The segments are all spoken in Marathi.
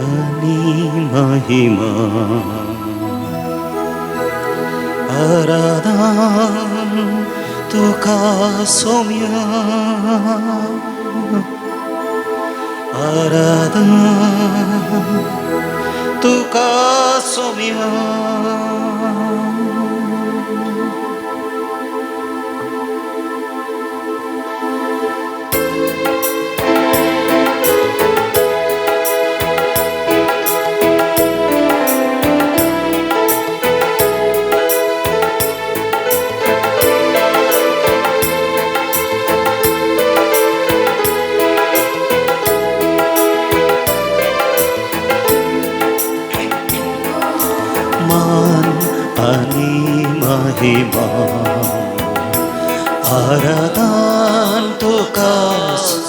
आणि महिमा आराधन तुका सौम्या आराधन तुका सौम्या आणि महिमा आराधन तुका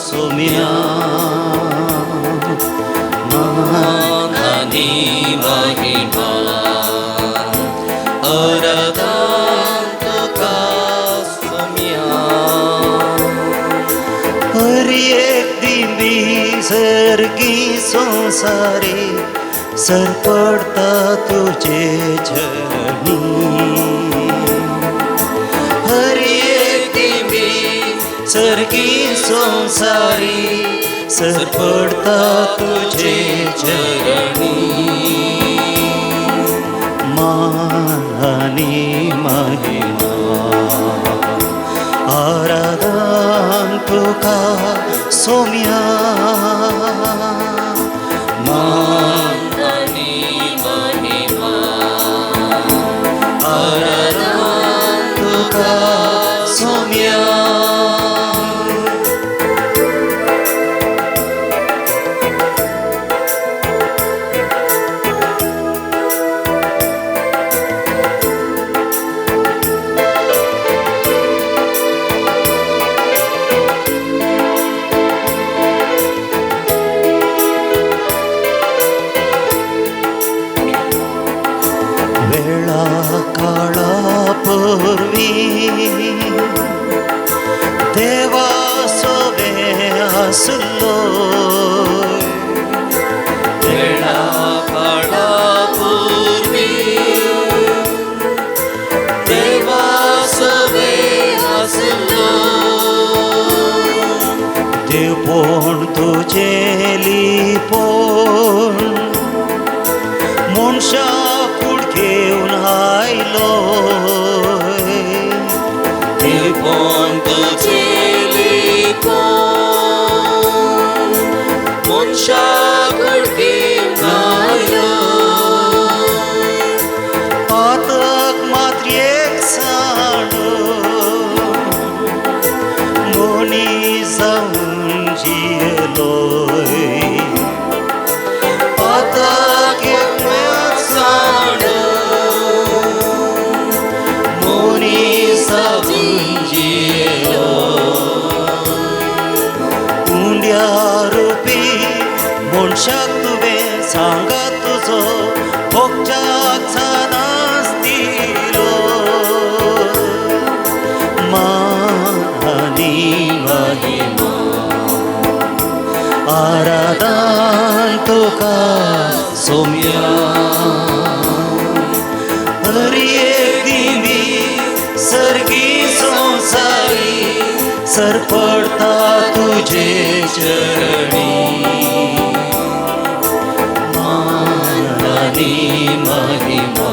सौम्या मान आणि महिमा आराधन तुका सौम्या हरी एक दिंडी सर्गी संसारे सर पडता तुझे चरणी हरी एक दिंडी सर्गी संसारी सर पडता तुझे चरणी मान आणि महिमा आराधन तुका सौम्या मान आणि महिमा आराधन तुका सौम्या काळापूर्वी देवा सोबे आसलो वेळा काळापूर्वी देवा सोबे आसलो देव पण तुझे लिपोण मनशा घेऊन आयलो पण तुझे लिपोण मनशाकडे घेऊन आयलो पातक मात्र एक सांडो मोनी जाऊन जियलोय पातक एक सांडो उंड्या रूपी मनशाक तुवें सांगा तुजो भोगच्याचा नास्तिलो मान आणि महिमा आराधन तुका सौम्या हरी एक दिंडी सर्गी संसारी सर पडता तुझे चरणी मान आणि महिमा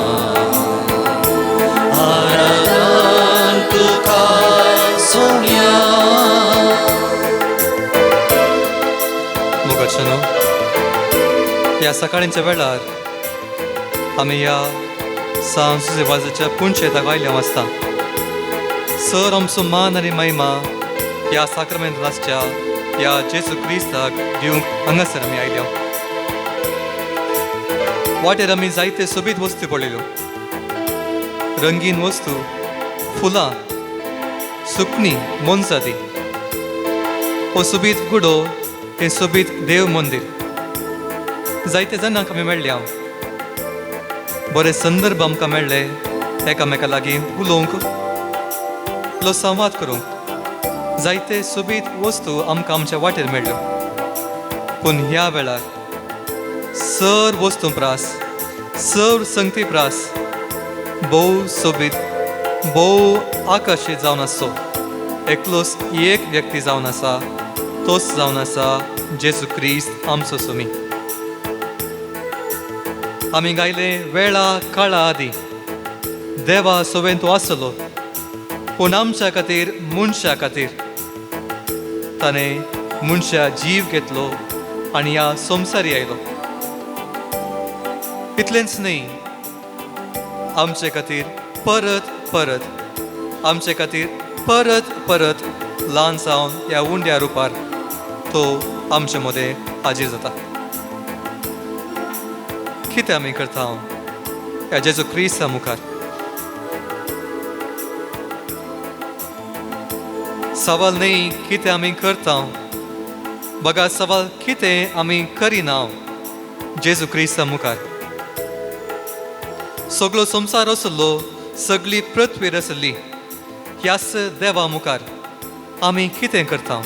आराधन तुका सौम्या मुखारचनो या सकाळींच्या वेळार आमी ह्या सांस्कृतिक पुणशेताक आयल्या आसता सर आमचो मान आनी महिमा ह्या साक्रमेंताच्या ह्या जेजू क्रिस्ताक दिवंक हांगासर आमी आयल्या वाटेर आमी जायते सोबीत वस्तू पळयल्यो रंगीन वस्तू फुलां सुकणीं मोनजाती हो सोबीत गुडो हे सोबीत देव मंदिर जायते जाणांक आमी मेळ्ळ्या बरे संदर्भ आमकां मेळ्ळे एकामेका लागीं उलोवंक लो संवाद करूंक जायते सोबीत वस्तू आमकां आमच्या वाटेर मेळ्ळ्यो पूण ह्या वेळार सर वस्तू प्रास सर संगती प्रास भोव सोबीत भोव आकर्शीत जावन आसचो एकलोच एक व्यक्ती जावन आसा तोच जावन आसा जेजू क्रिस्त आमचो सुमी आमी गायले वेळा काळा आदी देवा सोबेन तो आसलो पूण आमच्या खातीर मनशा खातीर ताणें मनशा जीव घेतलो आनी ह्या संवसारी आयलो इतलेंच न्ही आमचे खातीर परत परत आमचे खातीर परत परत ल्हान जावन ह्या उंड्या रुपार तो आमचे मदें हाजीर जाता कितें आमी करता ह्या जेजू क्रिस्ता मुखार सवाल न्ही कितें आमी करता बघा सवाल कितें आमी करिना जेजू क्रिस्ता मुखार सगळो संवसार आसलो सगळी पृथ्वी आसली ह्याच देवा मुखार आमी कितें करता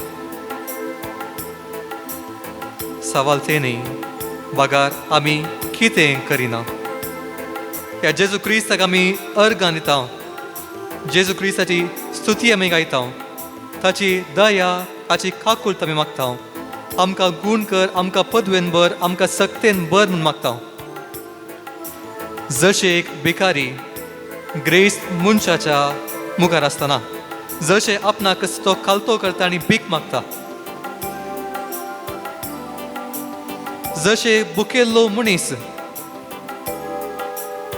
सवाल ते न्ही बगार आमी कितें करिना ह्या जेजू क्रिस्ताक आमी अर्गां दिता जेजू क्रिस्ताची स्तुती आमी गायता ताची दया ताची काकूळट आमी मागता आमकां गूण कर आमकां पदवेन बर आमकां सक्तेन बर म्हूण मागता जशे एक भिकारी ग्रेस्त मनशाच्या मुखार आसतना जशे आपणाक तो खालतो करता आनी भीक मागता जशे भुकेल्लो मनीस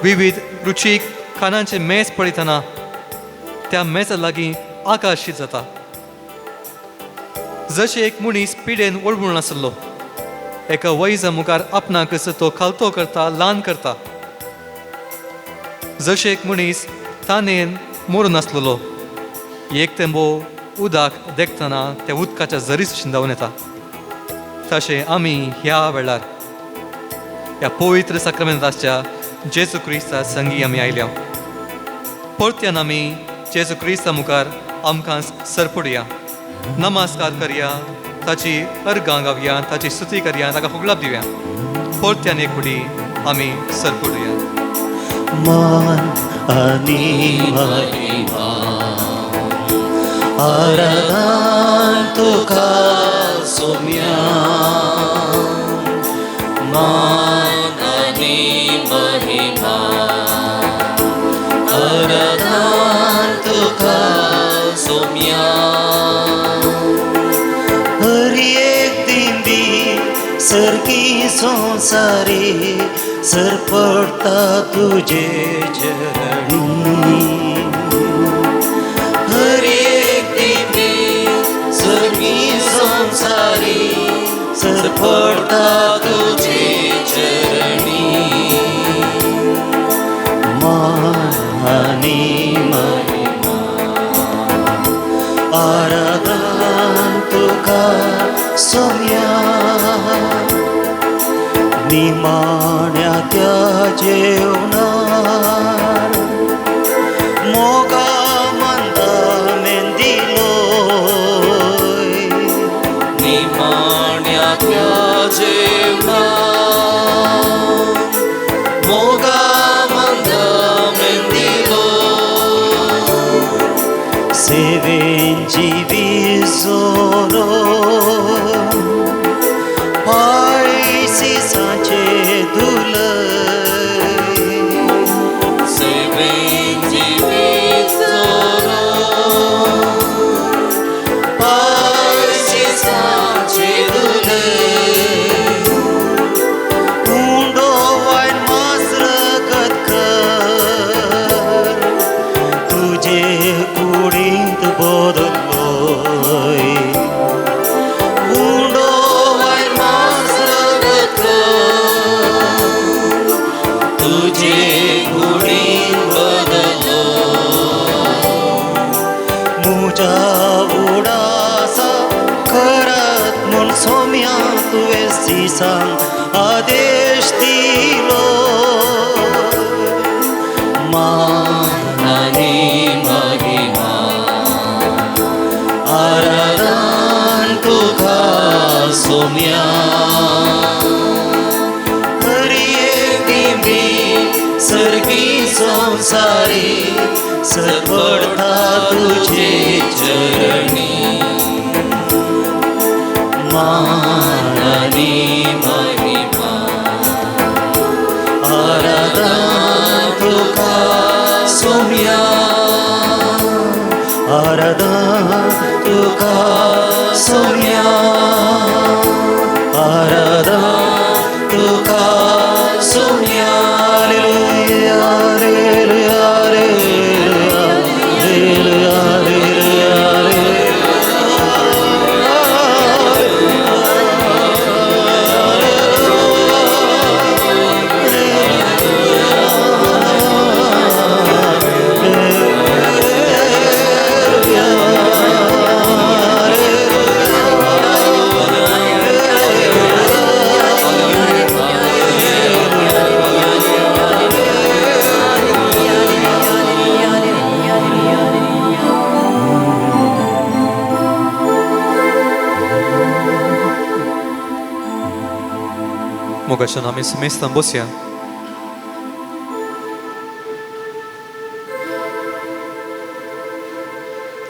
विविध रुचीक खाणांचे मेज पळयतना त्या मेजा लागीं आकाशीत जाता जशे एक मनीस पिडेन ओळमून आसलो एका वैजा मुखार आपणाक तो खालतो करता ल्हान करता जशे एक मनीस तानेन मरून आसलेलो एक तेंबो उदक देखतना त्या उदकाच्या झरीस शिंदावन येता तशें आमी ह्या वेळार ह्या पवित्र साक्रामेंताच्या जेजू क्रिस्ता संगी आमी आयल्या परत्यान आमी जेजू क्रिस्ता मुखार आमकां सरपडुया नमस्कार करया ताची अर्गां गावया ताची स्तुती करया ताका होगलाप दिवया परत्यान एक फुटी आमी सरपडुया मान आनी महिमा आराधन तुका सोम्या मान आनी महिमा आराधन तुका सोम्या हर एक दिंडी सरकी संसारी सरपडता तुझे चरणी हर एक दिंडी सरकी संसारी सरपडता तुझे चरणी मान आनी महिमा आराधन तुका सोम्या निमाण्या त्या जेवणार मोगा मंदा मेंदिलो निमाण्या त्या जेवणार मोगा मंदा मेंदिलो सेवेंची विसोरो सांचे धुल सेवेंची विसोरो पायसी सांचे धुल उंडो वाईन मासरकत कर तुझे कुडींत बदलोय तुझे गुणी बदलो मुझा उडासा करत म्हूण सोम्या तुवें सिसांग आदेश दिलो मान आनी महिमा आराधन तुका सोम्या की संसारी सपडता तुझे चरणी मान आणि महिमा आराधना तुका सौम्या आराधना तुका सौम्या आराधना तुका सौम्या हालेलुया हालेलुया हालेलुया हालेलुया मोगाच्या नामी समेस्तान बसया.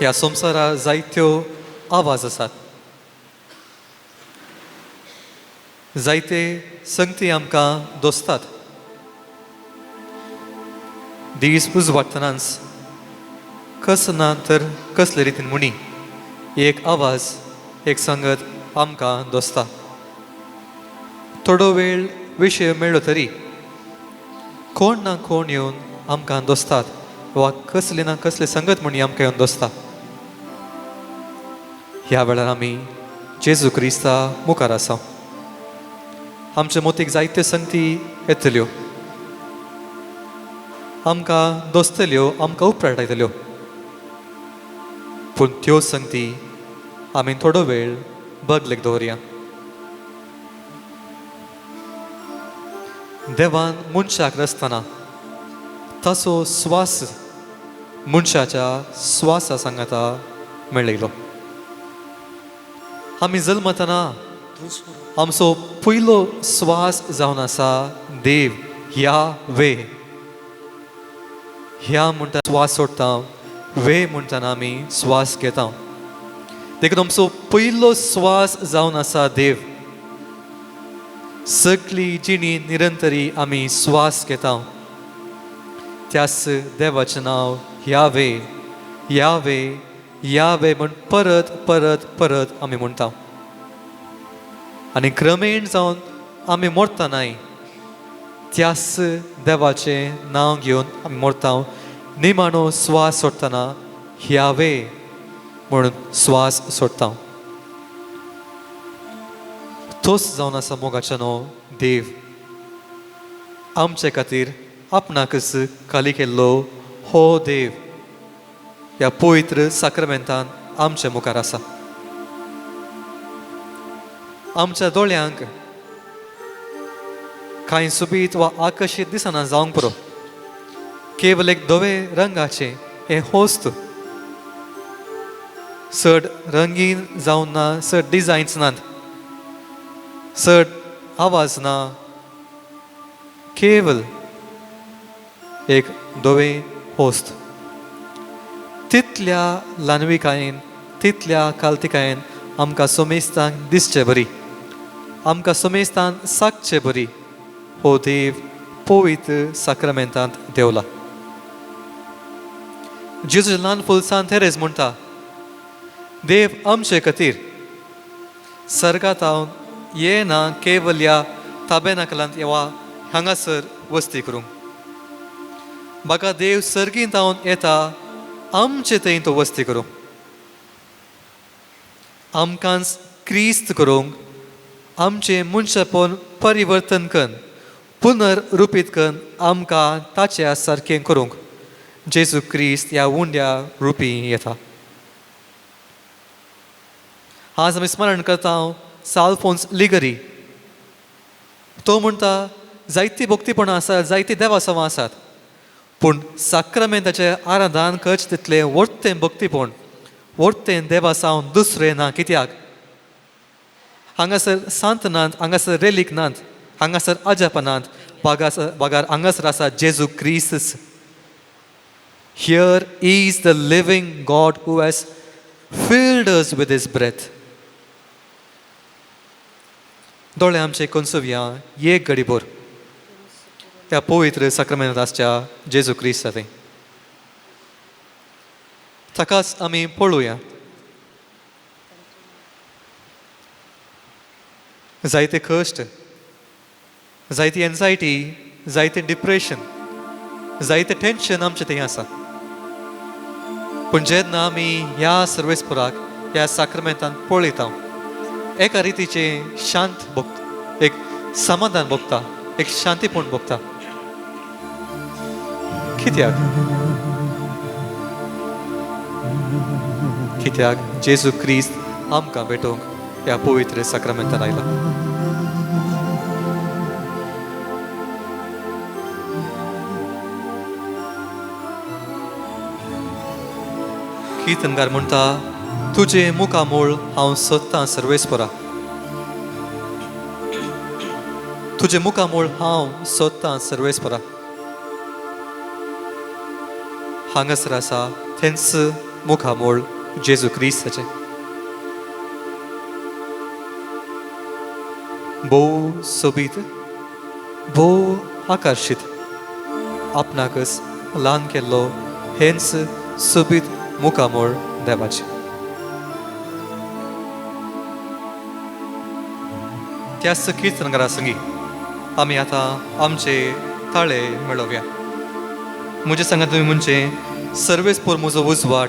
ह्या संवसारात जायत्यो आवाज आसात. जायते संगती आमकां दोसतात. दीस उजवाडटनाच कस ना तर कसले रितीन मुणी एक आवाज एक संगत आमकां दोसता. थोडो वेळ विशय मेळ्ळो तरी कोण ना कोण येवन आमकां दोसतात वा कसले ना कसले संगत म्हणी आमकां येवन दोसता. ह्या वेळार आमी जेजू क्रिस्ता मुखार आसा. आमच्या मोतीक जायत्यो संगती येतल्यो, आमकां दोस्तल्यो, आमकां उपराटायतल्यो. पूण त्यो संगती आमी थोडो वेळ बदलेक दवरया. देवान मनशाक रचतना तसो स्वास मनशाच्या स्वासा सांगाता मेळयलो. आमी जल्मतना आमचो पयलो स्वास जावन आसा देव ह्या वे. ह्या म्हणटा स्वास सोडटा, वे म्हणटाना आमी स्वास घेता. देखून आमचो पयलो स्वास जावन आसा देव. सगळी जिणी निरंतरी आमी स्वास घेता. त्याच देवाचें नांव यावे यावे यावे म्हण परत परत परत आमी म्हणटा. आनी क्रमेण जावन आमी मरतानाय त्याच देवाचें नांव घेवन आमी मरता. निमाणो स्वास सोडटना यावे म्हणून स्वास सोडटा. तोच जावन आसा मोगाच्या न्हू देव. आमचे खातीर आपणाकच खाली केल्लो हो देव ह्या पवित्र साक्रमेंतान आमचे मुखार आसा. आमच्या दोळ्यांक कांय सुबीत वा आकर्शीत दिसना जावंक पुरो. केवल एक धवे रंगाचे हे होस्त. चड रंगीन जावन ना, चड डिझायन्स नात, चड आवाज ना. केवल एक धवे होस्त. तितल्या ल्हानविकायेन, तितल्या काल्तिकायेन आमकां सोमेस्तान दिसचे बरी, आमकां सोमेस्तान सागचे बरी हो देव पवित्र साक्रमेंतांत देवला. जेजूचे ल्हान फूल सांत थेरेज म्हणटा, देव आमचे खातीर सर्गात हांव येना केवल ह्या ताबेनाकलांत वा हांगासर वस्ती करूंक. म्हाका देव सर्गींत हांव येता आमचे थंय तो वस्ती करूंक, आमकांच क्रिस्त करूंक, आमचें मनशापण परिवर्तन करून पुनर्रुपीत करून आमकां ताच्या सारकें करूंक जेजू क्रिस्त ह्या उंड्या रुपी येता. आज आमी स्मरण करता साल्फोन्स लिगरी. तो म्हणटा जायती भक्तीपणां आसात, जायती देवासवां आसात, पूण साक्रमेंताचें आराधन करचें तितलें वर्तें भक्तीपण, वर्तें देवासावन दुसरें ना. कित्याक हांगासर सांत नात, हांगासर रेलीक नात, हांगासर अजाप नात, बागार हांगासर आसा जेजू क्रिस्त. Here is the living God who has filled us with his breath. दोळे आमचे कोणसुव्या एक घडीभर त्या पवित्र साक्रामेंताच्या जेजू क्रिस्त थंय. ताकाच आमी पळोवया. जायते कश्ट, जायती एन्जायटी, जायते डिप्रेशन, जायते टेन्शन आमचे थंय आसा. पूण जेन्ना आमी ह्या सर्वेस्पराक ह्या साक्रामेंतान पळयता, एका रितीचे शांत भोगता, एक समाधान भोगता, एक शांतीपूर्ण भोगता. कित्याक जेजू क्रिस्त आमकां भेटोवंक ह्या पवित्र साक्रामेंतान आयला. किर्तनकार म्हणटा, तुजे मुखामोळ हांव सोदतां सर्वेस्परा. तुजे मुखामोळ हांव सोदतां सर्वेस्परा. हांगासर आसा थेंच मुखामोळ जेजू क्रिस्ताचें. भोव सोबीत, भोव आकर्शीत, आपणाकच ल्हान केल्लो हेंच सोबीत मुखामोळ देवाचे. त्याच किर्तनकारा संगी आमी आतां आमचे ताळे मेळोवया. म्हजे सांगात तुमी म्हणजे सर्वेस्पोर म्हजो उजवाड,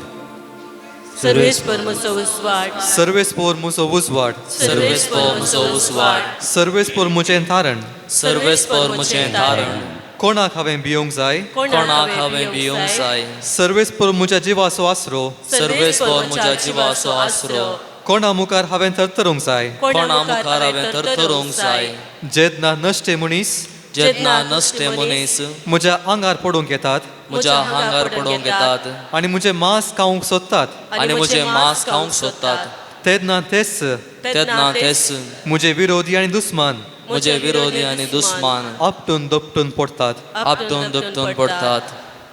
सर्वेस्पर म्हजो उजवाड, सर्वेस्पोर म्हजो उजवाड, सर्वेस्पर म्हजो उजवाड, सर्वेस्पोर म्हजें तारण. सर्वेस्पर म्हजें तारण, कोणाक हांवें भियोंक जाय, कोणाक हांवें भियोंक जाय. सर्वेस्पोर म्हज्या जिवाचो आसरो, सर्वेस्पर म्हज्या जिवाचो आसरो, कोणा मुखार हांवें तरतरूंक जाय, कोणा मुखार हांवें तरतरूंक जाय. जेन्ना नश्टे मनीस जेन्ना नश्टे मनीस म्हज्या आंगार पडूंक येतात, म्हज्या आंगार पडूंक येतात, आनी म्हजें मांस खावंक सोदतात, आनी म्हजें मांस खावंक सोदतात, तेन्ना तेच तेन्ना तेच म्हजे विरोधी आनी दुस्मान म्हजे विरोधी आनी दुस्मान आपटून दपटून पडटात. आपटून दुपटून पडटात.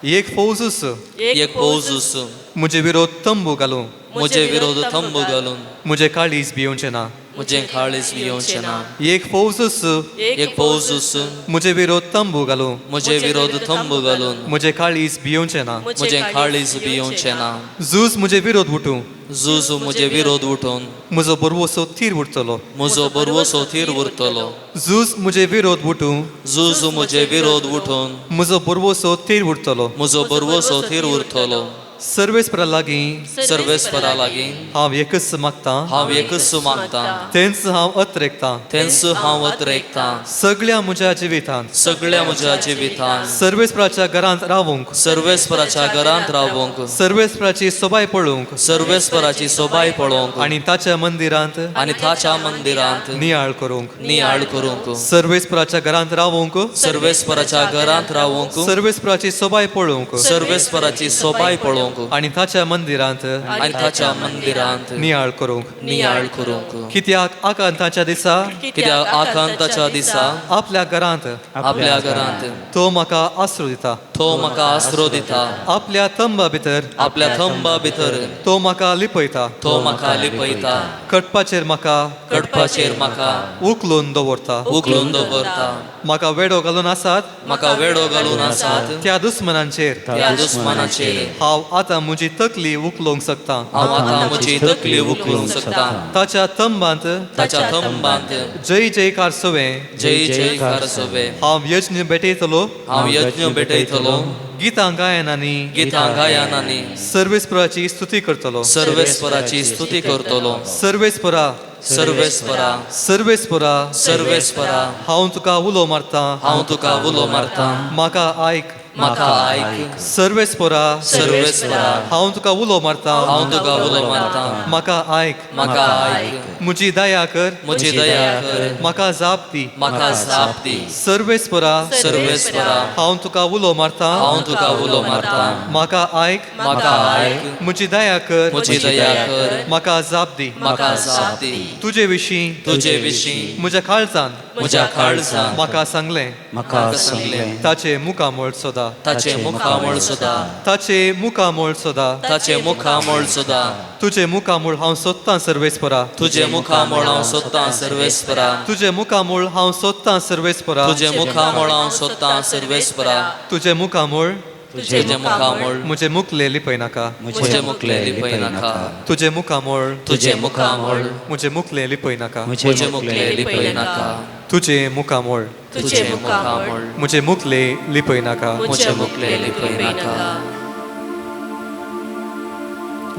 एक फौजूस एक फौजूस म्हजे विरोध तंबू घालूं, म्हजे विरोध तंबू घालून म्हजे काळीज भियोंचें ना. म्हजें काळीज भियोंचें ना. एक फौजूस एक फौजूस म्हजे विरोध तंबू घालूं, म्हजे विरोध तंबू घालून म्हजे काळीज भियोंचें ना. म्हजें काळीज भियोंचें ना. झूज म्हजे विरोध उठूं, झूज म्हजे विरोध उठोवन म्हजो बरवसो तीर उरतलो. म्हजो बरवसो तीर उरतलो. झूज म्हजे विरोध उठूं, झूज म्हजे विरोध उठोवन म्हजो बरवसो तीर उरतलो. म्हजो बरवसो तीर उरतलो. सर्वेस्परा लागीं सर्वेस्परा लागीं हांव एकच मागतां, हांव एकच मागतां, तेंच हांव अत्रेकतां. तेंच हांव अत्रेकतां. सगळ्या म्हज्या जिवितांत सगळ्या म्हज्या जिवितांत सर्वेस्पराच्या घरांत रावूंक, सर्वेस्पराच्या घरांत रावूंक, सर्वेस्पराची सोबाय पळोवंक, सर्वेस्पराची सोबाय पळोवंक, आनी ताच्या मंदिरांत आनी ताच्या मंदिरांत नियाळ करूंक, नियाळ करूंक, सर्वेस्पराच्या घरांत रावूंक, सर्वेस्पराच्या घरांत रावूंक, सर्वेस्पराची सोबाय पळोवंक, सर्वेस्पराची सोबाय पळोवंक, आनी ताच्या मंदिरांत आनी ताच्या मंदिरांत नियाळ करूंक. नियाळ करूंक. कित्याक आकांताच्या दिसा कित्याक आकांताच्या दिसा आपल्या घरांत आपल्या घरांत तो म्हाका आसरो दिता. तो म्हाका आसरो दिता. आपल्या तंबा भितर आपल्या थंबा भितर तो म्हाका लिपयता. तो म्हाका लिपयता. कटपाचेर म्हाका कडपाचेर म्हाका उखलून दवरता. उखलून दवरता. म्हाका वेडो घालून आसात म्हाका वेडो घालून आसात त्या दुस्मनांचेर त्या दुस्मानाचेर हांव आतां म्हजी तकली उखलोवंक शकतां. हांव आतां म्हजी तकली उखलूंक शकता. ताच्या तंबांत ताच्या थंबांत जय जयकार सोवें जय जयकार सोवे. हांव यज्ञ भेटयतलो. हांव यज्ञ भेटयतलो. गितां गायनांनी गितां गायनांनी सर्वेस्पराची स्तुती करतलो. सर्वेस्पराची स्तुती करतलो. सर्वेस्परा, सर्वेस्परा, सर्वेस्परा, सर्वेस्परा, हांव तुका उलो मारतां. हांव तुका उलो मारतां. म्हाका आयक. म्हाका आयक. सर्वेस्परा, सर्वेस्परा, हांव तुका उलो मारतां. हांव तुका उलो मारतां. म्हाका आयक. म्हाका आयक. म्हजी दया कर. म्हजी दया कर. म्हाका जाप दी. म्हाका जाप दी. सर्वेस्परा, सर्वेस्परा, हांव तुका उलो मारतां. हांव तुका उलो मारतां. म्हाका आयक. म्हाका आयक. म्हजी दया कर. म्हजी दया कर. म्हाका जाप दी. म्हाका जाप दी. तुजे विशीं तुजे विशीं म्हज्या काळजान म्हज्या काळजांत म्हाका सांगलें म्हाका सांगलें ताचे मुखामोळ सोदा ताचे मुखामोळ सुद्दां ताचे मुखामोळ सोदा ताचे मुखामोळ सुद्दां तुजे मुखामोळ हांव सोदतां सर्वेस्परा तुजे मुखामोळ हांव सोदतां सर्वेस्परा तुजे मुखामोळ हांव सोदतां सर्वेस्परा तुजे मुखामोळ हांव सोदतां सर्वेस्परा तुजे मुखामोळ तुजे मुखामोळ म्हजे मुखले लिपय नाका म्हजे मुखले लिपय नाका तुजे मुखामोळ तुजे मुखामोळ म्हजे मुखले लिपय नाका म्हजे मुखले लिपय नाका तुजे मुखामोळ तुजे मुखामोळ म्हजे मुखले लिपय नाका म्हजे मुखले लिपय नाका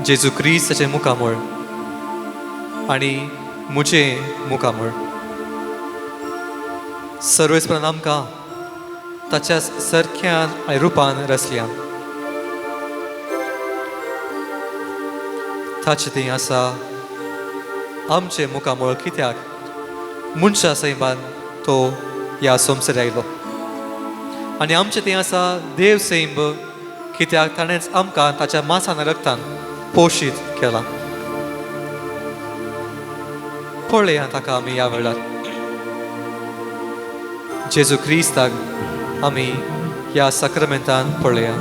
जेजू क्रिस्ताचे मुखामोळ आनी म्हजे मुखामोळ सर्वेस्परान आमकां ताच्या सारक्यान आनी रुपान रचल्या ताचे थंय आसा आमचे मुखामोळ कित्याक मनशा सैमान तो ह्या संवसार आयलो आनी आमचे थंय आसा देव सैम कित्याक ताणेंच आमकां ताच्या मांसान रक्तान पोशीत केला पळया ताका आमी ह्या वेळार जेजू क्रिस्ताक आमी ह्या साक्रमेंतान पळया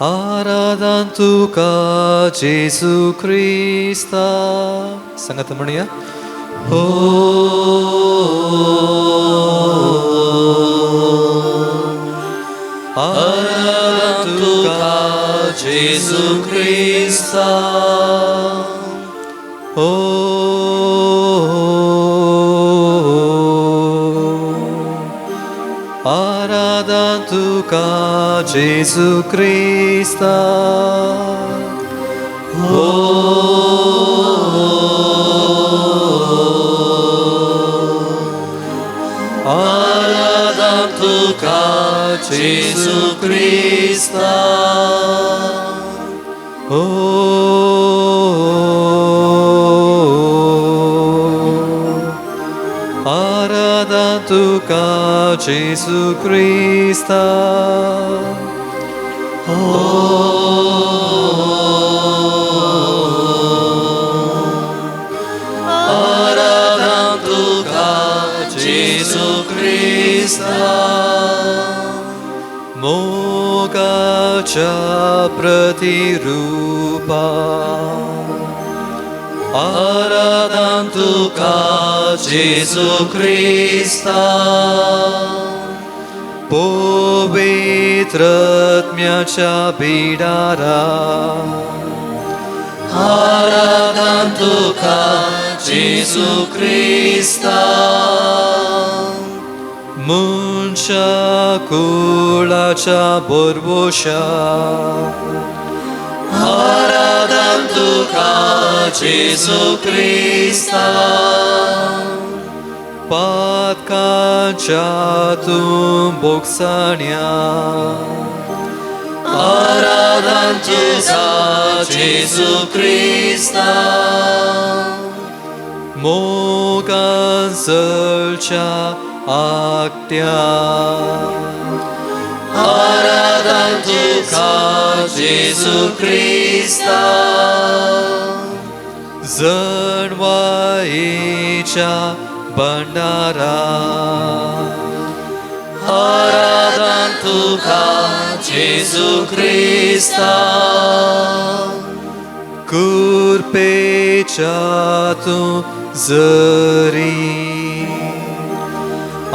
आराधन तुका जेजू क्रिस्ता सांगात म्हणया आराधन तुका जेजू क्रिस्ता आराधन तुका जेजू क्रिस्ता आराधन तुका जेजू क्रिस्ता आराधन तुका जेजू क्रिस्ता आराधन तुका जेजू क्रिस्ता मोगाच्या प्रतिरूपा आराधन तुका जेजू क्रिस्ता पवित्रत्म्याच्या बिडारा आराधन तुका जेजू क्रिस्ता मनशा कुळाच्या बोरवोशा आराधन तुका जेजू क्रिस्ता पातकांच्या तूं बोगसाण्या आराधन तुका जेजू क्रिस्ता मोगांचलच्या आकट्या आराधन तुका जेजू क्रिस्ता जणवायेच्या भंडारा आराधन तुका जेजू क्रिस्ता कुरपेच्या तूं जरी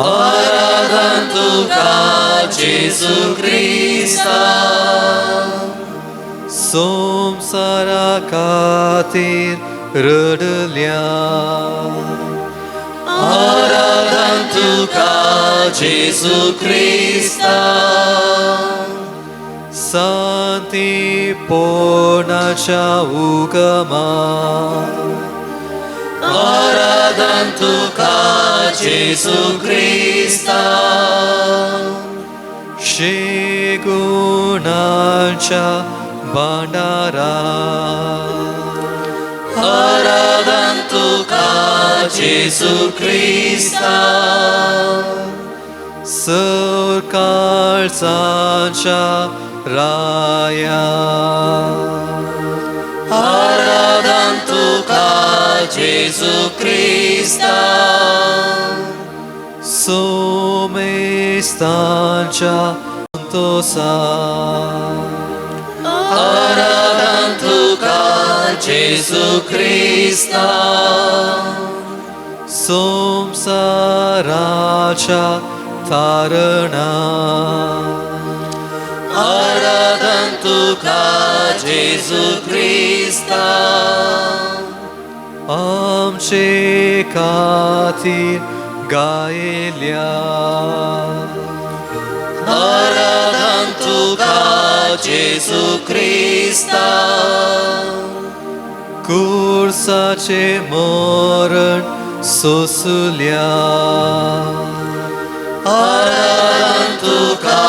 आराधन तुका जेजू क्रिस्ता संवसारा खातीर रडल्या आराधन तुका जेजू क्रिस्ता शांतीपोर्णाच्या उगमा आराधन तुका जेजू क्रिस्ता शेगुणाच्या भांडारा आराधन तुका जेजू ख्रिस्ता सकाळचा राया आराधन तुका जेजू ख्रिस्ता सोमेस्तांच्या संतोषा आराधन तुका जेजू ख्रिस्ता संसाराच्या तारणा आराधन तुका जेजू ख्रिस्ता आमचे खातीर गायल्या आराधन तुका जेजू ख्रिस्ता कुर्साचे मरण सोसल्या आराधन तुका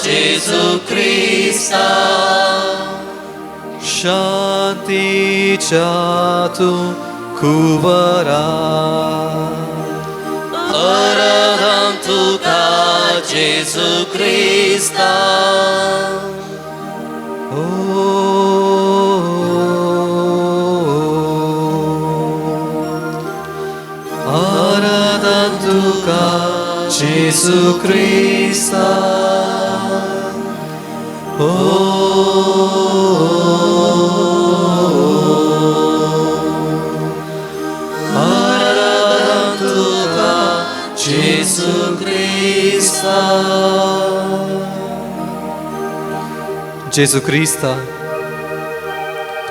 जेजू ख्रिस्ता शांतीच्या तूं कुबरा आराधन तुका जेजू ख्रिस्ता आराधन तुका जेजू ख्रिस्ता आराधन तुका जेजू ख्रिस्ता जेजू ख्रिस्ता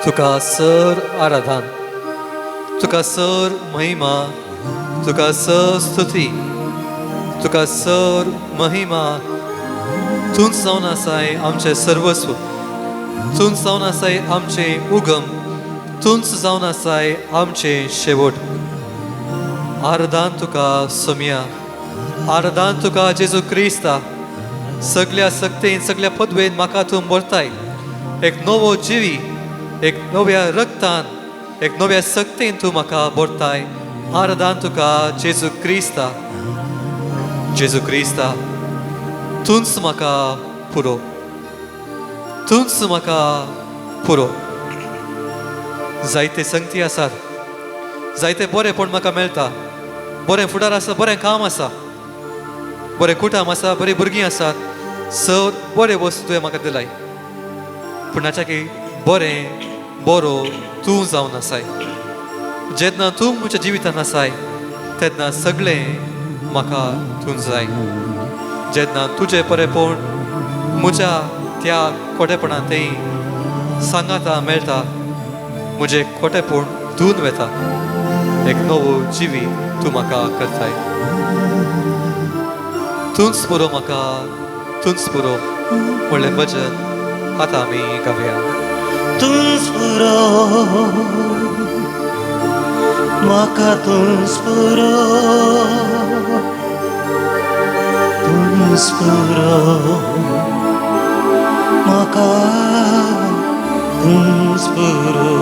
तुका सर आराधन तुका सर महिमा तुका सर स्तुती तुका सर महिमा तूंच जावन आसाय आमचे सर्वस्व तूंच जावन आसाय आमचे उगम तूंच जावन आसाय आमचे शेवट आराधन तुका सोम्या आराधन तुका जेजू ख्रिस्ता सगळ्या सक्तेन सगळ्या पदवेन म्हाका तूं भरताय एक नवो जिवी एक नव्या रक्तान एक नव्या सक्तेन तूं म्हाका भरताय आराधन तुका जेजू ख्रिस्ता जेजू ख्रिस्ता तूंच म्हाका पुरो तूंच म्हाका पुरो जायते संगती आसात जायते बरेपण म्हाका मेळटा बरें फुडार आसा बरें काम आसा बरें कुटाम आसा बरीं भुरगीं आसात सर बरे वस्तू तुवें म्हाका दिलाय पूण की बरें बरो तूं जावन आसाय जेन्ना तूं म्हज्या जिवितान आसाय तेन्ना सगळें म्हाका तूं जाय जेन्ना तुजें बरेंपण म्हज्या त्या खोटेपणांतय सांगाता मेळटा म्हजें खोटेपण धुवन वेता एक नवो जिवी तूं म्हाका करताय तूंच पुरो म्हाका तूंच पुरो म्हणलें भजन आतां आमी गावया तूंच पुरो म्हाका तूंच पुरो तूंच पुरो म्हाका तूंच पुरो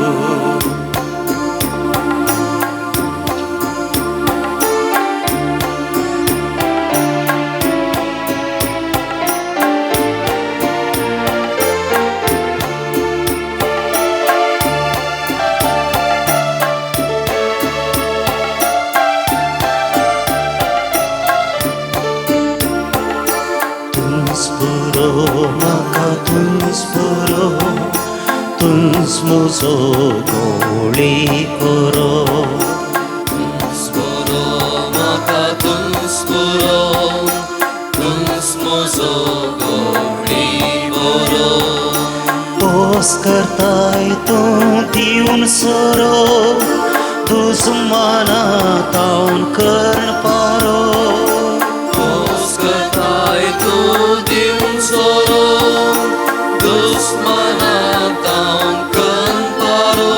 म्हाका तूंच पुरो तूंच म्हजो गोळी करो म्हाका तूंच पुरो तूंच म्हजो गोळी बरो पोस करताय तूं दिवन सोरो तुज माना तावन कर्ण पारो करताय तूं दिवन सोरो दुस्मना तांकन पारो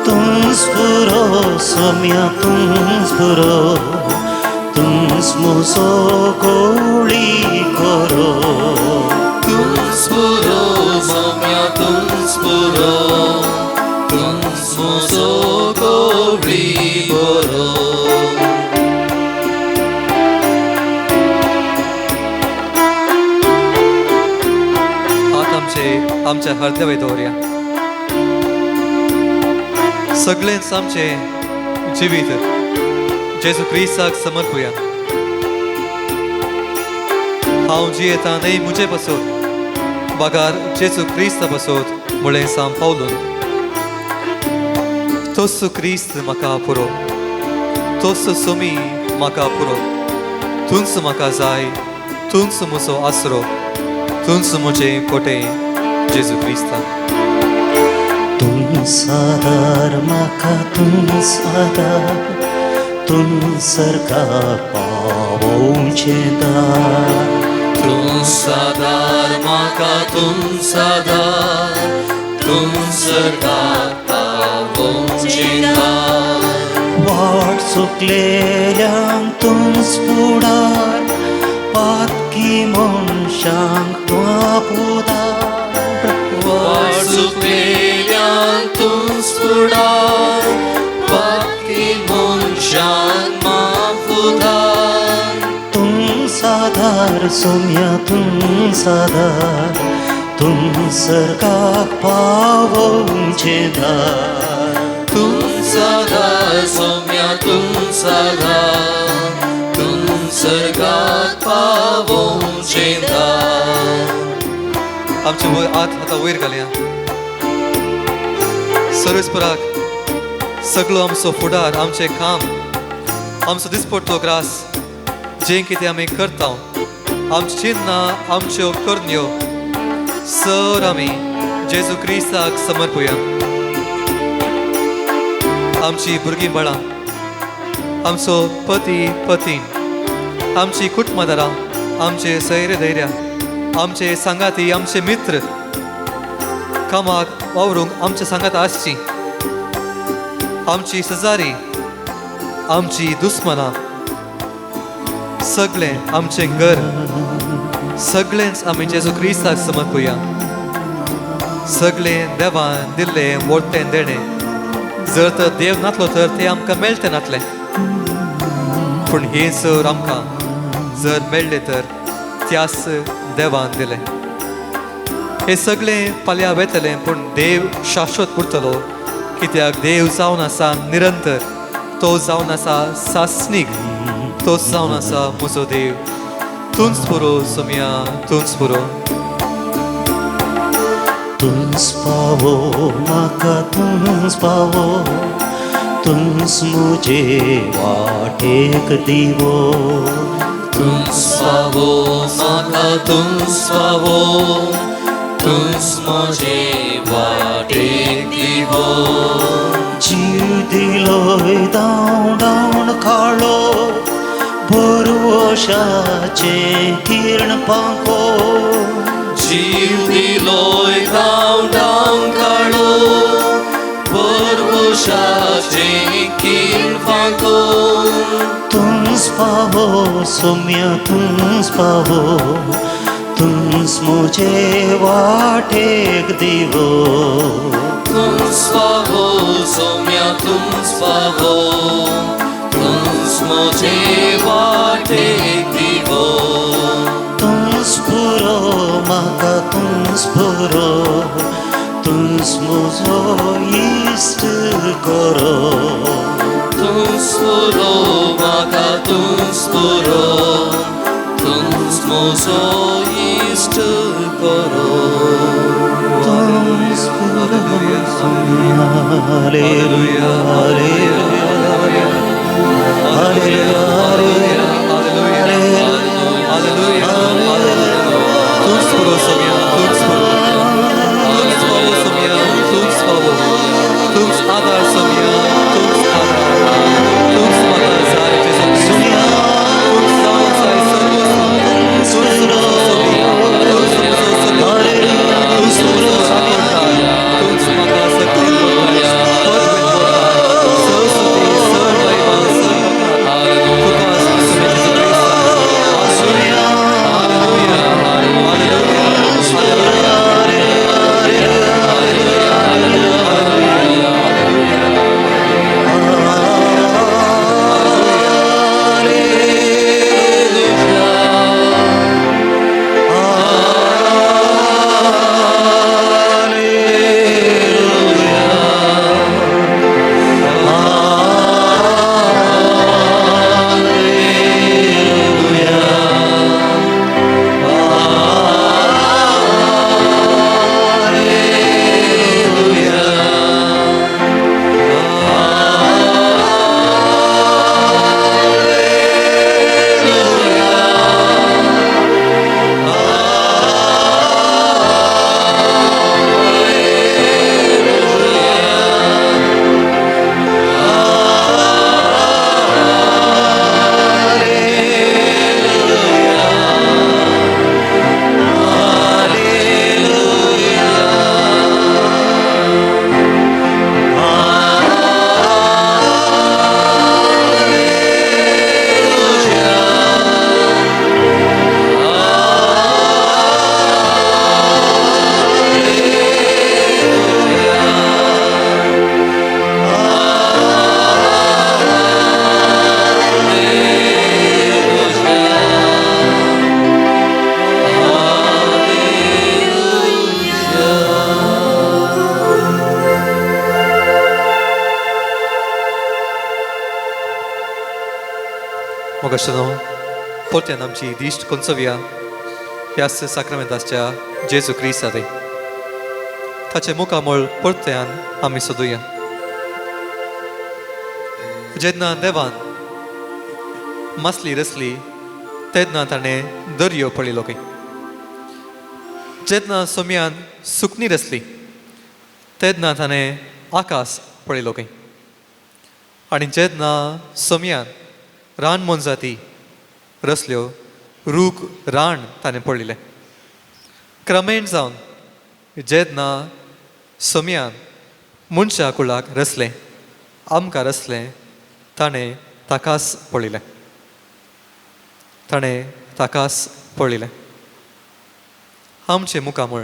तूंच पुरो सोम्या तूंच पुरो तूंच म्हजो गोळी करो तूंच पुरो सोम्या तूंच पुरो तूंच म्हजो आमच्या हृदयावे दवरया. सगळेच आमचे जिवीत जेजू क्रिस्ताक समर्पुया. हांव जियेता न्हय मुजे पासून बागार जेजू क्रिस्ता पासून मुळे साम पावलून. तोच क्रिस्त म्हाका पुरो, तोच सोमी म्हाका पुरो. तुंच म्हाका जाय, तुंच म्हजो आसरो, तुंच म्हजें कोटे जेजू क्रिस्ता. तुम सादार म्हाका तुम सादार, तुम सरकार पावोवचें दार. तुम सादार म्हाका तुम सादार, तुम सरकार पावोवचें दार. वाट चुकलेल्यांक तुमच फुडार, पातकी मनशांक तुआप उदार. वाट चुकलेल्यांक तुमच फुडार, पातकी मनशांक माफ उदार. तुम सादार सोम्या तुम सादार, तुम सरकाक पावोवचें दार. तुम सादार सौम्या तुम सादार, तुम सरकाक पावोवचें दार. आमचे हात आतां वयर घालया. सर्वेस्पराक सगळो आमचो फुडार, आमचें काम, आमचो दिसपट्टो ग्रास, जें कितें आमी करता, आमची चिन्नां, आमच्यो करण्यो सर आमी जेजू क्रिस्ताक समर्पुया. आमची भुरगीं बाळां, आमचो पती पत्नी, आमची कुटुंबदारां, आमचे सैर धैर्य, आमचे सांगाती, आमचे मित्र, कामाक वावरूंक आमच्या सांगात आसची, आमची सजारी, आमची दुस्मनां, सगळें आमचें घर, सगळेंच आमी जेजू क्रिस्ताक समर्पुया. सगळें देवान दिल्लें वोट्टें देणें, जर तर देव नातलो तर तें आमकां मेळटें नातलें. पूण हें सर आमकां जर मेळ्ळें तर त्याच देवान दिलें. हें सगळें फाल्यां वेतलें, पूण देव शाश्वत उरतलो, कित्याक देव जावन आसा निरंतर, तो जावन आसा सासणीक, तोच जावन आसा म्हजो देव. तुंच पुरो सोम्या, तुंच पुरो. तुंच पावो म्हाका तुंच पावो, तुंच मुजे वाटेक दिवो. तुंच पावो म्हाका तुंच पावो, तुंच म्हजे वाटेक दिवो. जीव दिलोय दावण दावण काळो, भरवशाचें किरण पांको. जीव दिलोय धांव धांव काळो, परवशाचें किरण पांको. तुंच पावो सोम्या तुंच पावो, तुंच मुजे वाटेक दिवो. तुंच पावो सौम्या तुंच पावो, तुंच म्हजे वाटेक दिवो. तुंच पुरो म्हाका तुंच पुरो, तुंच म्हजो इश्ट करो. तुंच पुरो म्हाका तुंच पुरो, तुंच म्हजो इश्ट करो. तुंच पुरो हालेलुया हालेलुया हालेलुया तुंच पुरो सोम्या, तुंच पुरो. तुंच पावो सोम्या, तुंच पावो. तुंच आदार सोम्या, तुंच आदार. तुंच म्हाका जाय जेजू क्रिस्ता. तुंच जावन जाय सर्व. तुंच पुरो सोम्या, तुंच म्हजो सोम्या. तुंच म्हजो आदार. तुंच म्हाका सगळी करताय, पद करताय. सरस्वती, सर महिमा, सर भगवान. तुका सोम्या जेजू क्रिस्ता. Hallelujah, hallelujah. कशें पोरत्यान आमची दिश्ट कोणचोवया ह्याच साक्रामेंताच्या जेजू क्रिस्त जाते ताचे मुखामळ परत्यान आमी सोदुया. जेन्ना देवान मसली रचली तेन्ना ताणें दर्यो पळयलो खंय. जेन्ना सोम्यान सुकणी रचली तेन्ना ताणें आकाश पळयलो खंय. आनी जेन्ना सोम्यान रान मोनजाती रचल्यो रूख रान ताणें पळयलें. क्रमेण जावन जेन्ना सोम्यान मनशा कुळाक रचलें आमकां रचलें ताणें ताकाच पळयलें. ताणें ताकाच पळयलें. आमचें मुखामळ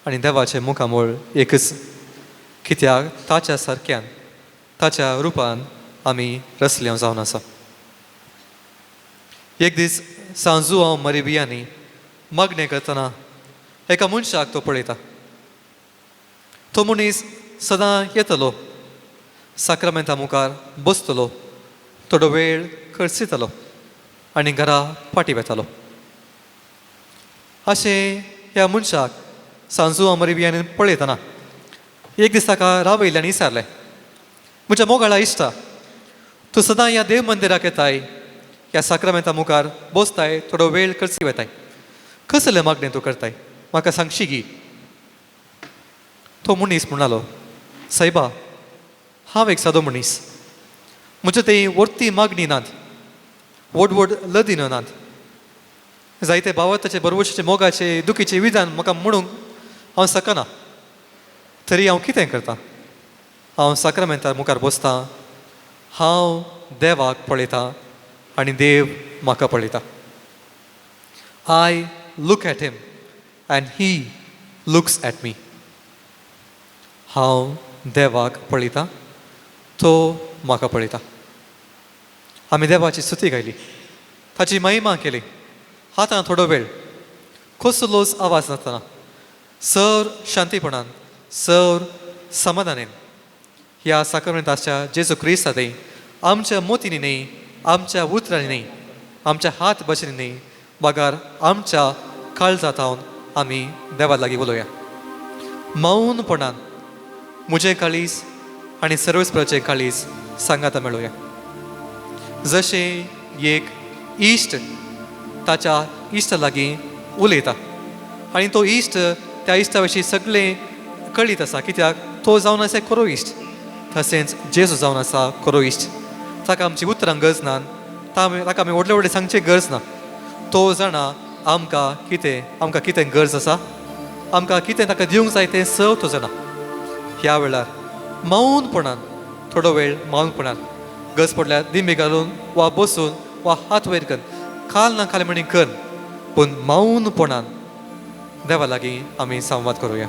आनी देवाचें मुखामळ एकच, कित्याक ताच्या सारक्यान ताच्या रुपान आमी रचले जावन आसा. एक दीस सांजू हांव मरिबियांनी मागणें करतना एका मनशाक तो पळयता. तो मनीस सदां येतलो, साक्रामेंता मुखार बसतलो, थोडो वेळ खर्चितलो आनी घरा फाटीं वेतालो. अशें ह्या मनशाक सांजू हांव मरिबियांनी पळयतना एक दीस ताका रावयल्यान विचारलें, म्हज्या मोगाळा इश्टा, तूं सदां ह्या देव मंदिराक येताय, ह्या साक्रामेंता मुखार बसताय, थोडो वेळ खर्ची वेताय, कसलें मागणें तूं करताय, म्हाका सांगशी गी. तो मनीस म्हणलो, सायबा, हांव एक सादो मनीस, म्हज्यो थंय वर्ती मागणी नात, व्हड व्हड लदिनो नात, जायते भावाताचे बरोवशेचे मोगाचे दुखीचे विधान म्हाका म्हणूंक हांव शकना. तरी हांव कितें करतां? हांव साक्रामेंता मुखार बसतां, हांव देवाक पळयतां आनी देव म्हाका पळयता. I look at him and he looks at me. हांव देवाक पळयतां, तो म्हाका पळयता. आमी देवाची स्तुती गायली, ताची महिमा केली. हातां थोडो वेळ कसलोच आवाज नासतना सर शांतीपणान, सर समाधानेन ह्या साक्रामेंताच्या जेजू क्रिस्त जाते आमच्या मोतींनी न्ही, आमच्या उतरांनी न्ही, आमच्या हात भाशेनी न्ही, मागार आमच्या काळजांत आमी देवा लागीं उलोवया. मौनपणान म्हजें काळीज आनी सर्वेस्पराचें काळीज सांगाता मेळोवया. जशें एक इश्ट ताच्या इश्टा लागीं उलयता आनी तो इश्ट त्या इश्टा विशीं सगळें कळीत आसा, कित्याक तो जावन आसा खरो इश्ट, तशेंच जेजू जावन आसा खरो इश्ट. ताका आमची उतरां गरज ना, ताका आमी व्हडलें व्हडलें सांगचें गरज ना. तो जाणा आमकां कितें गरज आसा, आमकां कितें ताका दिवंक जाय तें सव तो जाणा. ह्या वेळार मौनपणान थोडो वेळ मौनपणान गरज पडल्यार दिमी घालून वा बसून वा हात वयर करून खाल ना खाल म्हणी कर, पूण मौनपणान देवा लागीं आमी संवाद करुया.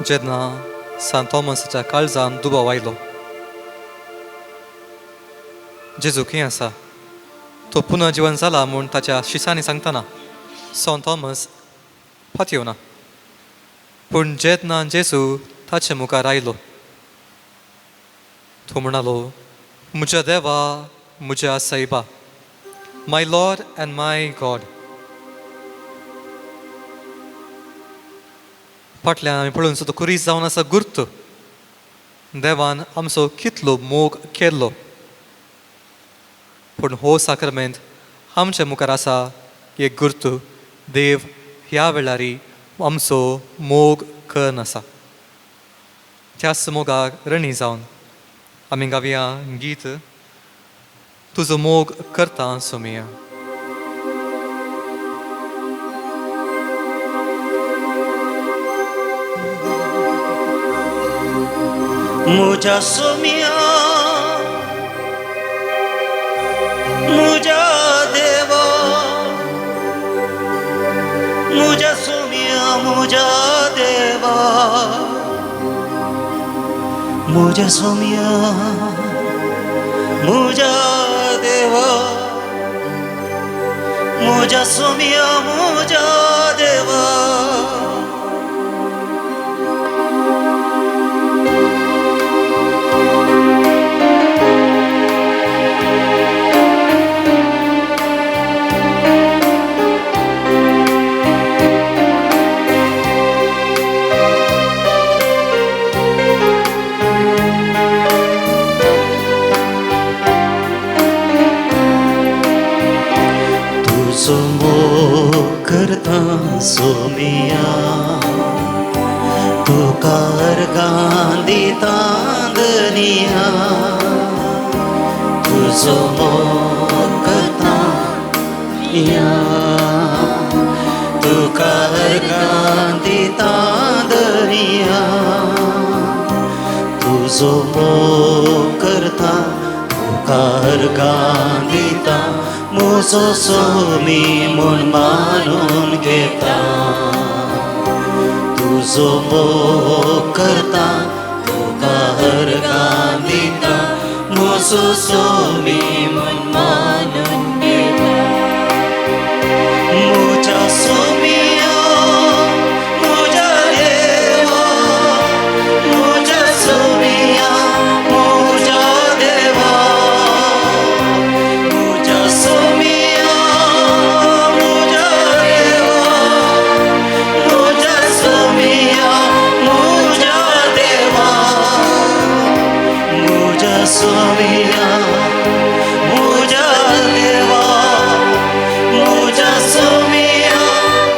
जेन्ना सांत थॉमसाच्या काळजान दुबाव आयलो. जेजू खंय आसा तो पुनः जिवन जाला म्हूण ताच्या शिसांनी सांगतना सांत थॉमस फाट येवना. पूण जेन्ना जेजू ताचे मुखार आयलो तो म्हणालो, म्हज्या देवा, म्हज्या साईबा, माय लॉर्ड अँड माय गॉड. फाटल्यान आमी पळोवन सुद्दां कुरीस जावन आसा गुर्त देवान आमचो कितलो मोग केल्लो. पूण हो साक्रमेंत आमच्या मुखार आसा एक गुर्त देव ह्या वेळारी आमचो मोग करन आसा. त्याच मोगाक रणी जावन आमी गावया गीत तुजो मोग करता सोमिया. मुझा सोमिया मुझा देवा, मुझा सोमिया मुझा देवा, मुझा सोमिया मुझा देवा, मुझा सोमिया मुझा देवा. तुझो मोग करता सोमिया, तुका अर्गां दिता दुनिया. तुझो मोग करता या, तुका अर्गां दिता दुनिया. तुझो मोग करता, तुका अर्गां दिता, म्हजो सोमी म्हूण मानून घेता. तुजो मोग करता, तुका अर्गां दिता, म्हजो सोमी म्हूण मानून घेता. म्हज्या सोमिया म्हज्या देवा, म्हज्या सोमिया म्हज्या देवा, मुझा सोमिया मुझा देवा, मुझा सोमिया मुझा देवा, मुझा सोमिया मुझा देवा, मुझा सोमिया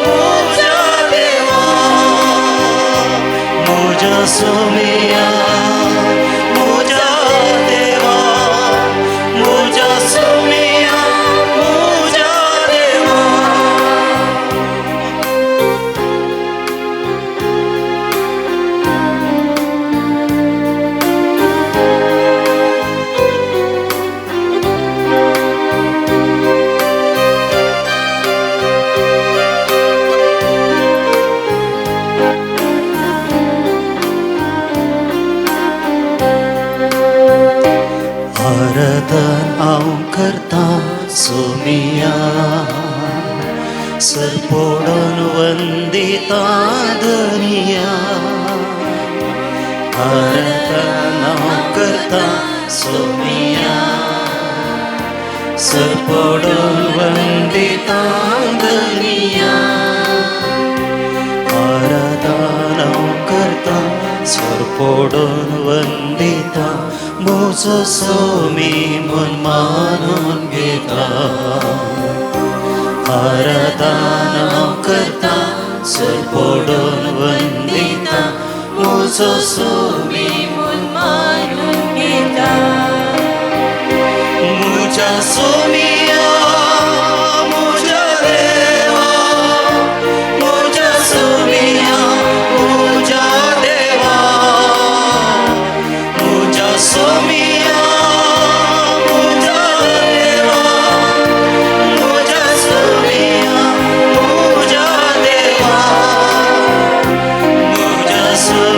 मुझा देवा, मुझा सोमिया मुझा देवा, मुझा सोमिया मुझा देवा. आराधन हांव करता सोमिया, सरपोडून वंदिता दुनिया. आराधन हांव करता सोमिया, सरपोडून वंदिता दुनिया. आराधन हांव करता, सरपोडून वंदिता, म्हजो सोमी म्हूण मानून घेता. आराधन हांव करता, सरपोडून वंदिता, म्हजो सोमी म्हूण मानून घेता. मुझा सोमिया मुझा देवा, मुझा सोमिया मुझा देवा, मुझा सोमिया मुझा देवा, मुझा सोमिया मुझा देवा, मुझा सोमिया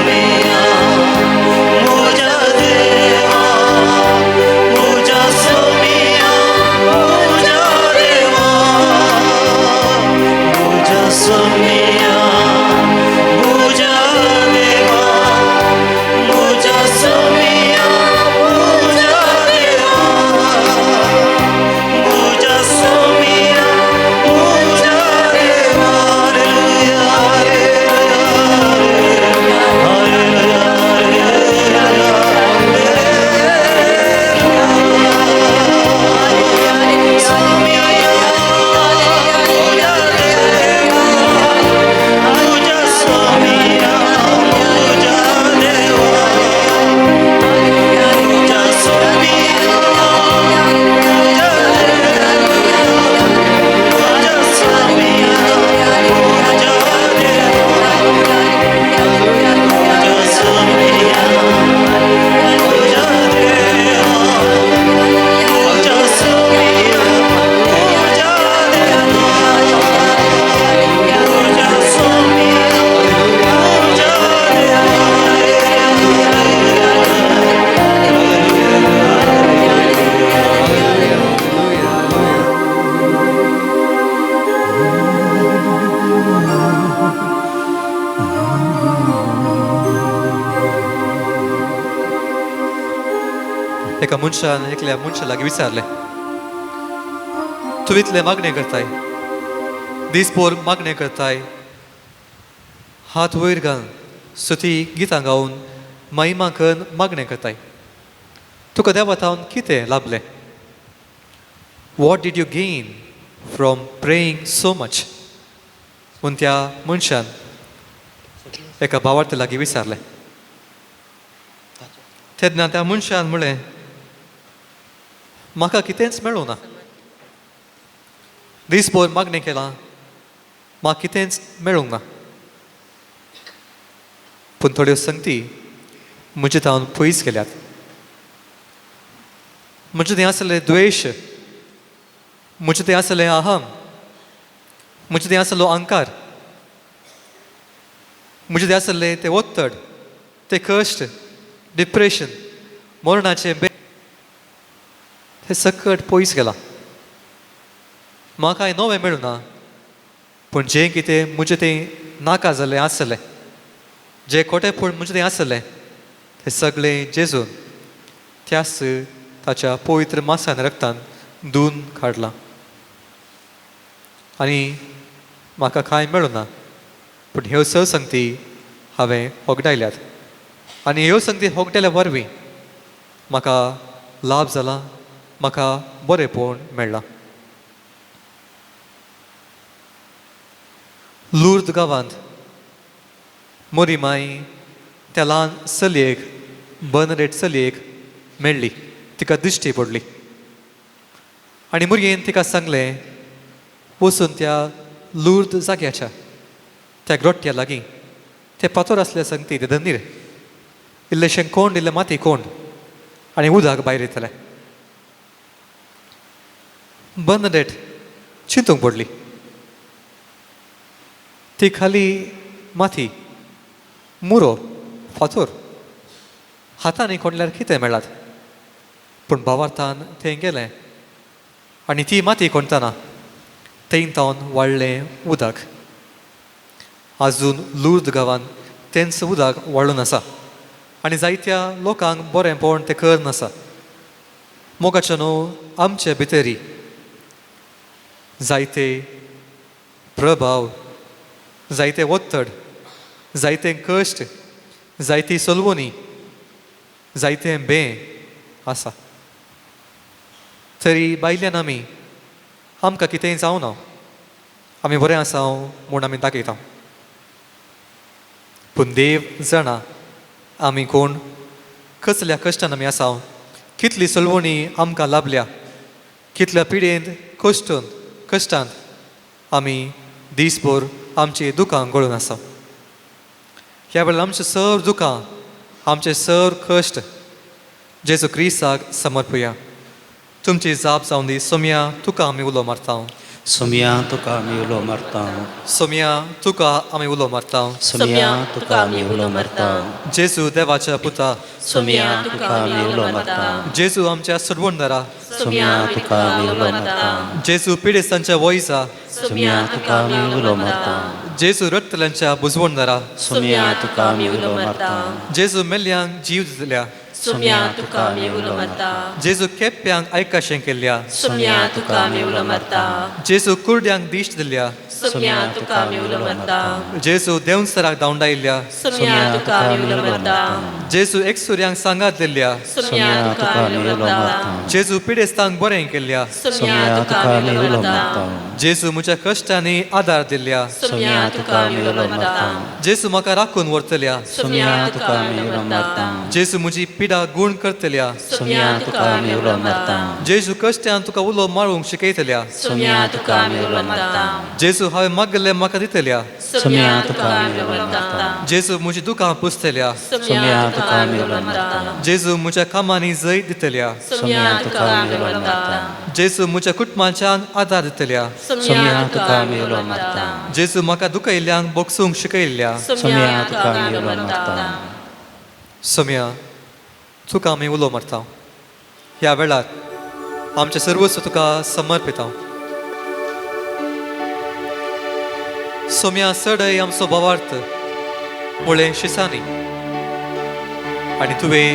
मनशान एकल्या मनशा लागीं विचारलें, तूं इतलें मागणें करताय, दिसभर मागणें करताय, हात वयर घाल, स्तुती गितां गावन महिमा करून मागणें करताय, तुका देवातावन कितें लाभलें? What did you gain from praying so much? म्हूण त्या मनशान एका भावार्थ लागीं विचारलें. तेन्ना त्या मनशान म्हळें, म्हाका कितेंच मेळूं ना, दिसभर मागणें केलां, म्हाका कितेंच मेळूंक ना, पूण थोड्यो संगती म्हजे तावन पयस गेल्यात. म्हजें तें आसलें द्वेश, म्हजें तें आसलें अहम, म्हजें तें आसलो अहंकार, म्हजें तें आसलें तें ओत्तड, तें कश्ट, डिप्रेशन, मरणाचें बे हें सकट पयस गेलां. म्हाका कांय नवें मेळूं ना, पूण जें कितें म्हजें तें नाका जाल्लें आसलें, जें खोटेपण म्हजें तें आसलें, तें सगळें जेजून त्याच ताच्या पवित्र मांसान रक्तान धुवन काडलां. आनी म्हाका कांय मेळूं ना, पूण ह्यो स संगती हांवें होगडायल्यात. आनी ह्यो संगती होगडायल्या वरवीं म्हाका लाभ जाला, म्हाका बरेंपण मेळ्ळां. लुर्द गांवांत मोरी माई त्या ल्हान चलयेक, बर्नडेट चलयेक मेळ्ळी, तिका दिश्टी पडली. आनी मुरयेन तिका सांगलें, वचून त्या लुर्द जाग्याच्या त्या ग्रोट्ट्या लागीं ते पातोर आसले सांगती ते धनीर इल्लेशें कोंड, इल्लें माती कोंड आनी उदक भायर येतलें. बर्नडेट चिंतूंक पडली. ती खाली माती, मुरो, फातोर हातांनी कोंडल्यार कितें मेळ्ळात, पूण भावार्थान थंय गेलें आनी ती माती कोंडटाना थंय तावन वाडलें उदक. आजून लुर्द गांवांत तेंच उदक वाडून आसा आनी जायत्या लोकांक बरेंपण तें करन आसा. मोगाचें न्हू, आमचे भितरी जायते प्रभाव, जायते ओत्तड, जायते कश्ट, जायती सोलवणी, जायतें बें आसा. तरी बायल्यान आमकां कितेंय जावं ना, आमी बरें आसा म्हूण आमी दाखयता. पूण देव जाणा आमी कोण, कसल्या कश्टान आमी आसा, कितली सोलवणी आमकां लाभल्या, कितल्या पिडेंत कश्टांत आमी दिसभर आमची दुखां गळून आसा. ह्या वेळार आमचें सर दुखां, आमचे सर कश्ट जेजू क्रिस्ताक समर्पया. तुमची जाप जावन दी. सोम्या तुका आमी उलो मारता. सोम्या तुका आमी उलो मारता. सोम्या तुका आमी उलो मारता. सोम्या तुका आमी उलो मारता. जेजू देवाच्या पुता, सोम्या तुका आमी उलो मारता. जेजू आमच्या सोडवणदारा, सोम्या तुका आमी उलो मारता. जेजू पिडेस्तांच्या वॉइसा, सोम्या तुका आमी उलो मारता. जेजू रडतल्यांच्या बुजवणदारा, सोम्या तुका आमी उलो मारता. जेजू मेल्ल्यांक जीव दिल्या, सोम्या तुका आमी उलो मारता. जेजू केप्यांक आयकाशें केल्ल्या, सोम्या तुका आमी उलो मारता. जेजू कुर्ड्यांक दिश्ट दिल्या, सोम्या तुका आमी उलो मारता. जेजू देंवसराक धांवडायल्ल्या, सोम्या तुका आमी उलो मारता. जेजू एकसुऱ्यांक सांगात दिल्ल्या, सोम्या तुका आमी उलो मारता. जेजू पिडेस्तांक बरें केल्ल्या, सोम्या तुका आमी उलो मारता. जेजू म्हज्या कश्टांनी आदार दिल्ल्या, सोम्या तुका आमी उलो मारता. जेजू म्हाका राखून व्हरतल्या, सोम्या तुका आमी उलो मारता. जेजू म्हजी पिडा गूण करतल्या, सोम्या तुका आमी उलो मारता. जेजू कश्ट्यान तुका उलो मारूंक शिकयतल्या, सोम्या तुका आमी उलो मारता. जेजू हांवें मागलें म्हाका दितल्या, सोम्या तुका आमी उलो मारता. जेजू म्हजी दुखां पुसतल्या, सोम्या तुका आमी उलो मारता. जेजू म्हज्या कामांनी जैत दितल्या, सोम्या तुका आमी उलो मारता. जेजू म्हज्या कुटुंबाच्यान आदार दितल्या, सोम्या तुका आमी उलो मारता. जेजू म्हाका दुखयल्ल्यांक बोगसूंक शिकयल्ल्या, सोम्या तुका आमी उलो मारता. सोम्या तुका आमी उलो मारता. ह्या वेळार आमचें सर्वस्व तुका समर्पिता. सोम्या सडय आमचो भावार्थ मुळे शिसांनी आनी तुवें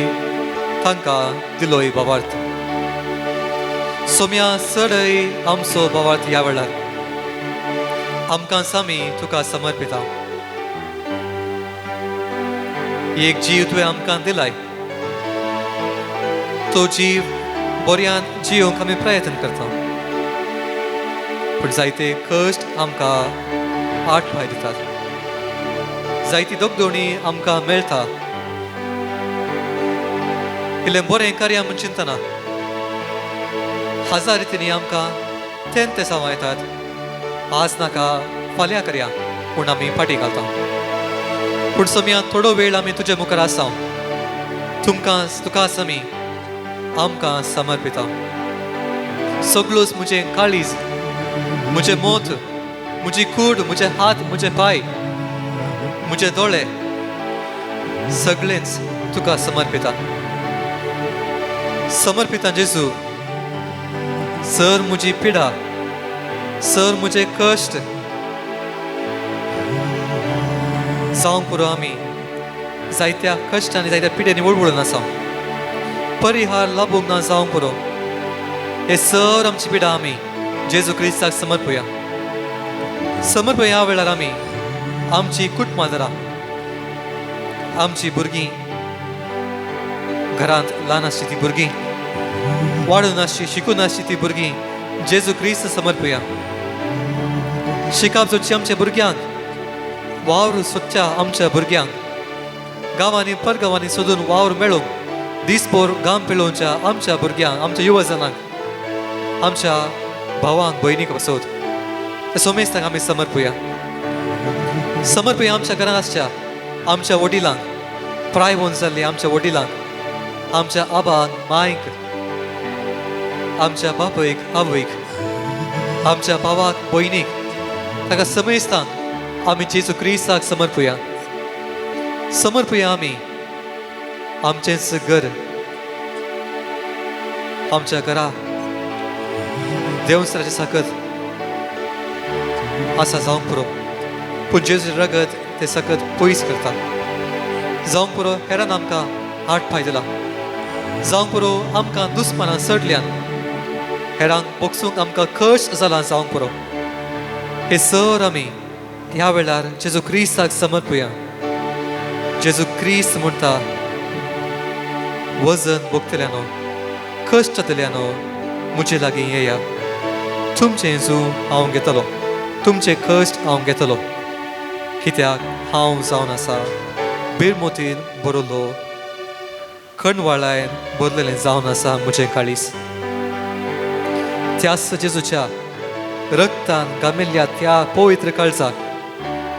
तांकां दिलोय भावार्थ. सोम्या चडय आमचो भावार्थ ह्या वेळार आमकां सामी तुका समर्पिता. एक जीव तुवें आमकां दिलाय. तो जीव बऱ्यान जियोंक आमी प्रयत्न करता, पूण जायते कश्ट आमकां आटपाय दितात. जायती दोगदोणी आमकां मेळटा. इल्लें बरें कार्य म्हूण चिंतना हजार रितींनी आमकां तें सांगू येतात. आज नाका फाल्यां करया पूण आमी फाटीं घालता. पूण सोम्या थोडो वेळ आमी तुजे मुखार आसा. तुका आमी आमकां समर्पिता. सगळोच म्हजें काळीज, म्हजें मोत, म्हजी कूड, म्हजे हात, म्हजे पाय, म्हजे दोळे सगळेंच तुका समर्पिता. समर्पिता जेजू. सर म्हजी पिडा, सर म्हजे कश्ट जावंक पुरो आमी जायत्या कश्टांनी जायत्या पिड्यांनी वळवळून आसा. परिहार लाभूंक ना जावंक पुरो. हे सर आमची पिडा आमी जेजू क्रिस्ताक समर्पया. ह्या वेळार आमी आमची कुटुंबादारां, आमची भुरगीं, घरांत ल्हान आसची ती भुरगीं, वाडून आसची शिकून आसची ती भुरगीं जेजू क्रिस्त समर्पया. शिकाप सोदची आमच्या भुरग्यांक, वावर सोदच्या आमच्या भुरग्यांक, गांवांनी परगांवांनी सोदून वावर मेळोवंक दिसभर गाम पेळोवच्या आमच्या भुरग्यांक, आमच्या युवजनांक, आमच्या भावांक भयणीक सोद सोमेस्ताक आमी समर्पया. आमच्या घरांत आसच्या आमच्या वडिलांक, प्राय होवन जाल्ली आमच्या वडिलांक, आमच्या आबांक मांयक, आमच्या बापयक आवयक, आमच्या भावाक भयणीक, ताका समेस्तांक आमी जेजू क्रिस्ताक समर्पया आमी आमचेंच घर, आमच्या घरा देवस्त्राचे सकत आसा जावंक पुरो. पूण जेजू रगत ते सकत पयस करता. जावंक पुरो हेरान आमकां आठ पाय दिला. जावंक पुरो आमकां दुस्मानां चडल्यान हेरांक बोगसूंक आमकां कश्ट जाला जावंक पुरो. हे सर आमी ह्या वेळार जेजू क्रिस्ताक समर्पया. जेजू क्रिस्त म्हणटा वजन भोगतल्यानो, कश्ट जातल्यानो म्हजे लागीं येया. तुमचें येजू हांव घेतलो, तुमचे कश्ट हांव घेतलो. कित्याक हांव जावन आसा बिरमोतीन बरोलो, कणवाळायन बरलेलें जावन आसा म्हजें काळीस. त्याच जेजूच्या रक्तान गामिल्ल्या त्या पवित्र काळजाक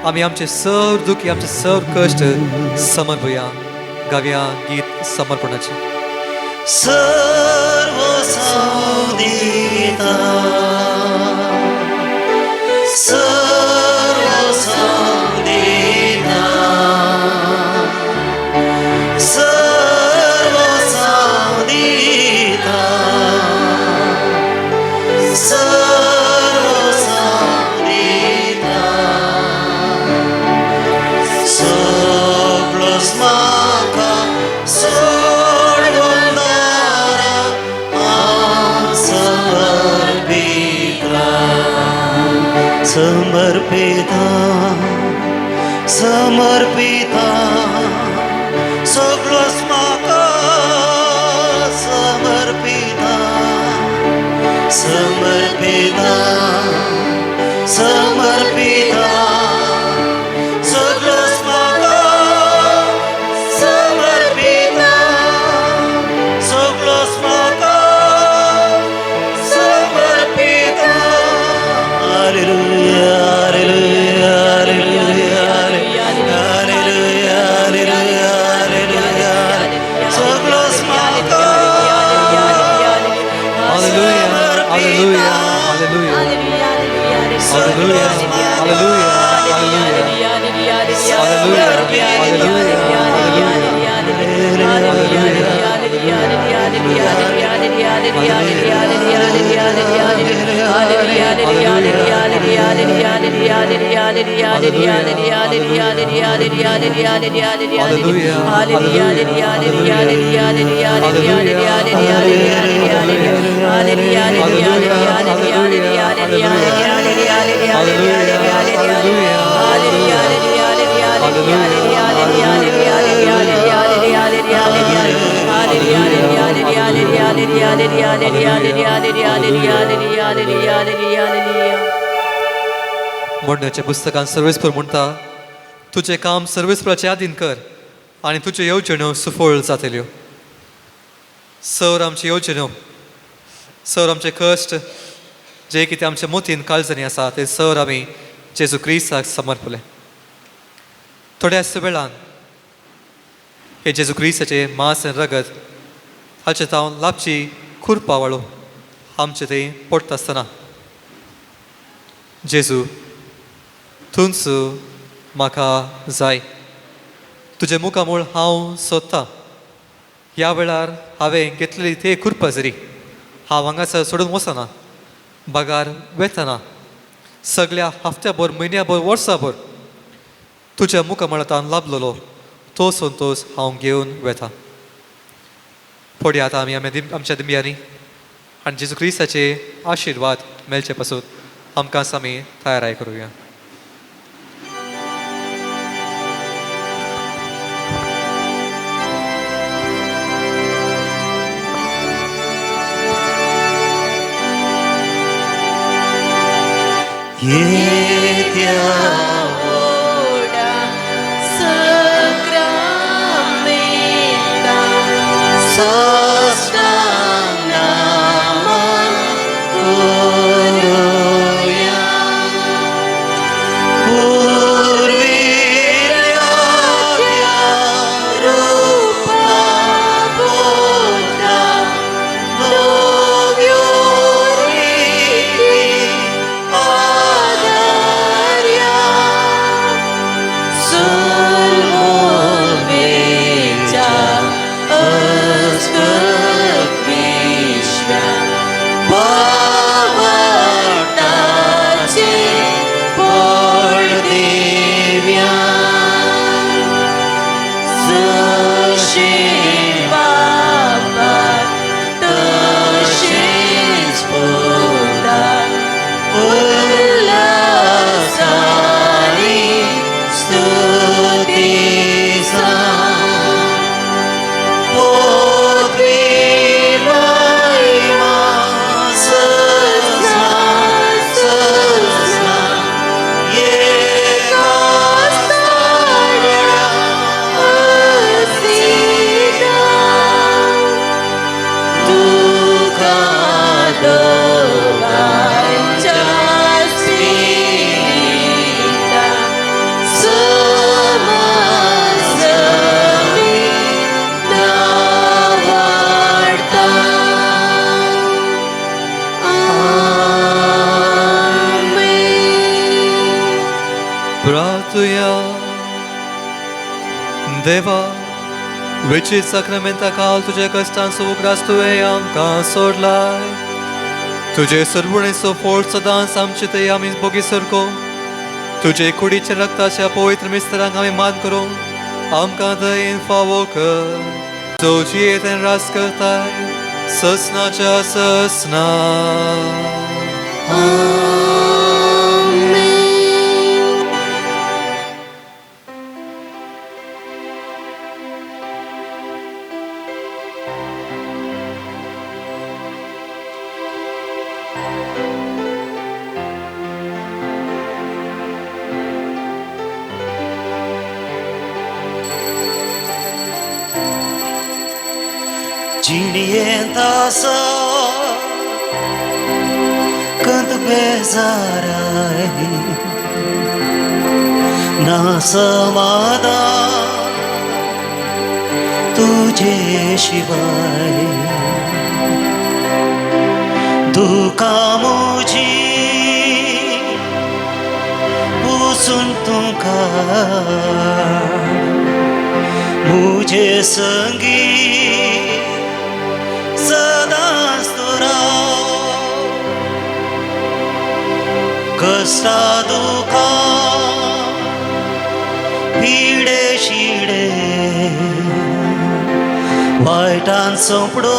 आमी आमचे सर दुखी, आमचे सर कश्ट समर्पया. गावया गीत समर्पणाचे. सर्व संदिता, सर्व संदिता, सर्व संदिता, सर्व संदिता, सगळंच म्हाका समर्पिता, समर्पिता, सगळंच म्हाका समर्पिता, समर्पिता, समर्पिता, सगळंच म्हाका समर्पिता, सगळंच म्हाका समर्पिता. Hallelujah, hallelujah, hallelujah, hallelujah, hallelujah, hallelujah. Soglos maka. Hallelujah, hallelujah, hallelujah, hallelujah, hallelujah, मोडण्याच्या पुस्तकान सर्वेस्पर म्हणटा तुझे काम सर्वेस्पराचे आदीन कर आनी तुज्यो येवजण्यो सुफळ जातल्यो. सर आमच्यो येवजण्यो, सर आमचे कश्ट जे कितें आमच्या मोतीन काळजांनी आसा ते सर आमी जेजू क्रिस्ताक समर्पले. थोड्या वेळान हे जेजू क्रिस्ताचे मांस आनी रगत हाचे तावन लाभची खुरपा वाळो आमचे थंय पडटा आसतना जेजू थुंच म्हाका जाय, तुजे मुखामूळ हांव सोदतां. ह्या वेळार हांवें घेतलेली ते खुरपा जरी हांव हांगासर सोडून वचना, बागार वेतना सगळ्या हफ्त्याभर म्हयन्याभर वर्साभर तुज्या मुखामळांतान लाभलोलो तो संतोश हांव घेवन वेता. फुडें आतां आमी आमच्या दिंब्यांनी आनी जेजू क्रिस्ताचे आशिर्वाद मेळचे पासून आमकां आमी तयाराय करुया. देवा, विचित सक्रामेंता काल तुझे कष्टांचो उगडास तुवें आमकां सोडलाय. तुजे सरवणेचो फोड सदांच आमचे थंय आमी बोगी सरको. तुजे कुडीचे रक्ताच्या पवित्र मिस्तरांक आमी मान करूं आमकां दयेन फावो कर. जो जियेतेन रास करताय ससनाच्या ससना. Cinientaça canto pesarai na samada तुझे शिवाय दुका मुझी पुसून तुका मुझे संगी कष्टा दुखा पिडे शिडे वायटान सोंपडो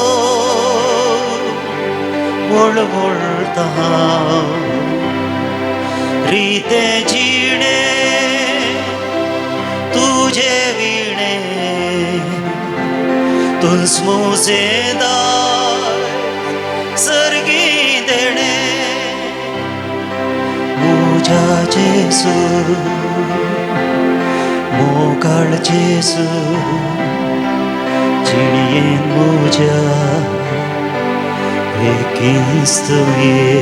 वळवळता रिते जिणे तुझे विणे तुझ मुझेदार सर्गी देणे मुझा जेसू मोकाळ जेसू जिणयेन मुझा एकिस्तुये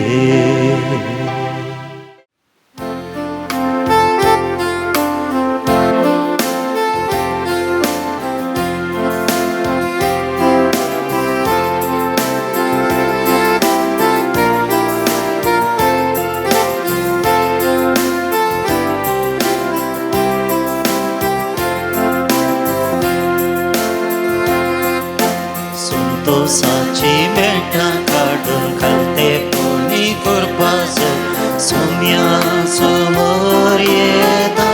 संतोषाची मेठां काढून घालते कोणी करपाचो सोम्या समोर येता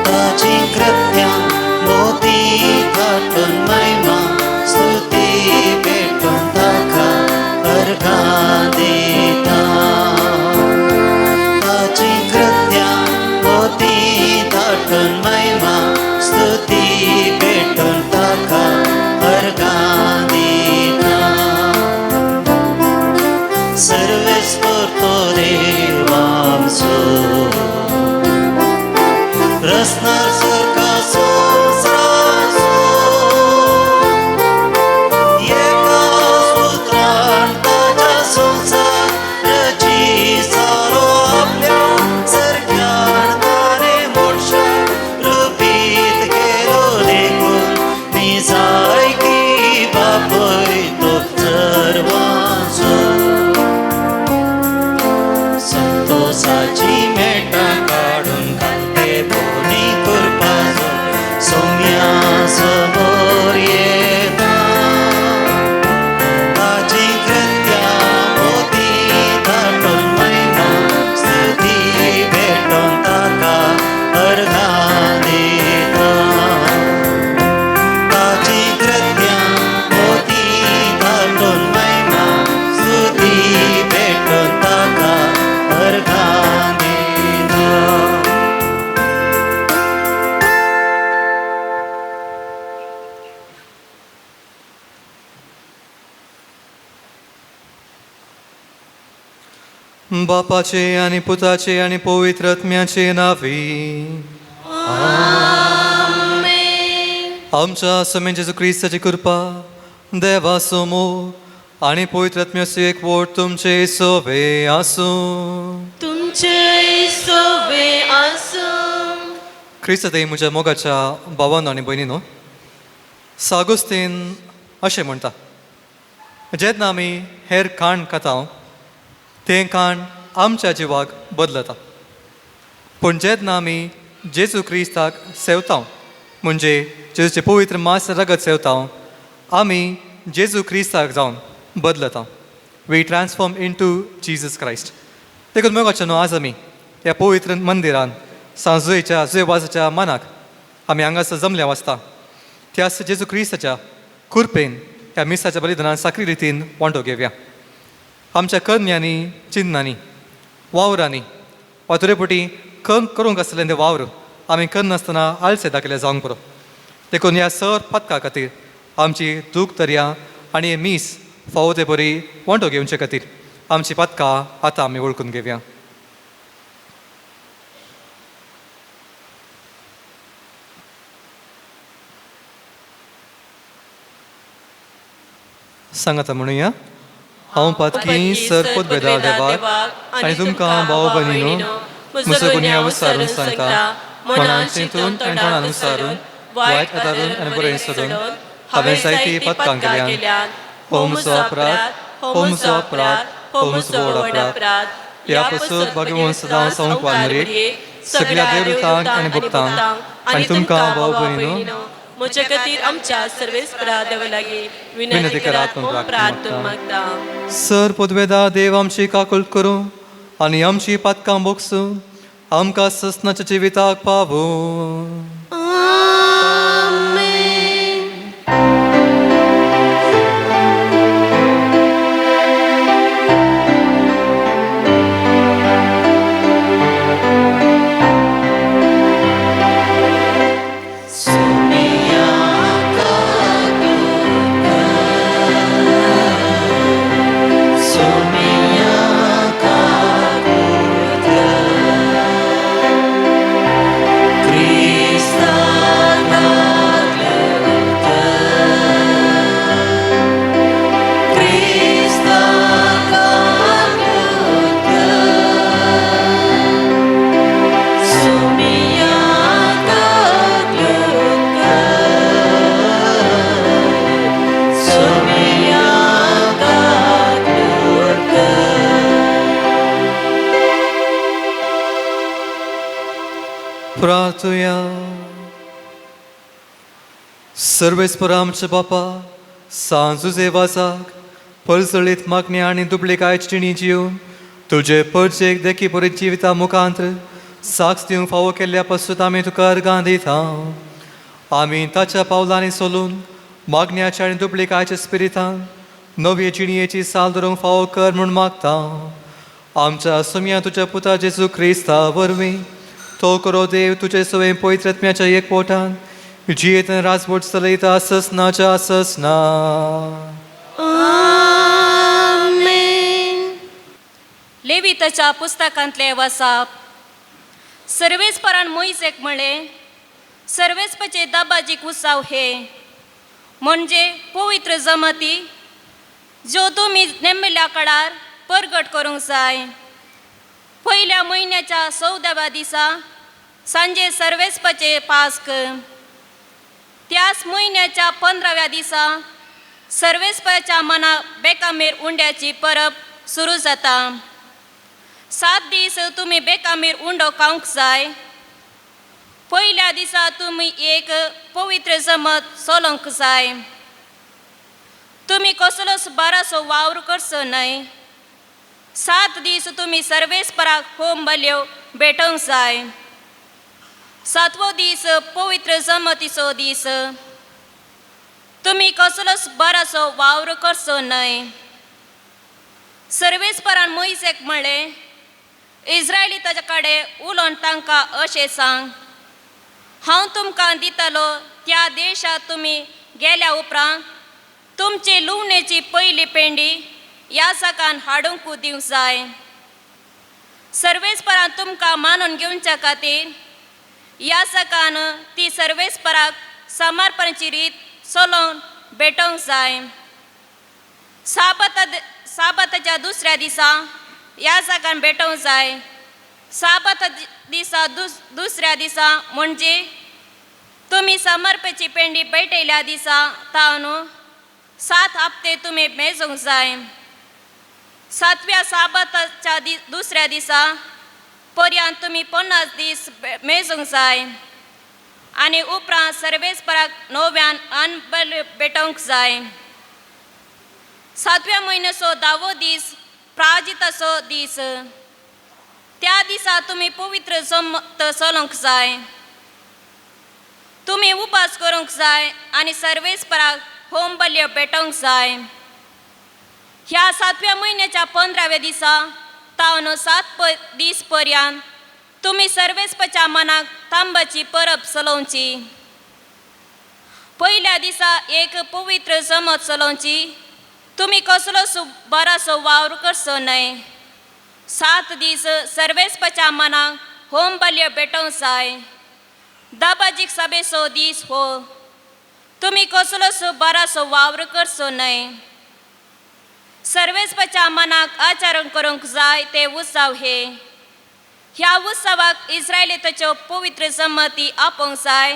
ताची कृत्यां मोती काढून महिमा स्तुती भेटून ताका अर्घां दिता ताची कृत्यां मोती काढून महिमा स्तुती भेटून ताका सर्वेस करतो देव आमचो रचणार स्वर्गाचो संसाराचो एका सुत्रान ताच्या संसार रचिसारो आपल्या सर्ग्यान ताणे मोक्षाक रुपीत केलो देखून निजाय की बापय तो सर्वांचो संतोषाची मेटां काढून घालते कोणी करपाचो सोम्या समोर येता ताची कृत्यां मोती धाडून महिमा स्तुती भेटून ताका अर्घां दिता ताची कृत्यां मोती धाडून महिमा स्तुती भेटून ताका अर्घां दिता बापाचे आणि पुताचे आणि पवित्र आत्म्याचे नावी आमच्या समय जेजू क्रिस्ताची कृपा देवा समोर आणि पवित्र आत्म्याचे एक वोट तुमचे सोबे आसूं तुमचे सोबे आसूं क्रिस्त ते म्हज्या मोगाच्या भावांनो आनी भयणीनो सागोस्तीन अशें म्हणटा जेन्ना आमी हेर खाण खाता तें खाण आमच्या जिवाक बदलता पूण जेन्ना आमी जेजू क्रिस्ताक सेवता म्हणजे जेजूचे पवित्र मास रगत सेवता आमी जेजू क्रिस्ताक जावन बदलता वी transform into Jesus Christ देखून मोगाच्या न्हू आज आमी ह्या पवित्र मंदिरान सांजुयेच्या जुयेवाजाच्या मानाक आमी हांगासर जमल्या वाचता त्या जेजू क्रिस्ताच्या कुरपेन ह्या मिसाच्या बलिदानान साखरी रितीन वांटो घेवया आमच्या कन्यांनी चिन्नांनी वावरांनी वा तुरेपोटी करूंक आसलें तें वावर आमी करनासतना आळसे दाखयले जावंक पुरो देखून ह्या सर पथका खातीर आमची दूख दर्या आनी हे मीस फावो ते बरी वांटो घेवचे खातीर आमची पथकां आतां आमी वळखून घेवया सांगाता म्हणुया हांव पातकी सरपत बेदार देवाक आनी तुमकां भाव भयणीनो म्हजो गुन्यांव विचारून सांगता मनान चिंतून आनी तोंडान अनुसारून वायट आदारून आनी बरें सोडून हांवें जायती पथकां केल्यान हो म्हजो अपराध हो म्हजो अपराध हो म्हजो व्हड अपराध ह्या पासून भगवंत सदां सांगूंक वानरे सगळ्या देवतांक आनी भक्तांक आनी तुमकां भाव भयणीनो म्हजे खातीर आमच्या सर्वेस्परा देवा लागीं विनंती करात प्रार्थना मागता सर पदवेदा देव आमची काकूळ करूं आनी आमची पातकां बोगसून आमकां ससनाच्या जिविताक पावो. प्रार्थुया. सर्वेस्पर आमचे बापा, सांजुजे वाजाक पळसळीत मागणी आनी दुबळी कायचिणी जिवन तुजे परजेक देखी बरी जिविता मुखांतर साक्ष दिवंक फावो केल्ल्या पासून आमी तुका अर्गां दिता. आमी ताच्या पावलांनी चलून मागण्याच्या आनी दुबळी कायच्या स्पिरितान नवी जिणयेची साल धरूंक फावो कर म्हूण मागता. आमच्या सुमया तुज्या पुता जेजू क्रिस्ता वरवीं तो करो देव तुजे सवय पवित्रात्म्याच्या एक पोटान जियेतन राजवट चलयता ससनाच्या ससना. लेविताच्या पुस्तकांतले वसाप. सर्वेस्परान मोइसेक म्हणले, सर्वेस्पाचे दाबाजीक उत्सव हे म्हणजे पवित्र जमाती ज्यो तुमी नेमिल्ल्या काळार परगट करूंक जाय. पयल्या म्हयन्याच्या 14व्या दिसा सांजे सर्वेस्पाचे पास्क. त्याच म्हयन्याच्या 15व्या दिसा सर्वेस्पाच्या मना बेकामेर उंड्याची परब सुरू जाता. 7 दीस तुमी बेकामेर उंडो खावंक जाय. पयल्या दिसा तुमी एक पवित्र जमत सोलोंक जाय. तुमी कसलोच बारासो वावर करचो न्हय. 7 दीस तुमी सर्वेस्पराक होम बल्यो भेटोवंक जाय. 7वो दीस पवित्र जमतीचो दीस. तुमी कसलोच बारासो वावर करचो न्हय. सर्वेस्परान मोइसेक म्हणलें, इस्रायली ताचे कडेन उलोवन तांकां अशें सांग, हांव तुमकां दितलो त्या देशांत तुमी गेल्या उपरांत तुमचे लुवणेची पयली पेंडी ह्या जागान हाडूंक दिवंक जाय. सर्वेस्परान तुमकां मानून घेवच्या खातीर ह्या जागान ती सर्वेस्पराक समर्पणाची रीत चलोवन भेटोवंक जाय. साबाताच्या दुसऱ्या दिसा ह्या जागान भेटोवंक जाय. साबात दिसा दुसऱ्या दिसा म्हणजे तुमी समर्पेची पेंडी भेटयल्या दिसा तावन 7 हप्ते तुमी मेजूंक जाय. 7व्या साबाताच्या दुसऱ्या दिसा पर्यंत तुमी 50 दीस मेजूंक जाय. आनी उपरांत सर्वेस्पराक 9व्यान अन्न भेटोवंक जाय. 7व्या म्हयन्याचो 10वो दीस प्राजिताचो दीस. त्या दिसा तुमी पवित्र जमत चलोवंक जाय. तुमी उपास करूंक जाय आनी सर्वेस्पराक होम बल्यो भेटोवंक जाय. ह्या 7व्या म्हयन्याच्या 15व्या दिसा तावन 7 दीस पर्यंत तुमी सर्वेस्पाच्या मनाक तांबाची परब चलोवची. पयल्या दिसा एक पवित्र जमत चलोवची. तुमी कसलोच बरासो वावर करचो न्हय. 7 दीस सर्वेस्पाच्या मनाक होम बल्यो भेटोवंक जाय. दाबाजीक सभेचो दीस हो. तुमी कसलोच बरासो वावर करचो न्हय. सर्वेस्पाच्या मनाक आचरण करूंक जाय ते उत्सव हे. ह्या उत्सवाक इस्रायलीताच्यो पवित्र जमती आपोवंक जाय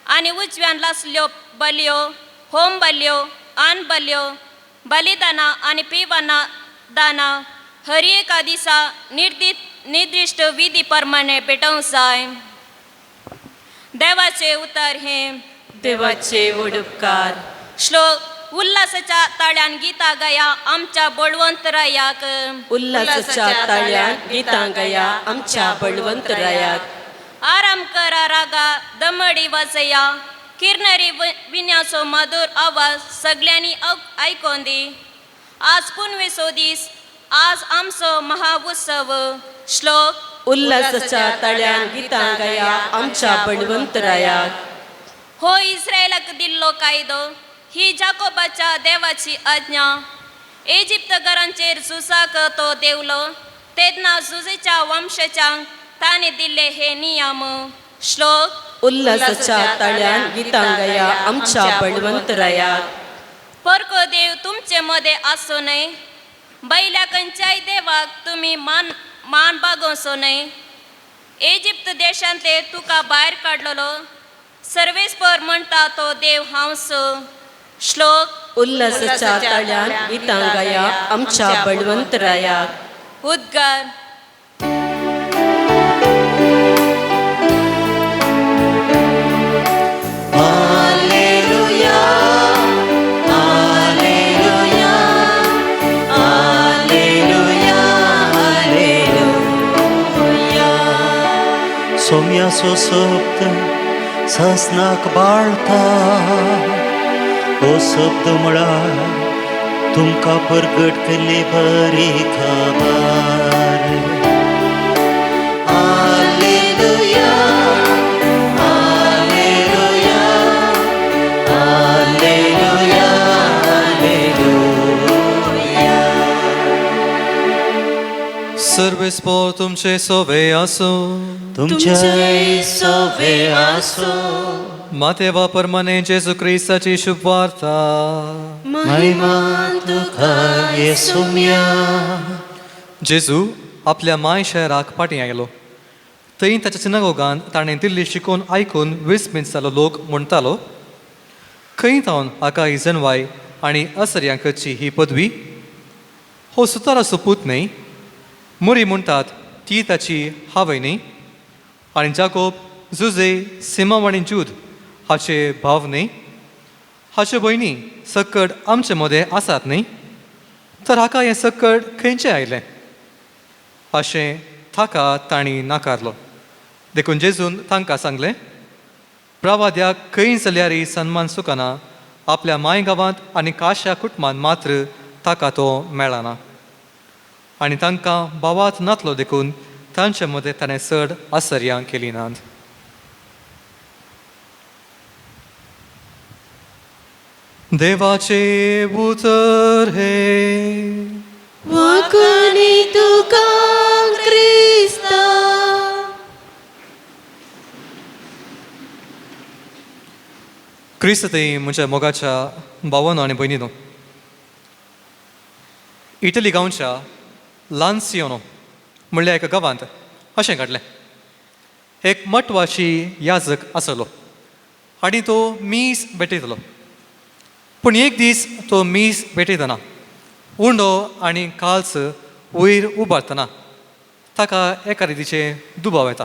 आनी उजव्यान लासल्यो बल्यो, होम बल्यो, अन्न बल्यो, बलिदानां आनी पिवाना दानां हर एका दिसा निर्दिश्ट विधी प्रमाणे भेटोवंक जाय. देवाचे उतर हे. देवाचे वडुपकार. श्लोक उल्हासाच्या ताळ्यान गिता गया आमच्या बळवंतरायाक. उल्हासाच्या ताळ्यान गितां गया आमच्या बळवंतरायाक. आराम करा रागा दमडी वाजया, किरणारी विण्याचो मधुर आवाज सगळ्यांनी ऐकून दी. आज पुनवे सोदीस, आज आमचो महाउत्सव. श्लोक. उल्हासाच्या ताळ्यान गितां गया आमच्या बळवंतरायाक. हो इस्रायलाक दिल्लो कायदो, ही जाकोबाच्या देवाची आज्ञा. इजिप्तगरांचेर झुजाक तो देवलो, तेन्ना झुजेच्या वंशाच्यांक ताणे दिले हे नियम. श्लोक. उल्हासाच्या ताळ्यान गितां गया आमच्या बळवंतरायाक. परको देव तुमचे मध्ये आसो नये, बैल्या खंयच्याय देवाक तुम्ही मान बागोवचो न्हय. इजिप्त देशांतले तुका भायर काडलेलो, सर्वेस्पर म्हणटा तो देव हांवच. श्लोक. उल्हासाच्या ताळ्यान गितां गया आमच्या बळवंतरायाक. उद्गार. Alleluia, Alleluia, Alleluia, Alleluia. सोम्याचो शब्द ससनाक बाळता, हो शब्द म्हळ्यार तुमकां परगट केल्ली बरी खबर. Alleluia, Alleluia, Alleluia, Alleluia. सर्वेस्पर तुमचे सोवे आसो. तुमचे सोवे आसो. मातेवा परमाने जेजू क्रिस्ताची शुभ वार्ता. महिमा तुका येसुम्या. जेजू आपल्या माय शहराक फाटीं आयलो. थंय ताच्या सिनागोगांत ताणें दिल्ली शिकून आयकून विस्मीत जालो लोक म्हणटालो, खंय थावन हाका ही जनवाय आनी असर्यांकची ही पदवी. हो सुताराचो पूत न्ही, मुरी म्हणटात ती ताची हावय न्ही, आनी जाकोब, जुजे, सिमोन आनी जूद हाचे भाव न्ही. हाच्यो भयणी सकट आमचे मदें आसात न्ही, तर हाका हें सकट खंयचें आयलें अशें ताका तांणी नाकारलो. देखून जेजून तांकां सांगलें, प्रवाद्याक खंय जाल्यारय सन्मान सुकना, आपल्या मायगांवांत आनी काश्या कुटुंबांत मात्र ताका तो मेळना. आनी तांकां भावात नातलो देखून तांचे मदें ताणें चड आसर्यां केली नात. देवाचे उतर हे. वाकणी तुका क्रिस्ता. क्रिस्त म्हज्या मोगाच्या भावांनो आनी भयणीनो, इटली गांवच्या लान्सियोनो म्हणल्या एका गांवांत अशें घडलें. एक म्हत्वाची याजक आसलो आनी तो मीस भेटयतलो. पूण एक दीस तो मीस भेटयतना उंडो आनी काल्स वयर उबारतना ताका एका रितीचें दुबाव येता.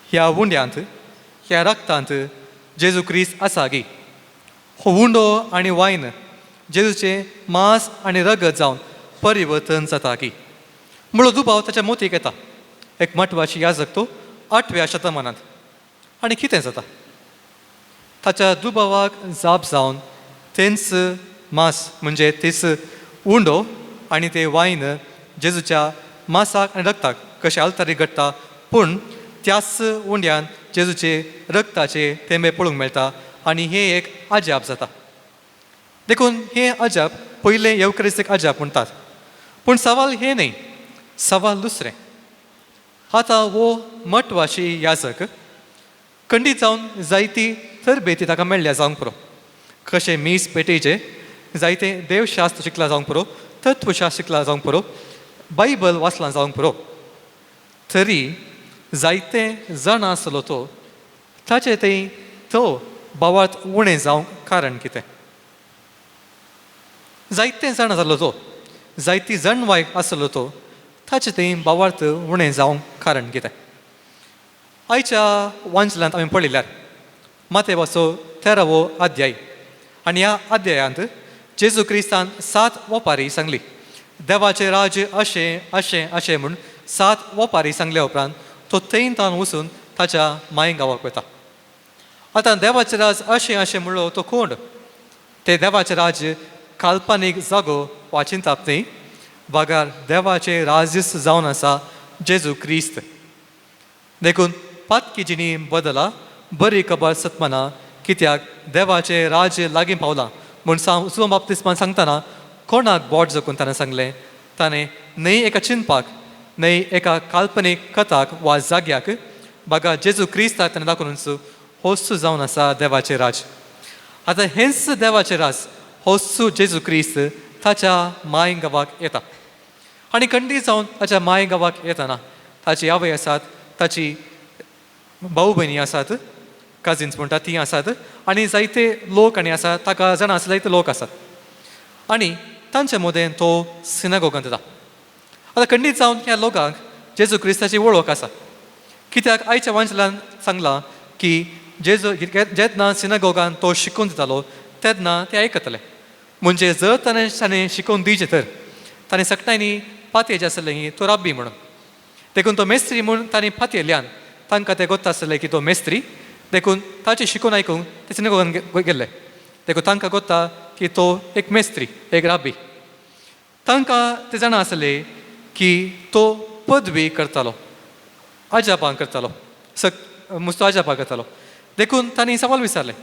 ह्या उंड्यांत, ह्या रक्तांत जेजू क्रिस्त आसा गी. हो उंडो आनी वायन जेजूचें मांस आनी रगत जावन परिवर्तन जाता की म्हणून दुबाव ताच्या मोतीक येता. एक म्हत्वाची याजक तो 8व्या शतमानांत. आनी कितें जाता, ताच्या दुबावाक जाप जावन तेंच मांस म्हणजे तेच उंडो आनी ते वायन जेजूच्या मांसाक आनी रगताक कशें आलतारी घडटा, पूण त्याच उंड्यान जेजूचे रगताचे थेंबे पळोवंक मेळटा. आनी हें एक अजाप जाता. देखून हें अजाप पयलें येवक्रिस्तीक अजाप म्हणटात. पूण सवाल हें न्ही, सवाल दुसरें. आतां हो म्हत्वाची याजक खंडीत जावन जायती तरबेती ताका मेळ्ळ्या जावंक पुरो. कशें मीस पेटयचे जायतें देवशास्त्र शिकलां जावंक पुरो, तत्वशास्त्र शिकलां जावंक पुरो, बायबल वाचलां जावंक पुरो. तरी जायते जाण आसलो तो, ताचे थंय तो भावार्थ उणें जावंक कारण कितें. जायते जाण जालो तो, जायती जणवाय आसलो तो, ताचे थंय भावार्थ उणें जावंक कारण कितें. आयच्या वांचलांत आमी पळयल्यार मातेवाचो 13वो अध्याय आनी ह्या अध्यायांत जेजू क्रिस्तान 7 ओपारी सांगली. देवाचें राज्य अशें अशें अशें म्हूण 7 ओपारी सांगल्या उपरांत तो थंय तावन वचून ताच्या माय गांवाक वता. आतां देवाचें राज अशें अशें म्हणलो तो कोण? ते देवाचें राज्य काल्पनीक जागो वाचिंतात न्ही, वागार देवाचें राज्य जावन आसा जेजू क्रिस्त. देखून पातकी जिणी बदला बरी खबर सतमना, कित्याक देवाचें राज्य लागीं पावलां म्हूण सुवाम बाप्तिस्मान सांगतना कोणाक बोट जगून ताणें सांगलें? ताणें न्हय एका चिंतपाक, न्हय एका काल्पनीक कथाक वा जाग्याक, बागा जेजू क्रिस्ताक ताणें दाखोवनच होस्सू जावन आसा देवाचें राज. आतां हेंच देवाचें राज होस्सू जेजू क्रिस्त ताच्या माय गांवाक येता. आनी खंडी जावन ताच्या माय गांवाक येतना ताची आवय आसात, ताची भाऊ भयणी आसात, कजिन्स म्हणटा तीं आसात, आनी जायते लोक आनी आसात, ताका जाणा आसा जायते लोक आसात. आनी तांचे मदें तो सिनागोगांत येता. आतां खंडीत जावन ह्या लोकांक जेजू क्रिस्ताची वळख आसा, कित्याक आयच्या वांचलान सांगलां की जेजू जेन्ना सिनागोगान तो शिकून दितालो तेन्ना ते आयकतले. म्हणजे जर ताणें शिकोवन दिवचें तर ताणें सकटांनी पातये जे आसले तो राब्बी म्हणून, देखून तो मेस्त्री म्हूण ताणें पातयेल्यान तांकां तें गोत्ता आसलें की तो मेस्त्री. देखून ताचें शिकून आयकूंक ते सिनागोगान गेल्ले. देखून तांकां गोत्ता की तो एक मेस्त्री, एक राब्बी. तांकां ते जाणा आसलें की तो पदवी करतालो, अजापां करतालो, मुस्तो अजापां करतालो. देखून तांणी सवाल विचारले,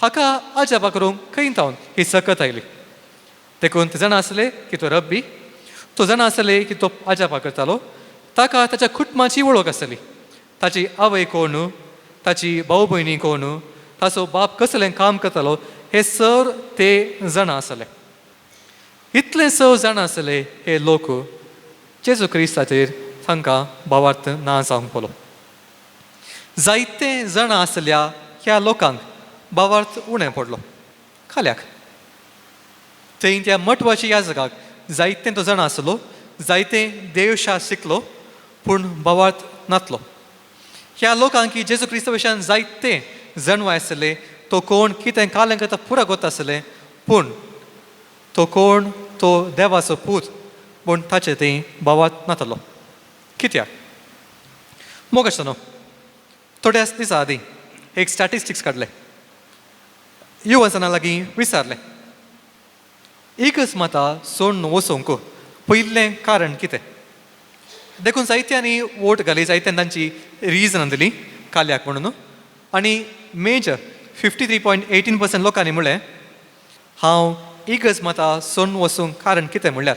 हाका अजापां करूंक खंय तावन ही सकत आयली? देखून ते जाणा आसले की तो रब्बी, तो जाणा आसले की तो अजापां करतालो. ताका ताच्या कुटुंबाची वळख आसली, ताची आवय कोण, ताची भाऊ भयणी कोण, ताचो बाप कसलें काम करतालो, हे सर ते जाणा आसले. इतले स जाणा आसले हे लोक जेजू क्रिस्ताचेर तांकां भावार्थ ना जावंक पडलो. जायते जाणा आसल्या ह्या लोकांक भावार्थ उणें पडलो. खाल्याक थंय त्या म्हत्वाच्या ह्या जगाक जायते तो जाणा आसलो, जायते देवशास्त्र शिकलो, पूण भावार्थ नातलो. ह्या लोकांक की जेजू क्रिस्ता विशयान जायते जाणवाय आसले, तो कोण कितें कालें करता पुरा गोत आसलें, पूण तो कोण तो देवाचो पूत पूण ताचें थंय भावार्थ नातलो. कित्याक? मोग आसतना थोड्या दिसा आदीं एक स्टॅटिस्टिक्स काडले. युवजनां लागीं विचारलें, एकच सोडून वचूंक पयलें कारण कितें? देखून जायत्यांनी वोट घाली, जायत्यान तांची रिजन दिली काल्याक म्हणून. आनी मेजर 53.18% लोकांनी म्हणलें, हांव इगज सोडून वचूंक कारण कितें म्हणल्यार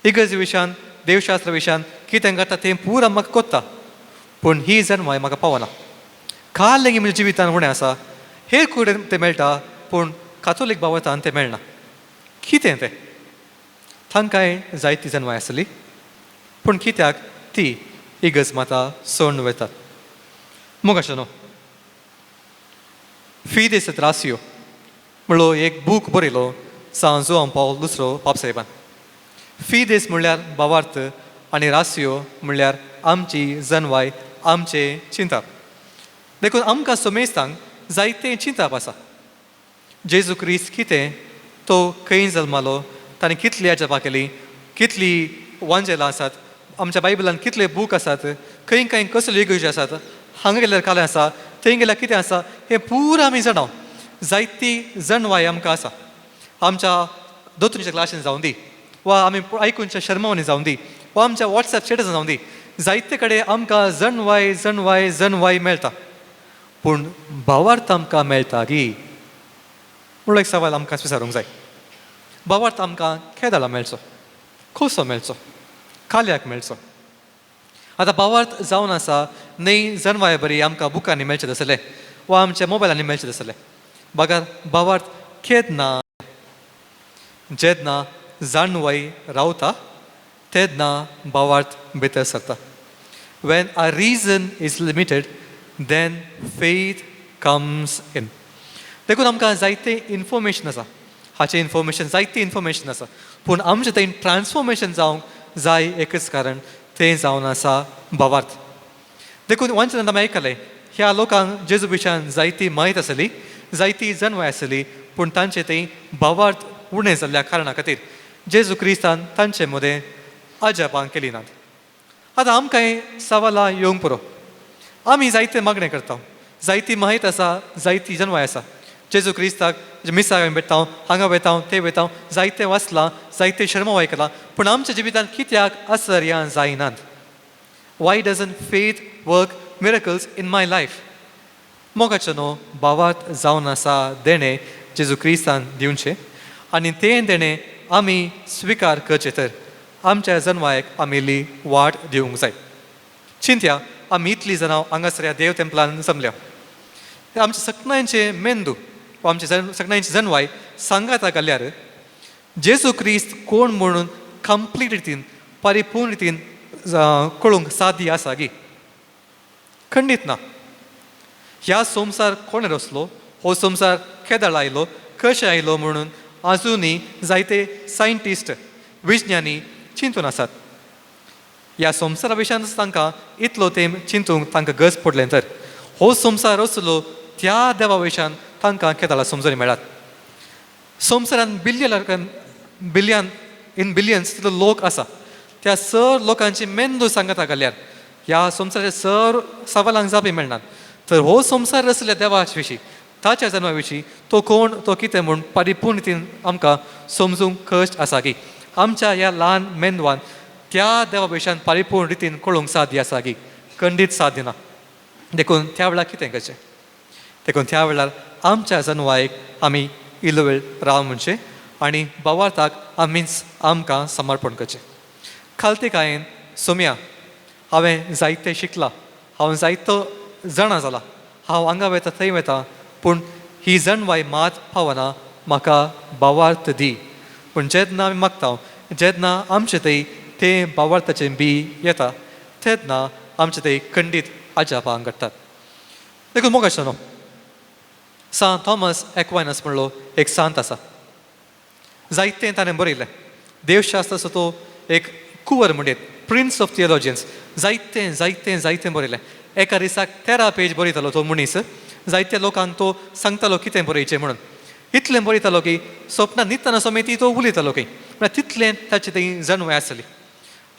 इगज विशयान देवशास्त्र विशयान कितें करता तें पुरा म्हाका कोत्ता, पूण ही जन्माय म्हाका पावना. काल लेगीत म्हज्या जिवितान उणें आसा, हेर कडेन तें मेळटा पूण कातोलीक भावार्थान तें मेळना. कितें तें? तांकांय जायती जन्माय आसली, पूण कित्याक ती इगज सोडून वतात? मोग आसा न्हू. फिदेस et ratio म्हणलो एक बूक बरयलो सान जुआन पौल दुसरो पापसाहेबान. फिदेस म्हणल्यार भावार्थ आनी रासियो म्हणल्यार आमची जन्वाय, आमचे चिंताप. देखून आमकां सोमेस्तांक जायते चिंताप आसा. जेजू क्रिस्त कितें, तो खंय जल्मालो, ताणें कितली अजापां केली, कितली वांजेलां आसात, आमच्या बायबलान कितले बूक आसात, खंय खंय कसल्यो इगर्जी आसात, हांगा गेल्यार कालें आसा, थंय गेल्यार कितें आसा, हें पुरो आमी जाणाव. जायती जणवाय आमकां आसा. आमच्या दोतोरच्या क्लासीन जावं दी, वा आमी आयकुनच्या शर्मावनी जावं दी, वा आमच्या वॉट्सॅप स्टेटसान जावं दी, जायते कडेन आमकां जणवाय जणवाय जणवाय मेळटा. पूण भावार्थ आमकां मेळटा गी म्हणून एक सवाल आमकां विचारूंक जाय. भावार्थ आमकां केदाला मेळचो, कसो मेळचो, काल्याक मेळचो? आतां भावार्थ जावन आसा न्हय जणवाय बरी आमकां बुकांनी मेळचें आसलें वा आमच्या मोबायलांनी मेळचें आसलें. बगार भावार्थ केन्ना जेन्ना जाणवाय रावता तेन्ना भावार्थ भितर सरता. When a reason is limited then faith comes in. देखून आमकां जायते इन्फॉर्मेशन आसा, हाचें इन्फॉर्मेशन जायती इन्फॉर्मेशन आसा, पूण आमचें थंय ट्रान्सफॉर्मेशन जावंक जाय एकच कारण, तें जावन आसा भावार्थ. देखून वांचनांत आमी आयकलें ह्या लोकांक जेजू विशयान जायती माहीत आसली, जायतीं जनवाय आसली, पूण तांचे थंय भावार्थ उणें जाल्ल्या कारणा खातीर जेजू क्रिस्तान तांचे मदें अजापां केली नात. आतां आमकां हें सवालां येवंक पुरो. आमी जायते मागणें करता, जायतीं माहीत आसा, जायतीं जनवाय आसा. जेजू क्रिस्ताक मिसाक हांवें भेट्टा, हांगा वयता, ते वयता, जायते वाचलां, जायते शर्मा आयकलां, पूण आमच्या जिवितांत कित्याक आश्चर्यां जायनात? Y doesn't faith work miracles in my life? मोगाचें न्हू, भावार्थ जावन आसा देणें जेजू क्रिस्तान दिवचें, आनी तें देणें आमी स्विकार करचें तर आमच्या जन्मायक आमी इल्ली वाट दिवंक जाय. चिंत्या, आमी इतलीं जाणां हांगासर ह्या देव तेंपलान जमल्या. आमच्या सगळ्यांचे मेंदू वा आमचे सगळ्यांची जनवाय सांगाता घाल्यार जेजू क्रिस्त कोण म्हणून कंप्लीट रितीन, परिपूर्ण रितीन कळूंक साध्य आसा गी? खंडीत ना. ह्या संवसार कोणें रचलो, हो संवसार केदाळ आयलो, कशें आयलो म्हणून आजुनूय जायते सायंटिस्ट, विज्ञानी चिंतून आसात. ह्या संवसारा विशयान तांकां इतलो तेम चिंतूंक तांकां गरज पडलें तर हो संवसार रचलो त्या देवा विशयान तांकां केदाळां समजून मेळात. संवसारान बिलियन्स तितलो लोक आसा. त्या सर लोकांची मेंदू सांगता घाल्यार ह्या संवसाराच्या सर सवालांक जापी मेळनात. तर हो संवसार रचल्या देवा विशीं, ताच्या जन्मा विशीं तो कोण, तो कितें म्हूण परिपूर्ण रितीन आमकां समजूंक कश्ट आसा गी? आमच्या ह्या ल्हान मेंदवान त्या देवा विशयान परिपूर्ण रितीन कळूंक साध्य आसा गी? खंडीत साध्य ना. देखून त्या वेळार कितें करचें? देखून त्या वेळार आमच्या जन्मायक आमी इल्लो वेळ राव म्हणचें आनी भावार्थाक आमकां समर्पण करचें. खालतीकायेन सोम्या, हांवें जायतें शिकलां, हांव जायतो जाणा जाला, हांव हांगा वयता थंय वयता, पूण ही जणवाय मात पावना, म्हाका भावार्थ दी. पूण जेन्ना आमी मागता, जेन्ना आमचे थंय तें भावार्थाचें बी येता, तेन्ना आमचे थंय खंडीत अजापां घडटात. देखून मोगाचें न्हू, सांत थॉमस एक्वायनस म्हणलो एक सांत आसा. जायतें ताणें बरयलें. देवशास्त्र आसा तो एक कुंवर म्हणटात, प्रिन्स ऑफ थियोलॉजियन्स. जायतें बरयलें. एका दिसाक 13 पेज बरयतालो तो मनीस. जायत्या लोकांक तो सांगतालो कितें बरयचें म्हणून. इतलें बरयतालो की स्वप्नांत न्हिदतना समेत तो उलयतालो की, म्हळ्यार तितलें ताची थंय जणवाय आसली.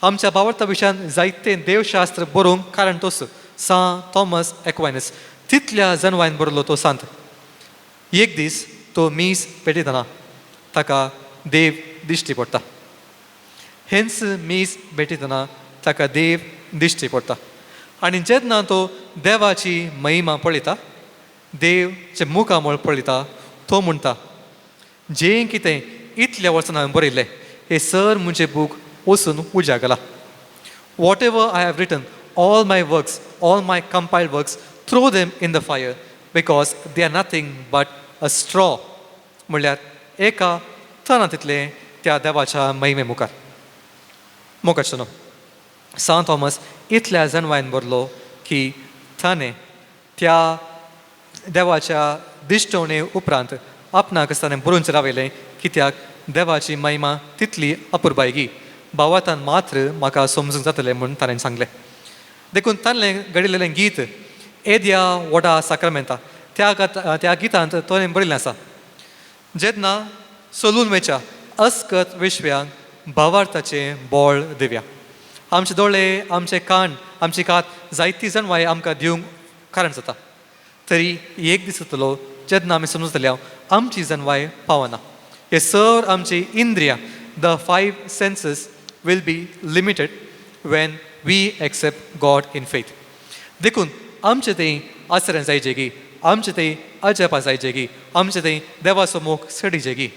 आमच्या भावार्था विशयान जायतें देवशास्त्र बरोवंक कारण तोच सांत थॉमस एक्वायनस. तितल्या जणवायन बरयलो तो सांत. एक दीस तो मीस पेटयतना ताका देव दिश्टी पडटा. हेंच मीस पेटयतना ताका देव दिश्टी पडटा. आनी जेन्ना तो देवाची महिमा पळयता, देवचे मुखामळ पळयता, तो म्हणटा, जें कितें इतल्या वर्सान हांवें बरयलें हें सर म्हणजे बूक वचून उजागला. Whatever I have written, all my works, all my compiled works, throw them in the fire, because they are nothing but a straw. म्हणल्यार एका तना तितलें त्या देवाच्या महिमे मुखार. मोगाचें न्हू, सांत थॉमस इतल्या जणवायन बरलो की ताणें त्या देवाच्या दिश्टवणे उपरांत आपणाक ताणें बरोवनच रावयलें, कित्याक देवाची महिमा तितली अपुरबायगी भावार्थान मात्र म्हाका समजूंक जातलें म्हूण ताणें सांगलें. देखून ताणें घडिल्लें गीत एद्या वोडा साक्रामेंता, त्या गितांत ताणें बरयल्लें आसा, जेन्ना सोलून वयच्या अस्कत विश्व्यांक भावार्थाचें बोळ दिवया. आमचे दोळे, आमचे कान, आमची कात जायतीं जणवाय आमकां दिवंक कारण जाता. तरी एक दीस येतलो जेन्ना आमी समजतल्या आमची जणवाय पावना. हे सर आमची इंद्रियां, the 5 senses will be limited when we accept God in faith. देखून आमचे थंय आसऱ्यां जायचें गी, आमचे थंय अजापां जायचें गी, आमचे थंय देवाचो मोग सडीचें गी.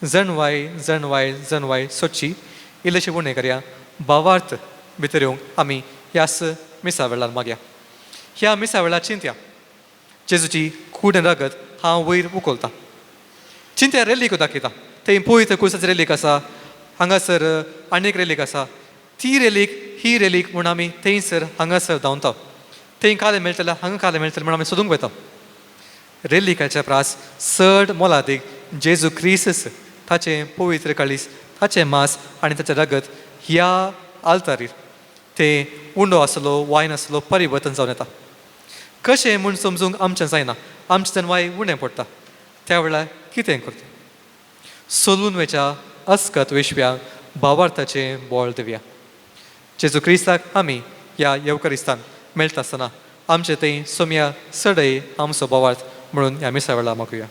जणवाय सोदची. इल्लेशें उणें करया, भावार्थ भितर येवंक आमी ह्याच मिसा वेळार मागया. ह्या मिसा वेळार चिंत्या, जेजूची कूड आनी रगत हांव वयर उखलतां. चिंत्या रेलीक दाखयता. थंय पळयत कुळसाची रेलीक आसा, हांगासर आनीक रेलीक आसा. ती रेलीक ही रेलीक म्हूण आमी थंयसर हांगासर धांवता. थंय कालें मेळटलें, हांगा कालें मेळटलें म्हूण आमी सोदूंक वयता. रेलिकाच्या प्रास चड मोलादीक जेजू क्रिस्त, ताचें पवित्र काळीस, ताचें मांस आनी ताचें रगत ह्या आल्तारीर तें उंडो आसलो, वायन आसलो परिवर्तन जावन येता. कशें म्हूण समजूंक आमचें जायना. आमचें तनवाय उणें पडटा त्या वेळार कितें करता सोलून वेच्या अस्कत वेश्व्या भावार्थाचें बोळ दिवया जेजू क्रिस्ताक आमी ह्या येवकारिस्तान मेळटा आसतना आमचे थंय सोम्या सडय आमचो भावार्थ म्हणून ह्या मिसा वेळा मागुया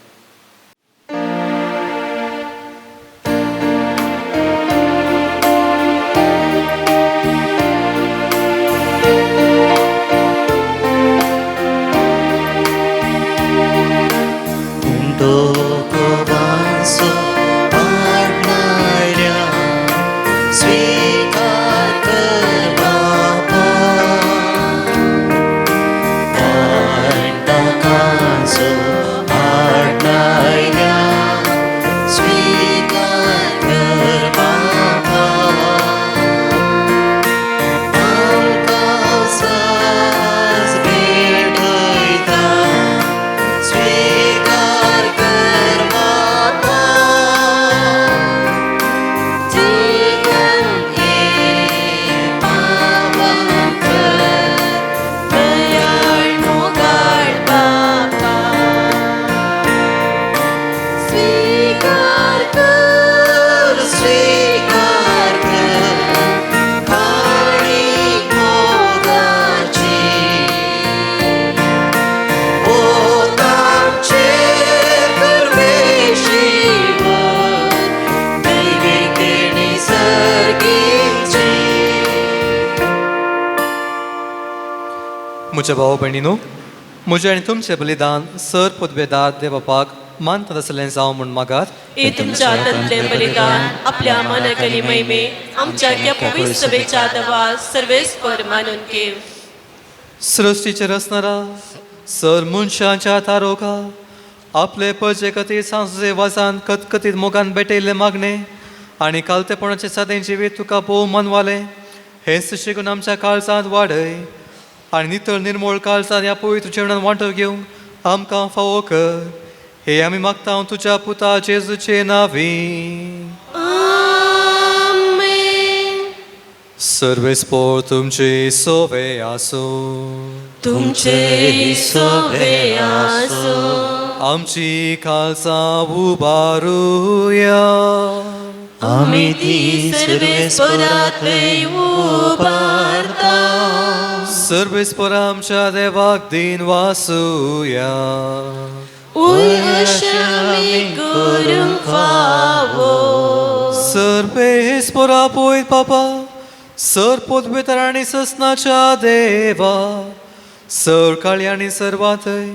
म्हज्या भाव भयणीनो म्हजें आनी तुमचें बलिदान सर पदवेदार देवबापाक मानतात आसलें जावं म्हूण मागात हे तुमच्या हातांतलें बलिदान आपल्या मनाकली महिमे आमच्या त्या पवित्र सभेच्या दवा सर्वेस्पर मानून घेव सृश्टीचेर असणारा सर मनशांच्या तारोका आपले परजे खातीर सांजे वाजान कतकतीत मोगान भेटयल्ले मागणे आनी कालतेपणाचे सादें जिवीत तुका भोव मानवालें हेंच शिकून आमच्या काळजांत वाडय आनी नितळ निर्मळ काळजांत ह्या पवित्र जेवणान वांटो घेवंक आमकां फावो कर हे आमी मागता तुज्या पुता जेजूचे नांवी सर्वेस्पोर तुमचे सोवे आसूं तुमचे सोवे आसो आमची काळजां उबारुया आमी ती सर्वेस्परात उबारता सर्वेस्पर आमच्या देवाक दिन वासुया उयशामी करूंक फावो सर्वेस्परा पळयत बाबा सर पदवेतर आनी ससनाच्या देवा सर काळी आनी सर्वातय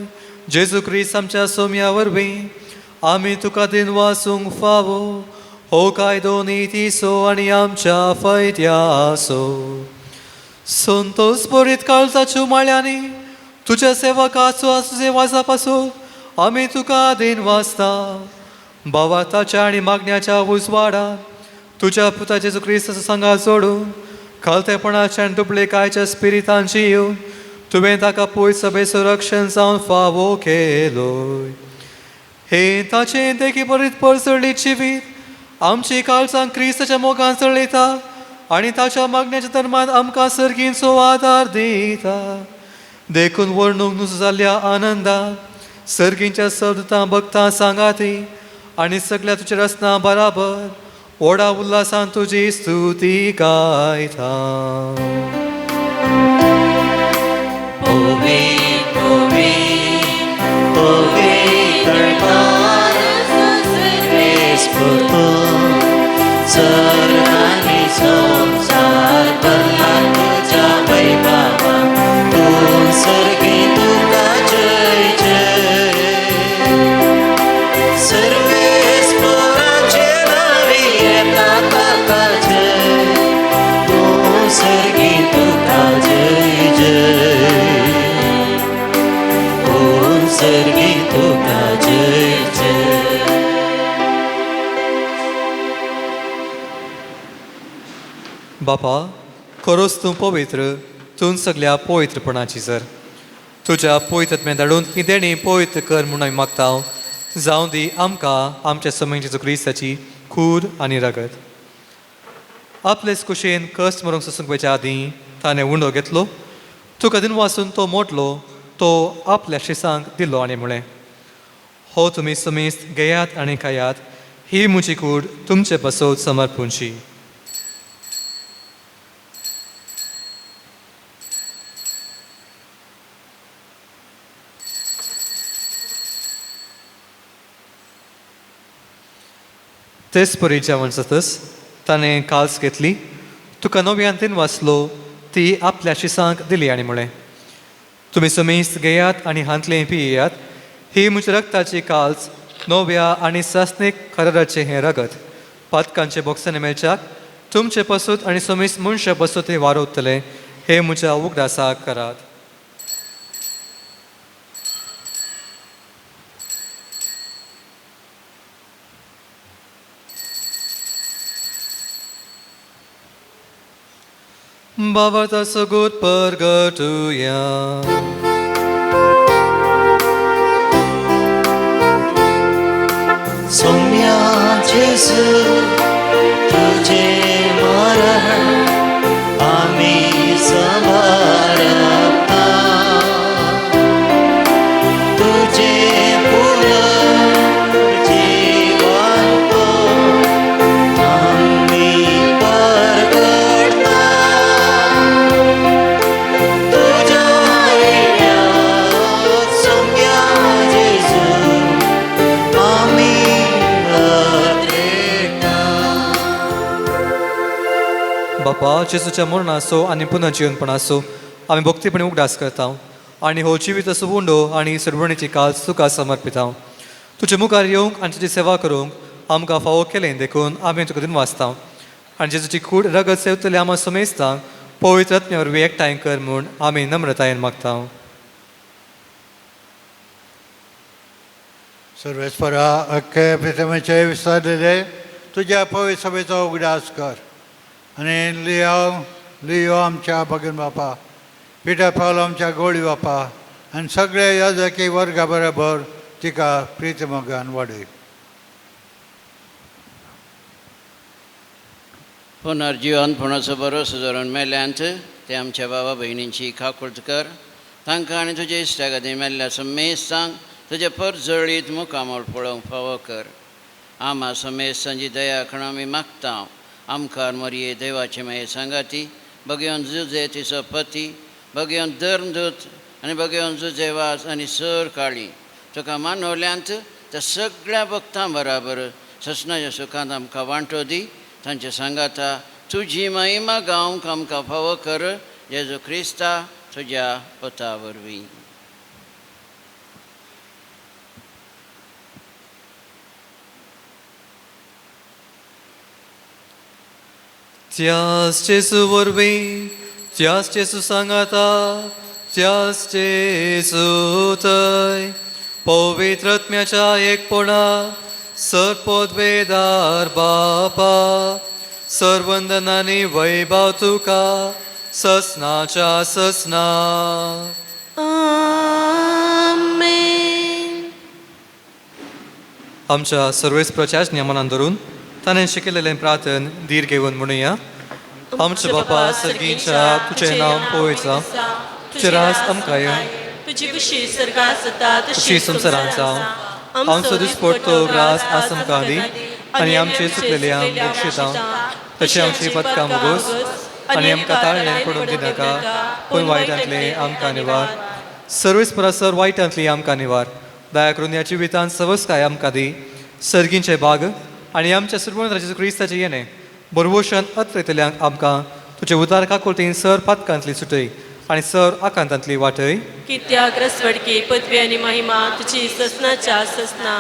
जेजू क्रिस्त आमच्या सोम्या वरवीं आमी तुका दिन वासूंक फावो हो कायदो नितीसो आनी आमच्या फैत्या आसो संतोष बरीत काळजाच्यो माळ्यांनी तुज्या सेवकाचो आसुजे वाजा पासून आमी तुका दिन वाचता भावार्थाच्या आनी मागण्याच्या उजवाडान तुज्या पुता जेजू क्रिस्ताचो संगात जोडून खालतेपणाच्या आनी दुबळेकायच्या स्पिरितान जियोवन तुवें ताका पळय सभेचो रक्षण जावन फावो केलोय हे ताचें देखी बरीत परचडली जिवीत आमची काळजां क्रिस्ताच्या मोगान चलयता आनी ताच्या मागण्याच्या धर्मान आमकां सर्गींचो आदार दिता देखून वर्णूक नुज जाल्ल्या आनंदात सर्गींच्या सदतां भक्तां सांगाती आनी सगळ्या तुज्या रसना बराबर व्हडा उल्हासान तुजी स्तुती गायता बापा खरोच तूं पवित्र तूं सगळ्या पवित्रपणाची जर तुज्या पवित्रत्म्या धाडून ही देणी पवित्र कर म्हूण हांवें मागता जावं दी आमकां आमच्या समयची क्रिस्ताची खूर आनी रगत आपलेच कुशेन कश्ट मरूंक सोसूंक वेच्या आदीं ताणें उंडो घेतलो तुका दिन वाचून तो मोटलो तो आपल्या शिसांक दिलो आनी म्हळें, हो तुमी समेस्त घेयात आनी खायात, ही म्हजी कूड तुमचे पासत समर्पूंची. तेच परी जेवण जातस ताणें काल्स घेतली, तुका नव्यांतीन वाचलो ती आपल्या शिसांक दिली आनी म्हळें, तुमी समेस्त घेयात आनी हांतले पियेयात, ही म्हज्या रक्ताची काल्स नव्या आनी सासणीक खराराचें हें रगत पातकांचे बोक्सांनी मेळच्याक तुमचे पासूत आनी समेस्त मनशा पासूत हे वारोवतले, हे म्हज्या उगडासाक करात. Bhavata Sagut Pargatuya. सौम्या जेसू तुझे मरण आम्ही समारता, तुझे पुनर्जीवन को आम्ही परगटता, तुझ्या येण्यात सौम्या जेसू आम्ही बापा जेजूच्या मरणाचो आनी पुनर्जीवनपणाचो आमी भक्तीपणी उगडास करता आनी हो जिवीताचो उंडो आनी सरवणीची काल तुका समर्पिता. तुजे मुखार येवंक आनी तुजी सेवा करूंक आमकां फावो केलें देखून आमी तुका दिन वाचता आनी जेजूची कूड रगत सेवतले आमा समेस्तांक पवित्र आत्म्या वरवीं एकठांय कर म्हूण आमी नम्रतायेन मागता. सर्वेस्परा अख्खे पृथ्वीचे विस्तारलेले तुझ्या पवित्र सभेचो उगडास कर आनी लियो आमच्या भगन बापा, पिटर पावलो आमच्या गोळी बापा आनी सगळे याजकी वर्गा बरोबर तिका प्रितमोगान वाडय. पुनर्जीवनपणाचो बरो सुदारून मेल्यांत ते आमच्या बाबा भयणींची खाकुळट कर, तांकां आनी तुजे इश्टागती मेल्ल्या समेस्तांक तुजे परजळीत मुखामोल पळोवंक फावो कर. आमा समेस्तांची दया खण आमी मागता. आमकां मरये देवाचे माये सांगाती, भगयोन जुजे तिचो पती, भगयोन धर्मदूत आनी भगयोन जुजे वास आनी सर काळी तुका मानवल्यांत त्या सगळ्या भक्तां बराबर ससनाच्या सुखांत आमकां वांटो दी. तांच्या सांगाता तुजी महिमा गावंक आमकां फावो कर, जेजू क्रिस्ता तुज्या पुता वरवीं. त्याच जेजू वरवीं, त्याच जेजू सांगाता, त्याच जेजू थंय पवित्र आत्म्याच्या एकपणा सर्पोद्वेदार बापा सर्वंदनांनी वैभव तुका ससनाच्या ससना. आमेन. आमच्या सर्वेस्पराच्या नियमनान धरून ताणें शिकयलेलें प्रार्थन धीर घेवन म्हणुया. आमचे बापा सर्गीच्या तुजें नांव पवित्र जावं, तुजें राज आमकां येवं, तुजी कशी स्वर्गांत जाता तशी संवसारांत जावं. आमचो दिसपडटो ग्रास आस आमकां दी आनी आमचे चुकलेल्यांक बक्षिता, तशी आमची पदकां मुगोस आनी आमकां ताळ्ळें पडूंक दिनाका, पूण वायटांतले आमकां निवार. सर्वेस्परा सर वायटांतली आमकां निवार. दया करून ह्या जिवितांत सवस्काय आमकां दी. सर्गींचे भाग आनी आमच्या सुरवण क्रिस्ताचे येणे बरवोशान अत्रयतल्यांक आमकां तुजे उदार काकुळटीन सर पातकांतली सुटय आनी सर आकांतांतली वाटय. कित्याक रसवडकी पदवी आनी महिमा तुजी ससनाच्या ससना.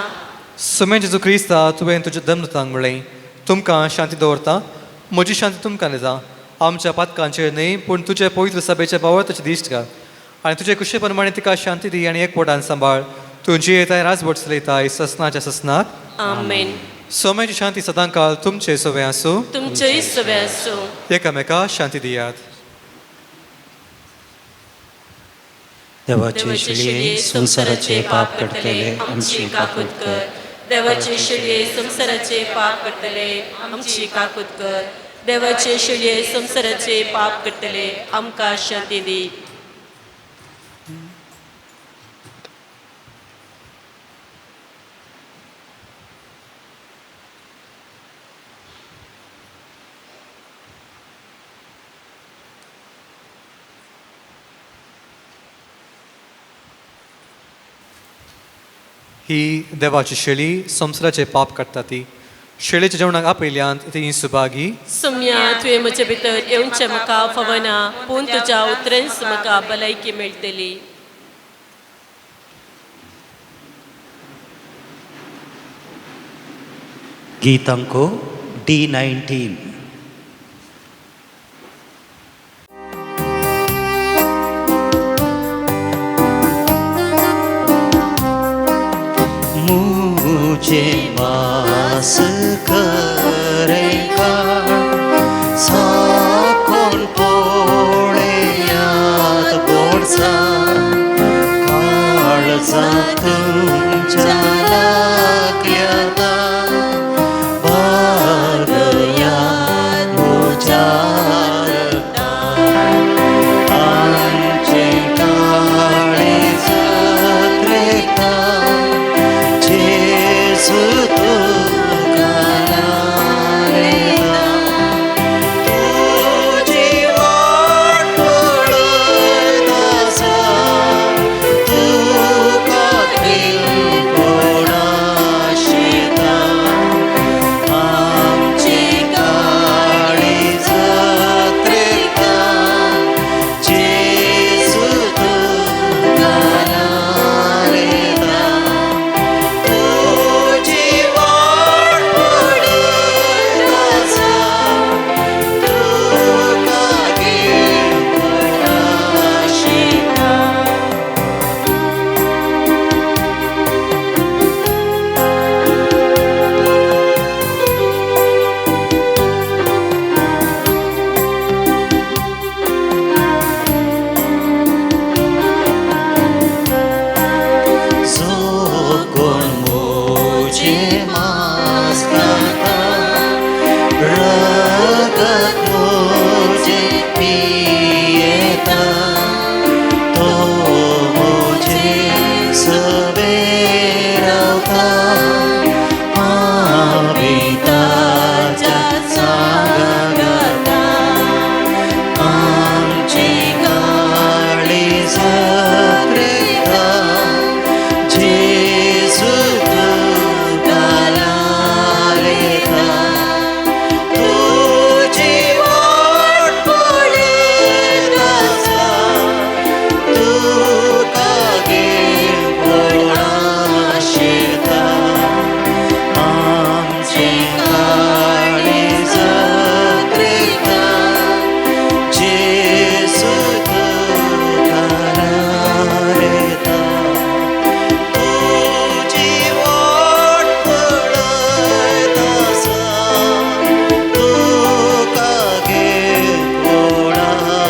समय जेजू क्रिस्ता तुवें तुज्या दमदतांक म्हणलें, तुमकां शांती दवरता, म्हजी शांती तुमकां दिता. आमच्या पातकांचेर न्ही पूण तुजे पवित्र सभेच्या पावताची दिश्ट घाल आनी तुजे कुशे प्रमाणे तिका शांती दी आनी एकवटान सांबाळ. तूं जियेताय राजवट चलयताय ससनाच्या ससनाक. आमेन. सोम्याची शांती सदांकाळ तुमचे सवे आसूं, तुमचेय सवे आसूं. एकामेका शांती दियात. देवाचे शिळये संसाराचे पाप करतले आमची काकूत कर. देवाचे शिळये संसाराचे पाप करतले आमची काकूत कर. देवाचे शिळये संसाराचे पाप करतले आमकां शांती दी. ही देवाची शेळी संवसाराचे पाप काडटा ती शेळेच्या जेवणाक आपयल्यांत ती सुभागी सुम्या तुवें म्हजे भितर येवचें म्हाका फवना पूण तुज्या उतरेंच म्हाका भलायकी मेळटली. गीतांको D19. मुझे वास करेगा साकोन पोळे याद पोडचा काळजा तुमच्या लागल्याता बारया मोजारता आमचे काळे जत्रेता जेसू तुका लायला तुझी वाट पळयतासा तुका कोणाशेता आमची काळी जत्रेता जेसू तुका लायला तुझी वाट पळयतासा तुका कोणाशेता जो कोण मुझे मास खाता रगत मुझे पिएता तो मुझे सवेरवता आविताच्या सांगाता आमची काळी जत्रेता जेसू तुका लायला तुझी वाट पळयतासा तुका कोणाशेता आमची काळी जत्रेता जेसू तुका लायला तुझी वाट पळयतासा तुका कोणाशेता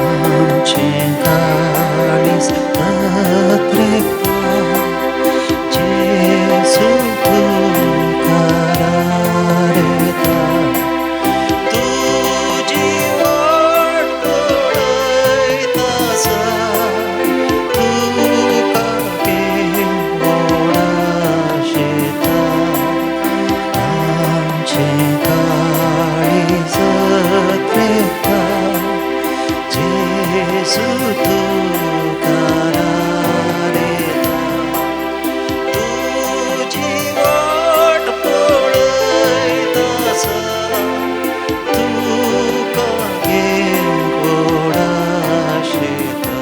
आमचे काळीज जत्रेता जेसू तुका लायला तुझी वाट पळयतासा तुका कोणाशेता आमचे काळी जत्रेता जेसू तुका लायला तुझी वाट पळयतासा तुका कोणाशेता.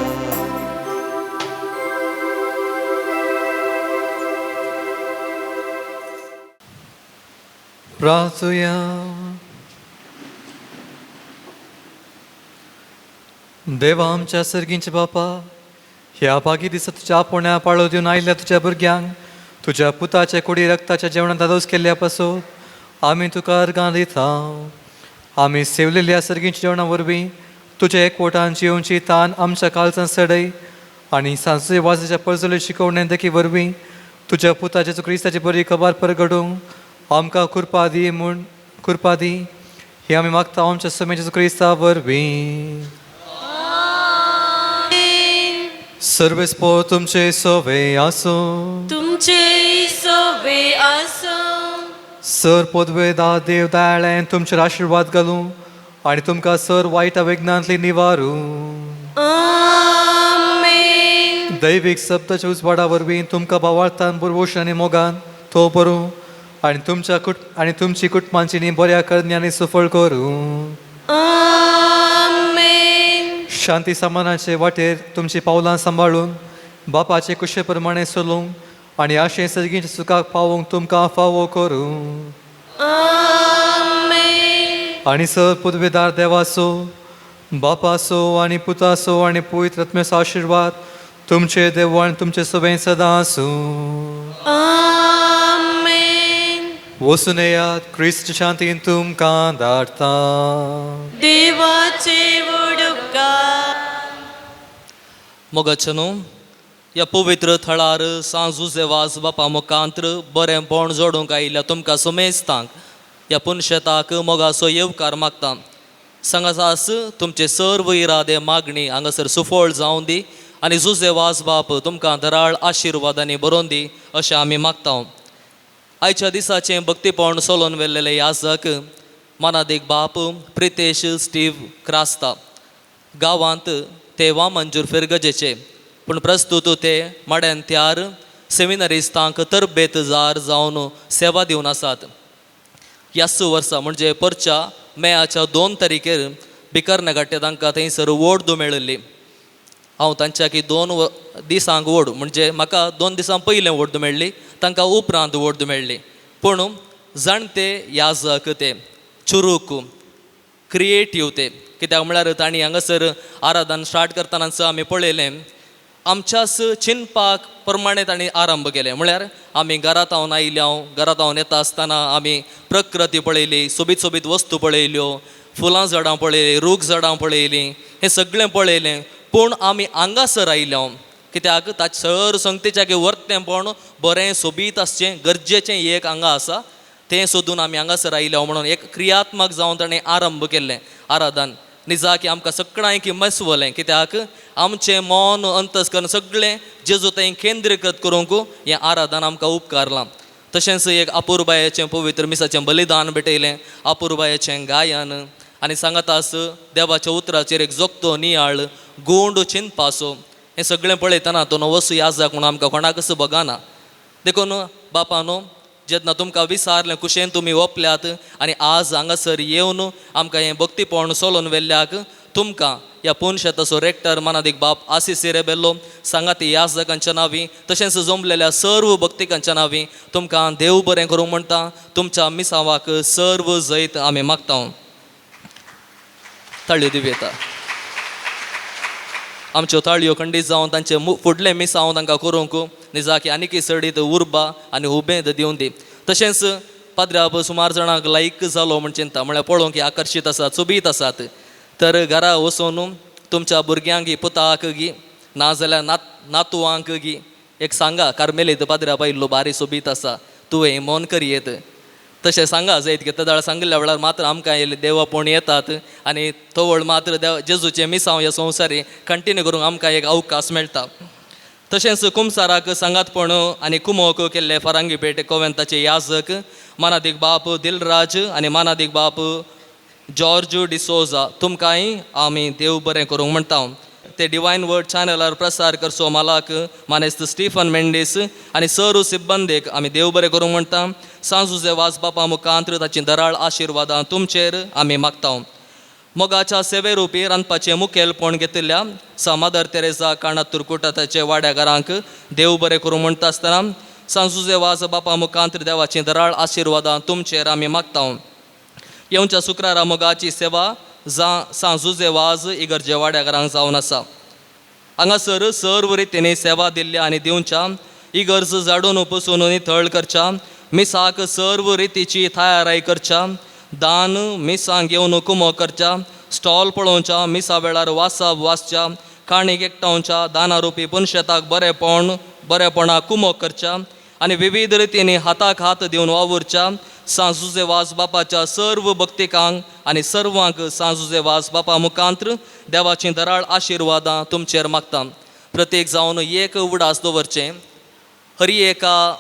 प्रार्थुया. देवा आमच्या सर्गींचे बापा ह्या बागी दिसा तुज्या आपोवण्या पाळो दिवन आयिल्ल्या तुज्या भुरग्यांक तुज्या पुताच्या कुडी रक्ताच्या जेवणात दादोस केल्ल्या पासून आमी तुका अर्गां दिता. आमी सेवलेल्या सर्गींच्या जेवणा वरवीं तुज्या एकवटान जिवची तान आमच्या काळजान सडय आनी सांजे वाजेच्या परजले शिकवणे देखी वरवीं तुज्या पुताच्या क्रिस्ताची बरी खबर परगडूंक आमकां कृपा दी हे आमी मागता आमच्या समेच्या क्रिस्ता वरवीं. सर्वेस्पो तुमचे सोवे आसो. तुमचे सोवे आसो. सर पोदवेदा देव दयाळ्यान तुमचेर आशिर्वाद घालूं आनी तुमकां सर वायटा विघ्नांतली निवारू. आमेन. दैवीक शब्दाच्या उजवाडा वरवीं तुमकां भावार्थान बुरवोश आनी मोगान तो बरो आनी तुमची कुटुंबांची बऱ्या करण्यानी सफळ करूं. आमेन. शांती समानाचे वाटेर तुमची पावलां सांबाळून बापाचे कुशे प्रमाणे चलूंक आनी आशे सर्गीच्या सुखाक पावोवंक तुमकां फावो करूं. आमेन. आनी सर पुदवेदार देवाचो बापाचो आनी पुताचो आनी पवित्र आत्म्याचो आशिर्वाद तुमचे देव आनी तुमचे सगळे सदां आसूं. आमेन. वचून येयात क्रिस्त शांतीन तुमकां धाडटा. देवाचे वडुपकार. मोगाचनो ह्या पवित्र थळार सांजुजे वाज बापा मुखांत्र बरेंपण जोडूंक आयिल्ल्या तुमकां सुमेस्तांक ह्या पुनशेताक मोगाचो येवकार मागता. सांगासास तुमचे सर्व इरादे मागणी हांगासर सुफळ जावं दी आनी जुजे वाज बाप तुमकां धराळ आशिर्वादांनी बरोवन दी अशें आमी मागता. आयच्या दिसाचें भक्तीपण सोलोवन वेल्लेले याजक मानादीक बाप प्रितेश स्टीव क्रास्ता गांवांत ते वामंजूर फेरगजेचे पूण प्रस्तुत ते माड्यांत्यार सेमिनरिस्तांक तरबेतजार जावन सेवा दिवन आसात. ह्याच वर्सा म्हणजे परच्या मेयाच्या 2 तारखेर बिकरनघाटे तांकां थंयसर वोड मेळिल्ली. हांव तांच्या 2 दिसांक वोड म्हणजे म्हाका 2 दिसां पयलें वोड मेळ्ळी, तांकां उपरांत वोड मेळ्ळी. पूण जाणते याजक ते चुरूक क्रिएटीव ते कित्याक म्हळ्यार तांणी हांगासर आराधन स्टार्ट करतानाच आमी पळयलें आमच्याच चिंतपाक प्रमाणे तांणी आरंभ केले. म्हळ्यार आमी घरांत हांव घरांत हांव येता आसतना आमी प्रकृती पळयली, सोबीत सोबीत वस्तू पळयल्यो, फुलां झाडां पळयलीं, रूख झाडां पळयलीं, हें सगळें पळयलें. पूण आमी हांगासर आयल्या कित्याक ताचे सर संगतीचें वर्तेपण बरें सोबीत आसचें गरजेचें एक हांगा आसा तें सोदून आमी हांगासर आयल्या म्हणून एक क्रियात्मक जावन ताणें आरंभ केल्लें आराधन. निजा की आमकां सगळ्यांक मसवलें कित्याक आमचें मन अंतस्करण सगळें जेजू थंय केंद्रीकृत करूंक हें आराधन आमकां उपकारलां. तशेंच एक अपुरबायेचें पवित्र मिसाचें बलिदान भेटयलें, अपुरबायेचें गायन आनी सांगातास देवाच्या उतराचेर एक जोगतो नियाळ गोंड चिंतपाचो हें सगळें पळयतना तो वसू याजक म्हणून आमकां कोणाकच बगाना. देखून बापानो जेन्ना तुमकां विसारलें कुशेन तुमी ओपल्यात आनी आज हांगासर येवन आमकां हें भक्तीपण सोलोवन वेल्ल्याक तुमकां ह्या पुनशेताचो रेक्टर मानादीक बाप आसीस रेबेल्लो सांगाती याजकांच्या नांवी तशेंच जमलेल्या सर्व भक्तिकांच्या नांवी तुमकां देव बरें करूं म्हणटा. तुमच्या मिसावाक सर्व जैत आमी मागता. ताळयो दिव येता. आमच्यो ताळयो खंडीत जावन तांचे फुडलें मिसांव तांकां करूंक निजा की आनीक सडीत उर्बा आनी उबेद दिवन दी. तशेंच पाद्र्या सुमार जाणांक लायक जालो म्हण चिंता म्हळ्यार पळोवंक आकर्शीत आसात, सोबीत आसात. तर घरा वचून तुमच्या भुरग्यांक पुताक गी नाजाल्यार नातवांक गी एक सांगा कार्मेलीत पाद्र्या बायल्लो बारी सोबीत आसा तुवें मन करयेत तशें सांगा जायत की तदाळ सांगल्या वेळार मात्र आमकां देवापण येतात आनी तवळ मात्र जेजूचें मिसांव ह्या संवसारी कंटिन्यू करूंक आमकां एक अवकाश मेळटा. तशेंच कुमसाराक सांगातपण आनी कुमोक केल्ले फरांगी पेट कोवेंताचे याजक मानादीक बाप दिलराज आनी मानादीक बाप जॉर्ज डिसोजा तुमकांय आमी देव बरें करूंक म्हणटा. ते डिवायन वर्ड चॅनलार प्रसार करचो मालाक मानेस्त स्टीफन मेंडीस आनी सर्व सिब्बंदेक आमी देव बरें करूंक म्हणटा. सांजुजे वाज बापा मुखांत्र ताची धराळ आशिर्वादां तुमचेर आमी मागता. मोगाच्या सेवेरुपी रांदपाचें मुखेलपण घेतिल्ल्या मादर तेरेसा काणातूर कुटाताचे वाड्यागारांक देव बरें करूं म्हणटा आसतना सांजुजे वाज बापा मुखांत्र देवाची धराळ आशिर्वादां तुमचेर आमी मागता. येवच्या शुक्रारा मोगाची सेवा सांजुजे वाज इगर्जे वाड्यागारांक जावन आसा. हांगासर सर्व रितींनी सेवा दिल्ल्या आनी दिवच्या इगर्ज झाडून पुसून नितळ करच्या मिसाक सर्व रितीची तयाराय करच्या दान मिसांक घेवन कुमो करच्या स्टॉल पळोवच्या मिसा वेळार वासप वाचच्या काणीक एकठांवच्या दानारुपी पुनशेताक बरेपणाक कुमो करच्या आनी विविध रितींनी हाताक हात दिवन वावुरच्या सांजुजे वाज बापाच्या सर्व भक्तिकांक आनी सर्वांक सांजुजे वाज बापा मुखांत्र देवाची दराळ आशिर्वादां तुमचेर मागता. प्रत्येक जावन एक उडास दवरचें. हरी एका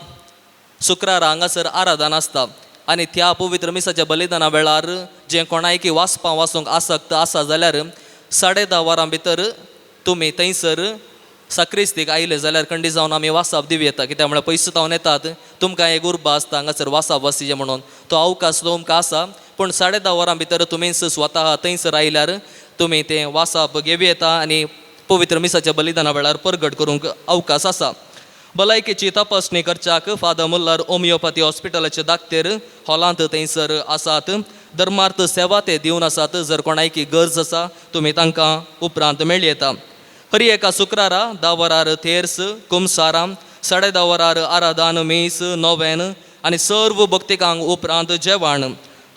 शुक्रारा हांगासर आराधन आसता आनी त्या पवित्र मिसाच्या बलिदाना वेळार जें कोणायकी वाचूंक आसक्त आसा जाल्यार 10:30 वरां भितर तुमी थंयसर सक्रिस्तीक आयले जाल्यार खंडी जावन आमी वासाप दिवं येता. कित्याक म्हळ्यार पयस जावन येतात, तुमकां एक उर्बा आसता हांगासर वासाप वासिचें म्हणून, तो अवकाश तुमकां आसा. पूण 10:30 वरां भितर तुमीच स्वता थंयसर आयल्यार तुमी तें वासाप घेवं येता आनी पवित्र मिसाच्या बलिदाना वेळार परगट करूंक अवकाश आसा. भलायकेची तपासणी करच्याक फादर मुल्लार होमिओपॅथी हॉस्पिटलाचे दाखतेर हॉलांत थंयसर आसात. धर्मार्थ सेवा ते दिवन आसात. जर कोणायकी गरज आसा तुमी तांकां उपरांत मेळ्ळी येता. हरी एका शुक्रारा 10 वरार थेर्स कुमसारां, 10:30 वरार आराधन मीस नोवेन आनी सर्व भक्तिकांक उपरांत जेवण.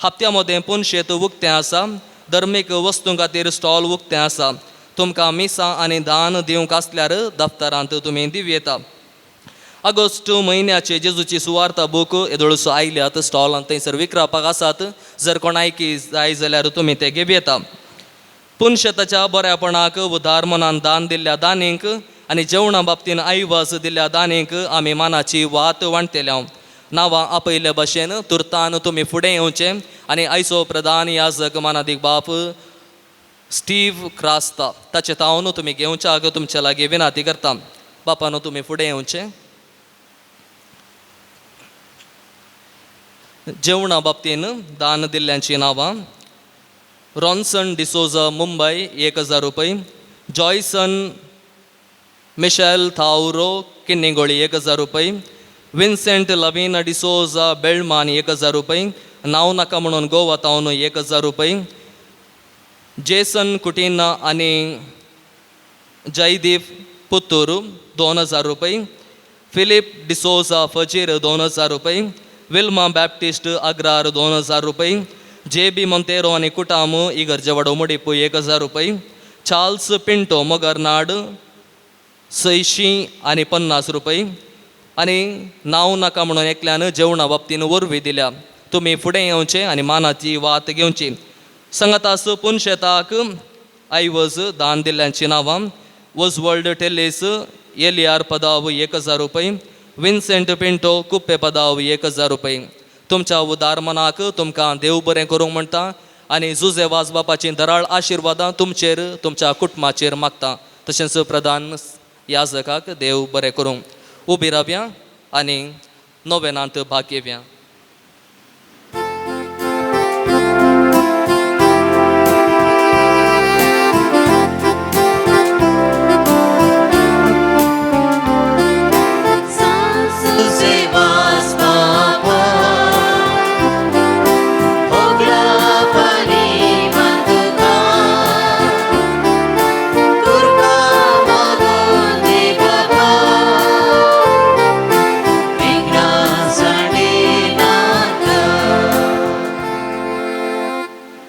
हप्त्या मदें पुनशेत उक्तें आसा. धर्मीक वस्तूं खातीर स्टॉल उक्तें आसा. तुमकां मिसां आनी दान दिवंक आसल्यार दफ्तरांत तुमी दिवं येता. ऑगस्ट म्हयन्याचे जेजूची सुवार्ता बूक येदोळसो आयल्यात स्टॉलांत थंयसर विकरापाक आसात. जर कोणायकी जाय जाल्यार तुमी ते घेवं येता. पुनशेताच्या बऱ्यापणाक उदार मनान दान दिल्ल्या दानींक आनी जेवणा बाबतीन आयवास दिल्ल्या दानींक आमी मानाची वात वांटतेल्या. नांवां आपयल्या भाशेन तुर्तान तुमी फुडें येवचें आनी आयचो प्रधान याजक मानादीक बाप स्टीव क्रास्ता ताचे तावन तुमी घेवच्याक तुमच्या लागीं विनाती करता. बापानो तुमी फुडें येवचें. जेवणा बाबतीन दान दिल्ल्यांची नांवां: रॉन्सन डिसोजा मुंबय 1000 रुपये, जॉयसन मिशेल थाउरो किन्निगोळी 1000 रुपये, विन्सेंट लविन डिसोजा बेळमान 1000 रुपये, नांव नाका म्हणून गोवा तावन 1000 रुपये, जेसन कुटिना आनी जयदीप पुत्तूर 2000 रुपये, फिलिप डिसोजा फजीर 2000 रुपये, विल्मा बॅप्टिस्ट अग्रार 2000 रुपये, JB मोंतेरो आनी कुटाम इगर्जेवाडो मुडिपू 1000 रुपये, चार्ल्स पिंटो मोगरनाड 650 रुपये आनी नांव नाका म्हणून एकल्यान जेवणा बाबतीन वरवीं दिल्या. तुमी फुडें येवचें आनी मानाची वात घेवची. संगतास पुनशेताक आयवज दान दिल्ल्यांची नांवां: वॉजवर्ल्ड टेलेस एलियार पदाव 1000 रुपये, विन्सेंट पिंटो कुप्पे पदाव 1000 रुपये. तुमच्या उदार मनाक तुमकां देव बरें करूंक म्हणटा आनी जुजे वाज बापाची दराळ आशिर्वादां तुमचेर तुमच्या कुटुंबाचेर मागता. तशेंच प्रधान याजकाक देव बरें करूंक. उबी रावया आनी नोवेनांत भाग घेवया.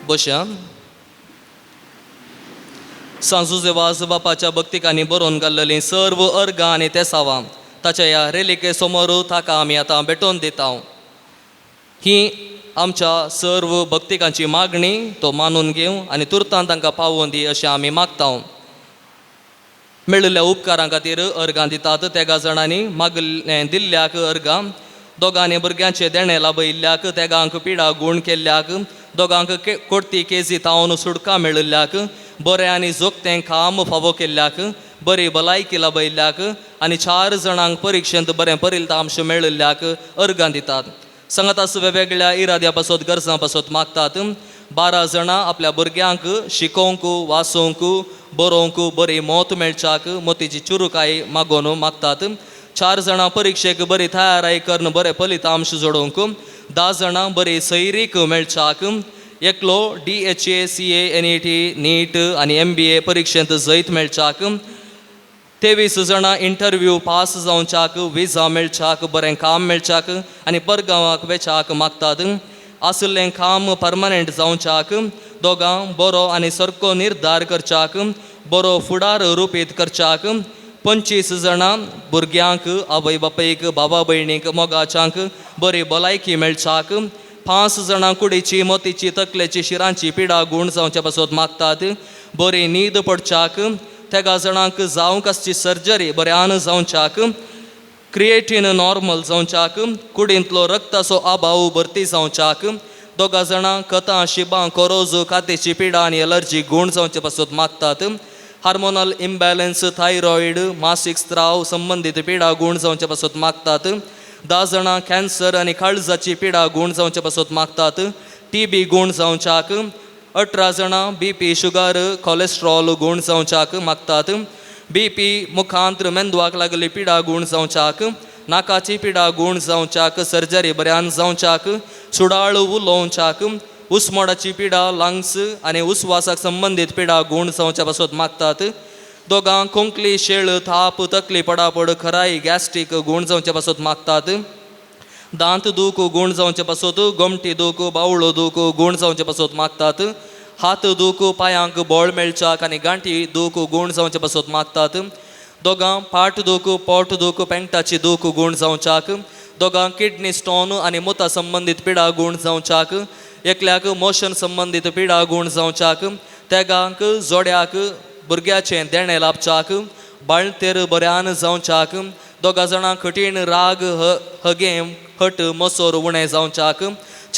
बशा. सांजुजे वाज बापाच्या भक्तिकांनी बरोवन घाल्लेलीं सर्व अर्गां आनी तेसावां ताच्या ह्या रेलिके समोर ताका आमी आतां भेटोवन दिता. ही आमच्या सर्व भक्तिकांची मागणी तो मानून घेवं आनी तुर्तान तांकां पावोवन दी अशें आमी मागता. मेळिल्ल्या उपकारां खातीर अर्गां दितात. 3 जाणांनी मागल्लें दिल्ल्याक अर्गां, दोगांनी भुरग्यांचे देणे लाभयिल्ल्याक, तेगांक पिडा गूण केल्ल्याक, दोगांक कोर्ती केजी तावन सुडका मेळिल्ल्याक, बरें आनी जोगतें काम फावो केल्ल्याक, बरी भलायकी लाभयिल्ल्याक आनी 4 जाणांक परिक्षेंत बरें परिणाम मेळिल्ल्याक अर्गां दितात. संगतास वेगवेगळ्या इराद्या पासत गरजां पासत मागतात. 12 जाणां आपल्या भुरग्यांक शिकोवंक वाचोवंक बरोवंक बरी मोत मेळच्याक मोतीची चुरुकाय मागोवन मागतात. 4 जाणां परिक्षेक बरी तयाराय करून बरें फलितांश जोडोवंक, 10 जाणां बरी सैरीक मेळच्याक, एकलो DHA CA NET नीट आनी MBA परिक्षेंत जैत मेळच्याक, 23 जाणां इंटरव्यू पास जावच्याक, विजा मेळच्याक, बरें काम मेळच्याक आनी परगांवाक वेचाक मागतात. आसलें काम परमनंट जावच्याक, दोगां बरो आनी सारको निर्धार करच्याक, बरो फुडार रुपीत करच्याक, 25 जाणां भुरग्यांक आवय बापायक भावा भयणीक मोगाच्यांक बरी भलायकी मेळच्याक, 5 जाणां कुडीची मोतीची तकलेची शिरांची पिडा गूण जावच्या पासत मागतात बरी न्हीद पडच्याक तेगा जाणांक जावंक आसची सर्जरी बऱ्यान जावच्याक क्रिएटीन नॉर्मल जावच्याक कुडींतलो रक्ताचो आभाव भरती जावच्याक दोगा जाणां कथा शिबां कोरोज कातेची पिडा आनी एलर्जी गूण जावचे पासत मागतात हार्मोनल इम्बॅलन्स थायरॉइड मासीक स्त्राव संबंधीत पिडा गूण जावचे पासत मागतात 10 जाणां कॅन्सर आनी काळजाची पिडा गूण जावचे पासत मागतात TB गूण जावच्याक 18 जाणां BP शुगर कोलेस्ट्रॉल गूण जावच्याक मागतात BP मुखांत्र मेंदवाक लागली पिडा गूण जावच्याक नाकाची पिडा गूण जावच्याक सर्जरी बऱ्यान जावच्याक सुडाळ उलोवच्याक उस्मोडाची पिडा लंग्स आनी उस्वासाक संबंधीत पिडा गूण जावच्या पासत मागतात दोगां कोंकली शेळ थाप तकली पडापड खराई गॅस्ट्रीक गूण जावचे पासत मागतात दांत दूख गूण जावचे पासत गोमटी दूख बावळो दूख गूण जावचे पासत मागतात हात दूख पांयांक बळ मेळच्याक आनी गांठी दूख गूण जावचे पासत मागतात दोगां पाट दूख पोट दूख पेंगटाची दूख गूण जावच्याक दोगां किडनी स्टोन आनी मुता संबंधीत पिडा गूण जावच्याक एकल्याक मोशन संबंधीत पिडा गूण जावच्याक तेगांक जोड्याक भुरग्याचें देणें लाभच्याक बाळतेर बऱ्यान जावच्याक दोगा जाणां कठीण राग हगेम हट मसोर उणें जावच्याक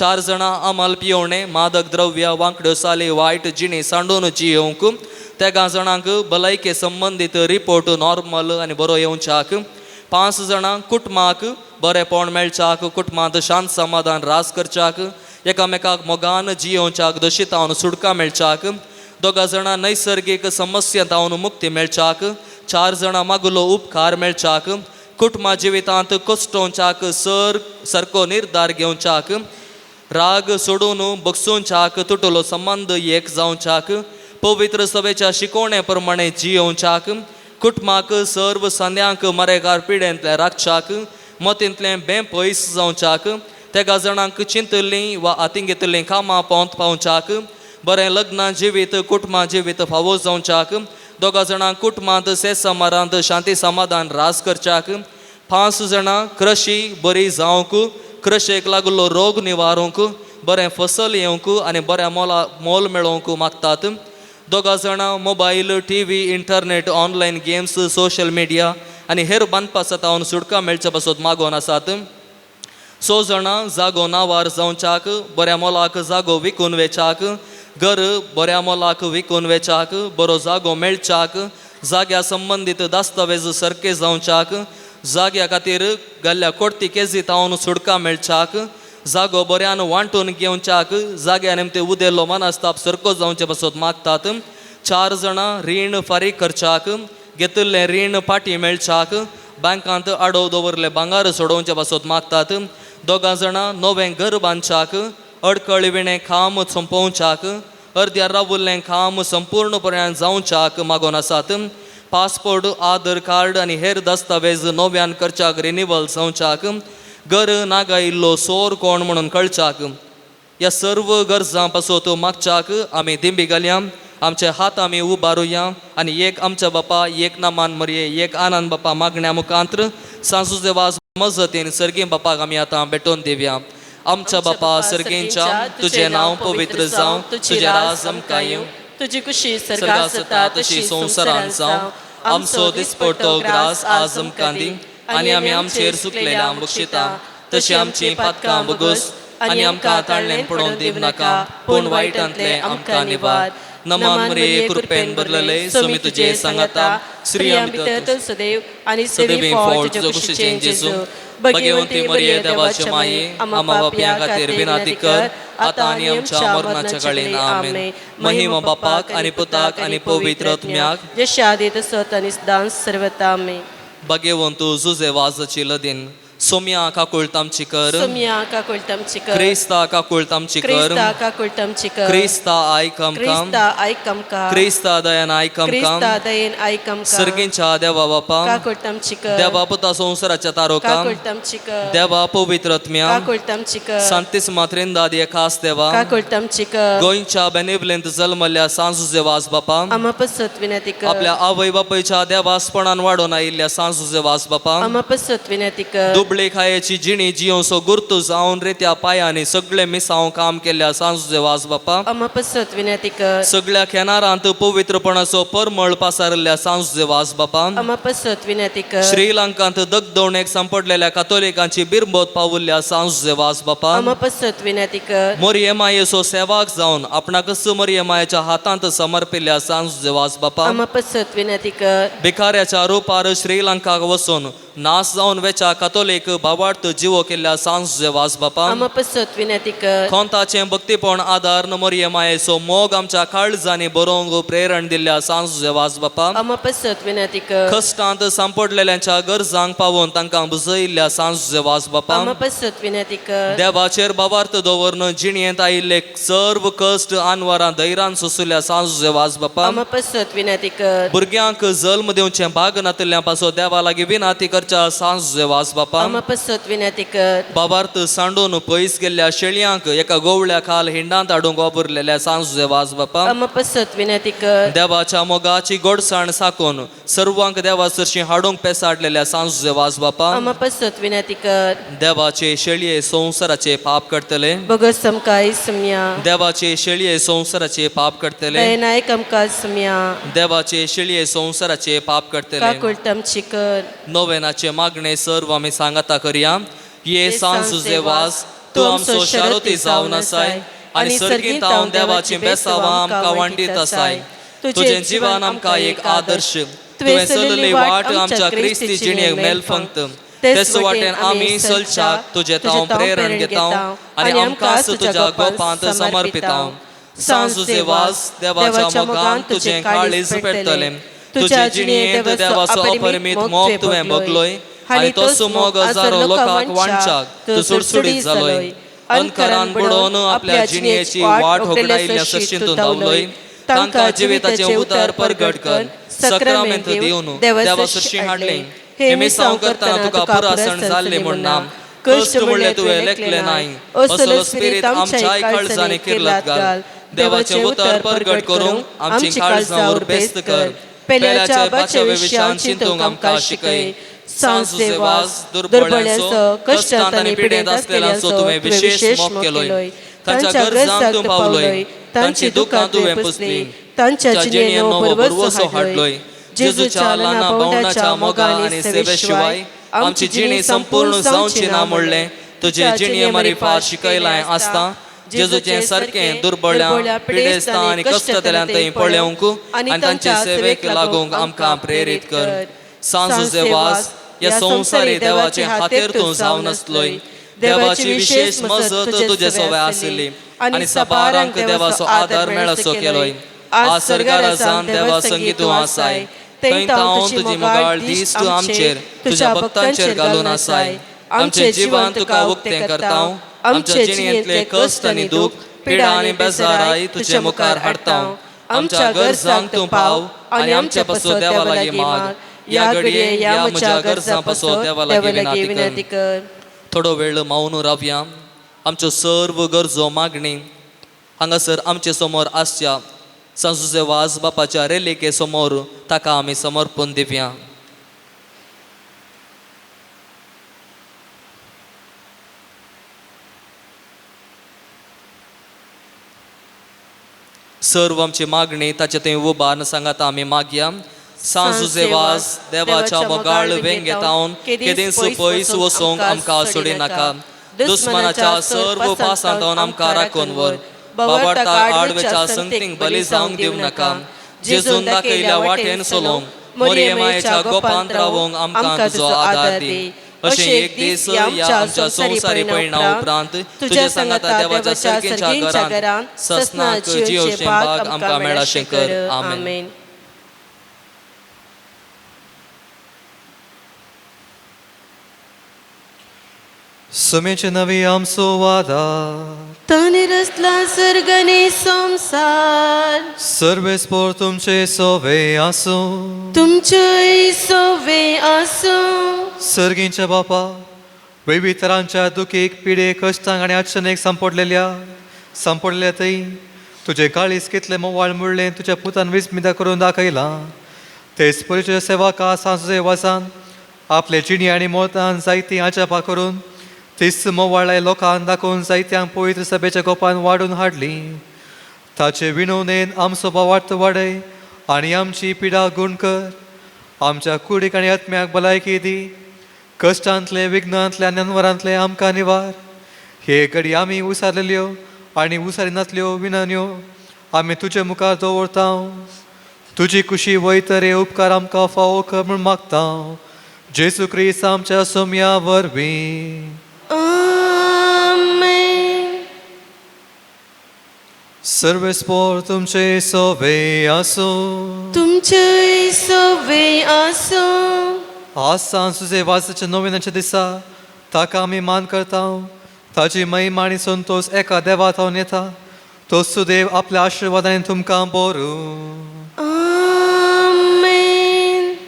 4 जाणां आमाल पियोवणें मादक द्रव्य वांकड्यो साली वायट जिणी सांडून जियोवंक तेगा जाणांक भलायके संबंधीत रिपोर्ट नॉर्मल आनी बरो येवच्याक 5 जाणां कुटुंबाक बरेपण मेळच्याक कुटुंबांत शांत समाधान रास करच्याक एकामेकाक मोगान जियोवच्याक दशीतावन सुटका मेळच्याक दोगा जाणां नैसर्गीक समस्यांतावन मुक्ती मेळच्याक 4 जाणां मागुलो उपकार मेळच्याक कुटुंबा जिवितांत कोसटोवच्याक सारको निर्धार घेवच्याक राग सोडून बगसूंच्याक तुटलो संबंध एक जावच्याक पवित्र सभेच्या शिकवणे प्रमाणे जियोवच्याक कुटुंबाक सर्व संद्यांक मरेकार पिडेंतले राखच्याक मतींतलें बेपयस जावच्याक तेगा जाणांक चिंतलीं वा आतिंगेतलीं कामां पावच्याक बरें लग्न जिवीत कुटुंबा जिवीत फावो जावच्याक दोगा जाणां कुटुंबांत समारांत शांती समाधान रास करच्याक 5 जाणां कृशी बरी जावंक कृशेक लागलो रोग निवारूंक बरें फसल येवंक आनी बऱ्या मोल मेळोवंक मागतात दोगा जाणां mobile TV internet online games social media आनी हेर बांदपा सतावन सुटका मेळचे पासत मागोन आसात 6 जाणां जागो नावार जावच्याक बऱ्या मोलाक जागो विकून वेचाक घर बऱ्या मोलाक विकून वेचाक बरो जागो मेळच्याक जाग्या संबंधीत दस्तावेज सारके जावच्याक जाग्या खातीर घाल्ल्या कोर्ती केजी तावन सुटका मेळच्याक जागो बऱ्यान वांटून घेवच्याक जाग्या निमते उदेलो मनास्ताप सारको जावचे पासत मागतात 4 जाणां रीण फारीक करच्याक घेतिल्लें रीण फाटीं मेळच्याक बँकांत आडोव दवरले भांगार सोडोवचे पासत मागतात दोगा जाणां नवें घर बांदच्याक अडकळविणें काम संपोवच्याक अर्द्या रावुल्लें काम संपूर्णपणान जावच्याक मागोन आसात पासपोर्ट आधार कार्ड आनी हेर दस्तावेज नव्यान करच्याक रिन्यूवल जावच्याक घर नागा इल्लो सोर कोण म्हणून कळच्याक ह्या सर्व गरजां पासत मागच्याक आमी दिंबी घालया आमचे हात आमी उबारुया आनी एक आमच्या बापा एक नामान मरये एक आनंद बापा मागण्या मुखांत्र सांजुजे वाज मजतीन सर्गी बापाक आमी आतां भेटोवन दिवया आमच्या बापा सर्गेंच्या तुझे नांव पवित्र जावं तुझे राज आमकां येवं तुझी कुशी सर्गास जाता तशी संवसारांत जावं आमचो दिसपडटो ग्रास आज आमकां दी आनी आमी आमचेर चुकलेल्यांक बक्षिता तशी आमची पातकां बगस आनी आमकां ताळ्ळें पडोवन दिव नाका पूण वायटांतले आमकां निवार नमान मरिये कृपेन भरलेले सोमी तुजे सांगाता श्री भितर सदैव आनी सेवी फळ तुजे कुशीचें जेजू भगवंती मरिये देवाचे माये आम्हा पापियां खातीर विनंती कर आतां आनी आमच्या मरणाच्या काळीन आमेन महिमा बापाक आनी पुताक आनी पवित्र आत्म्याक जशे आदीत सत आनी सदां सर्वता आमेन भगवंतू जुजे वाजाची लदीन सोम्या काकुळतामची कर सोम्या काकुळतामची कर क्रिस्ता काकुळतामची कर क्रिस्ता काकुळतामची कर क्रिस्ता आयकम काम क्रिस्ता आयकम का क्रिस्ता दयान आयकम काम क्रिस्ता दयेन आयकम का सर्गींच्या देवा बापा काकुळतामची कर देवा पुता संवसाराच्या तारोका काकुळतामची कर देवा पवित्र आत्म्या काकुळतामची कर सांतीस मात्रेंदा दिये खास देवा काकुळतामची कर गोंयच्या बेनिवलेंत जल्मल्ल्या सांजुजे वास बापा आम्हा पसत विनंती कर आपल्या आवय बापयच्या देवासपणान वाडून आयिल्ल्या सांजुजे वास बापा आम्हा पसत विनंती कर उबळे खायची जिणी जियोसो गुर्तू जावन रेत्या पायांनी सगळे मिसांव काम केल्या सांजुजे वास बापा आम्हा पसत विनंती कर सगळ्या खेनारांत पवित्रपणाचो परमळ पासारल्या सांजुजे वास बापा आम्हा पसत विनंती कर श्रीलंकांत दगदवणेक सांपडलेल्या कातोलिकांची बिरबोत पावुल्ल्या सांजुजे वास बापा आम्हा पसत विनंती कर मोरयेमायेचो सेवाक जावन आपणाकच मोरयेमायेच्या हातांत समर्पिल्ल्या सांजुजे वास बापा आम्हा पसत विनंती कर भिकाऱ्याच्या रूपार श्रीलंकाक वचून नास जावन वेच्या कातोलीक भावार्थ जिवो केल्ल्या सांजुजे वास बापा आम्हा पसत विनंती कर खोंताचें भक्तीपण आदार न मोरयेमायेचो मोग आमच्या काळजांनी बरोवंक प्रेरण दिल्ल्या सांजुजे वास बापा आम्हा पसत विनंती कर कश्टांत सांपडलेल्यांच्या गरजांक पावोवन तांकां बुजयिल्ल्या सांजुजे वास बापा आम्हा पसत विनंती कर देवाचेर भावार्थ दवरन जिणयेंत आयिल्ले सर्व कश्ट आनवरां धैर्यान सोंसुल्ल्या सांजुजे वास बापा आम्हा पसत विनंती कर भुरग्यांक जल्म दिवचें भाग नातिल्ल्या पासो देवा लागीं विनाती करच्या सांजुजे वास बापा आम्हा पसत विनंती कर बाबार्थ सांडून पयस गेल्ल्या शेळयांक एका गोवळ्या खाल हिंडांत हाडूंक वापरलेल्या सांजुजे वास बापा आम्हा पसत विनंती कर देवाच्या मोगाची गोडसाण साकून सर्वांक देवा सरशी हाडूंक पेसाडलेल्या सांजुजे वास बापा आम्हा पसत विनंती कर देवाचे शेळये संवसाराचे पाप करतले बगस समकाय सम्या देवाचे शेळये संवसाराचे पाप करतले दयनायक आमकां सम्या देवाचे शेळये संवसाराचे पाप करतले काकुळटम चिकर नोवेनाचे मागणे सर्व आमी सांगाता करया ये सांजुजे वास तूं आमचो शारोती जावन आसाय आनी सर्गीत हांव देवाची बेसावां आमकां वांटीत आसाय तुजें जिवन आमकां एक आदर्श तुवें चलली वाट आमच्या क्रिस्ती जिणेक मेलफंक्त तेच वाटेन आमी चलच्याक तुजें हांव प्रेरण घेता आनी आमकांच तुज्या गोपांत समर्पिता सांजुजे वास देवाच्या मोगान तुजें काळीज पेटतलें तुज्या जिणयेंत देवाचो अपरिमीत मोग तुवें बगलोय आनी तो मोग हजारो लोकांक वांचाक तूं सुडसुडीत जालोय अंधकारान बुडोवन आपल्या जिणयेची वाट होगडायिल्ल्या सरशींतून धांवलोय तांकां जिविताचें उतर परगट कर सक्रामेंत दिवन देवा सरशी हाडले हे मिसांव करतना तुका पुरासण जाल्ले म्हूण नाम कश्ट म्हणले तुवें लेखले नाय असलो स्पिरीत आमच्या काळजांनी किर्लत घाल देवाचें उतर परगट करूंक आमची काळजां उरबेस्त कर पेल्याच्या बाचे विशयान चिंतूंक आमकां शिकय सांजुजे वास दुर्बळ्यांचो कश्टांत आनी पिडेंत आसलेल्यांचो तुवें विशेष मोग केलोय तांच्या गरजांक तूं पावलोय तांची दुखां तुवें पुसली तांच्या जिणेंत बरोबरवसो हाडलोय जेजूच्या ल्हाना भावंडाच्या मोगा आनी सेवे शिवाय आमची जिणी संपूर्ण जावची ना म्हणलें तुजे जिणये मारी फार शिकयलां आसता जेजूचें सारकें दुर्बळ्यां पिडेस्तां आनी कश्टतल्यांतय पळोवंक आनी तांचे सेवेक लागूंक आमकां प्रेरीत कर सांजुजे वास ह्या संवसारी देवाचे हातेर तूं जावन आसलोय देवाची विशेष मजत तुजे सोबे आसली आनी सबारांक देवाचो आदार मेळसो केलोय आज सर्गाराजान देवा संगीत तूं आसाय थंय तावन तुजी मोगाळ दीस तूं आमचेर तुज्या भक्तांचेर घालून आसाय आमचें जिवन तुका उक्तें करता आमच्या जिणयेंतले कश्ट आनी दूख पिडा आनी बेजाराय तुजे मुखार हाडटा आमच्या गरजांक तूं पाव आनी आमच्या पासो देवा लागीं माग या घडये या म्हज्या गरजां पासो देवा लागीं विनंती कर थोडो वेळ मावन रावया आमच्यो सर्व गरजो मागणी हांगासर आमचे समोर आसच्या सांजुजे वास बापाच्या रेलिके समोर ताका आमी समर्पण दिवया सर्व आमची मागणी ताचे थंय उबारन सांगात आमी मागया सांजुजे वास देवाच्या मोगाळ वेंग घेतावन केदींच पयस वचोंक आमकां सोडी नाका दुस्मनाच्या सर्व पासांतून आमकां राखून व्हर बाबार्था आडवेच्या संगतींक बली जावंक दिवं नाका जेजून दाखयल्या वाटेन चलोवंक मोरयेमायेच्या गोपांत रावोंक आमकां तुजो आदार दी अशें एक दीस या आमच्या संवसारी परिणाम उपरांत तुजे सांगाता देवाच्या सर्गेच्या घरांत ससनाक जियोचें भाग आमकां मेळाशें कर आमेन सुमेचे नवी आमचो वादार ताने रचला सर्गने संसार सर्वेस्पोर तुमचे सोवे आसो तुमचे सोवे आसो सर्गींच्या बापा विविध तरांच्या दुखीक पिडे कश्टांक आनी अडचणेक संपडले थंय तुजे काळीज कितले मोवाळ मुळ्ळें तुज्या पुतान विस्मिता करून दाखयलां तेच परीचे सेवाका सांजुजे वासान आपले जिणी आनी मोतान जायतीं आजापां करून तिस्त मोवाळ्या लोकांक दाखोवन जायत्यांक पवित्र सभेच्या गोपान वाडून हाडली. ताचे विनवणेन आमचो भावार्थ वाडय आनी आमची पिडा गूण कर. आमच्या कुडीक आनी आत्म्याक भलायकी दी. कश्टांतले विघ्नांतले आनी अनवरांतले आमकां निवार. हे घडी आमी उसारलेल्यो आनी उसारिनातल्यो विनन्यो आमी तुजे मुखार दवरता. तुजी खुशी वयतरे उपकार आमकां फावो कर म्हूण मागता. जेजू क्रिस्त आमच्या सोम्या वरवीं. सर्वेस्पोर तुमचे सोवे आसो. तुमचे सोवे आसो. आज सांजुचे वासाच्या नोवेनाच्या दिसा ताका आमी मान करता. ताची महिमा आनी संतोष एका देवात हांव येता. तो सुदेव आपल्या आशिर्वादान तुमकां बोरू.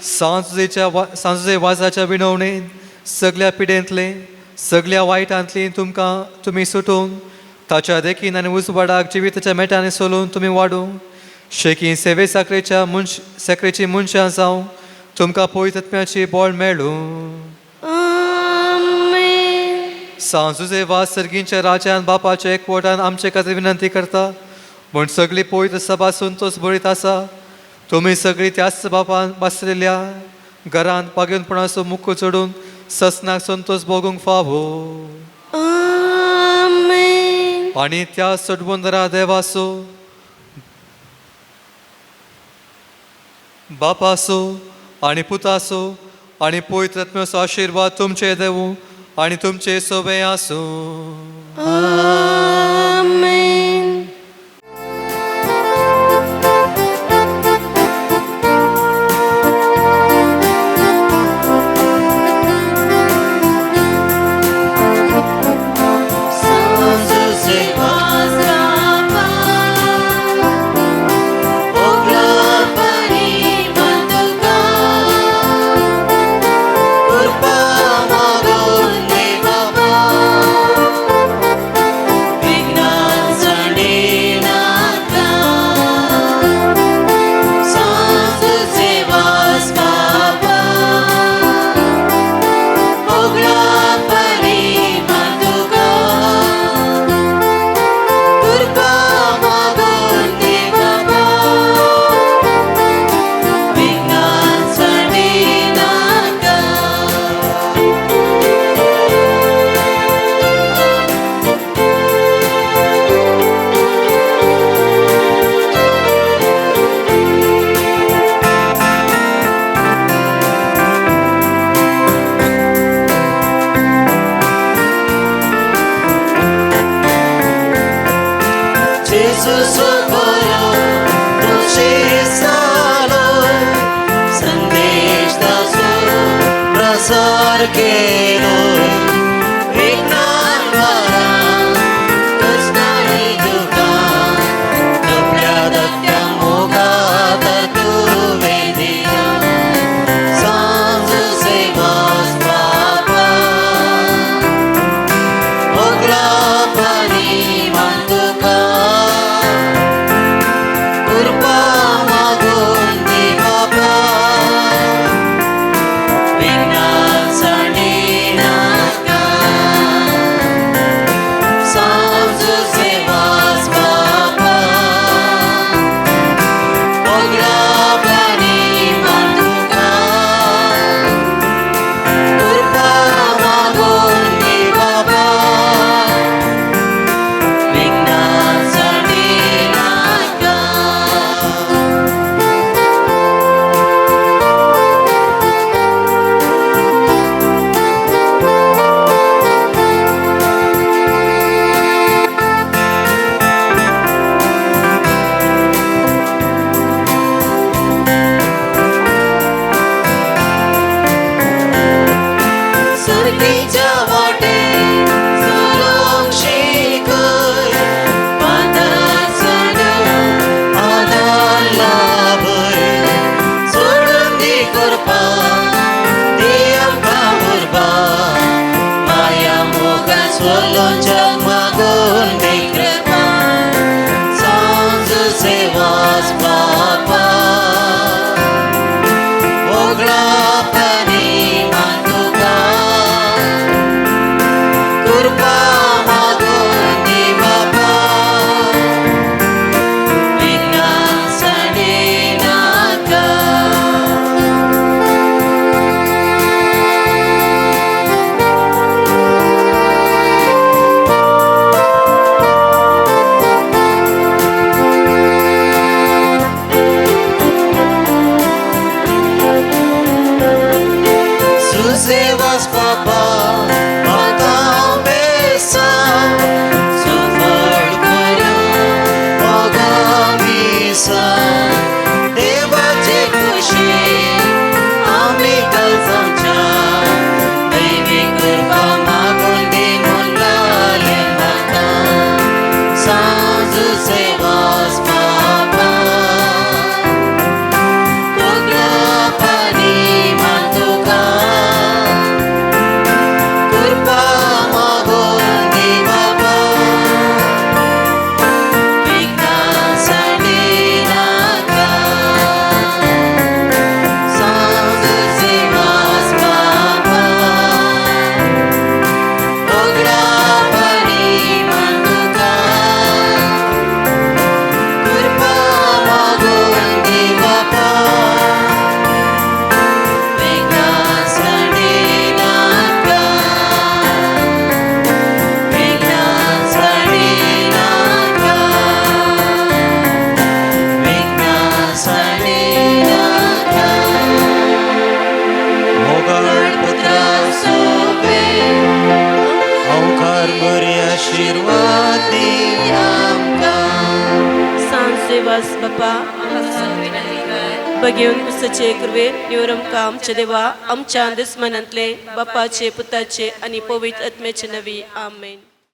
सांजुचे वाजाच्या विणवणेन सगळ्या पिडेंतले सगळ्या वायटांतली तुमी सुटून ताच्या देखीन आनी उजवाडाक जिविताच्या मेटांनी सोलून तुमी वाडूं. शेकी सेवे साखरेची मनशां जावं तुमकां पवित्रत्म्याची बोळ मेळूं. सांजुचे वाज सर्गींच्या राजान बापाच्या एकवटान आमचे खातीर विनंती करता. म्हूण सगळी पवित्र सभा संतोष बरीत आसा. तुमी सगळीं त्याच बापान बसलेल्या घरांत पाग्यूनपणाचो मुख्य चडून ससनाक संतोष भोगूंक फावो. आनी त्या सडबुंदरा देवाचो बापाचो आनी पुताचो आनी पवित्रत्म्याचो आशिर्वाद तुमचे देवूं आनी तुमचे सोबे आसूं. Ogla pani Joseph Papa, Pata Besa, Suffer Kuru, Mogamisa, Devache Kushi, Ami Kalsamcha, Devi Kurba Magundi Mulale Mata, San Joseph Papa, Kudra Pani Mantuka, Kurba Magundi Baba, Vikna Sadinaka, San Joseph Papa, Kudra Pani Mantuka, Kurba Magundi Baba, Vikna Sadinaka, Vikna Sadinaka, Vikna Sadinaka, Mogal Putra Sobe, Aukar Buri Ashirwad di Amka. सांसेवास बापा बघेवन कुसचे कृवे निवरम काम चे देवा आमच्या दुश्मनांतले बापाचे पुताचे आणि पवित्र आत्म्याचे नवी आमेन.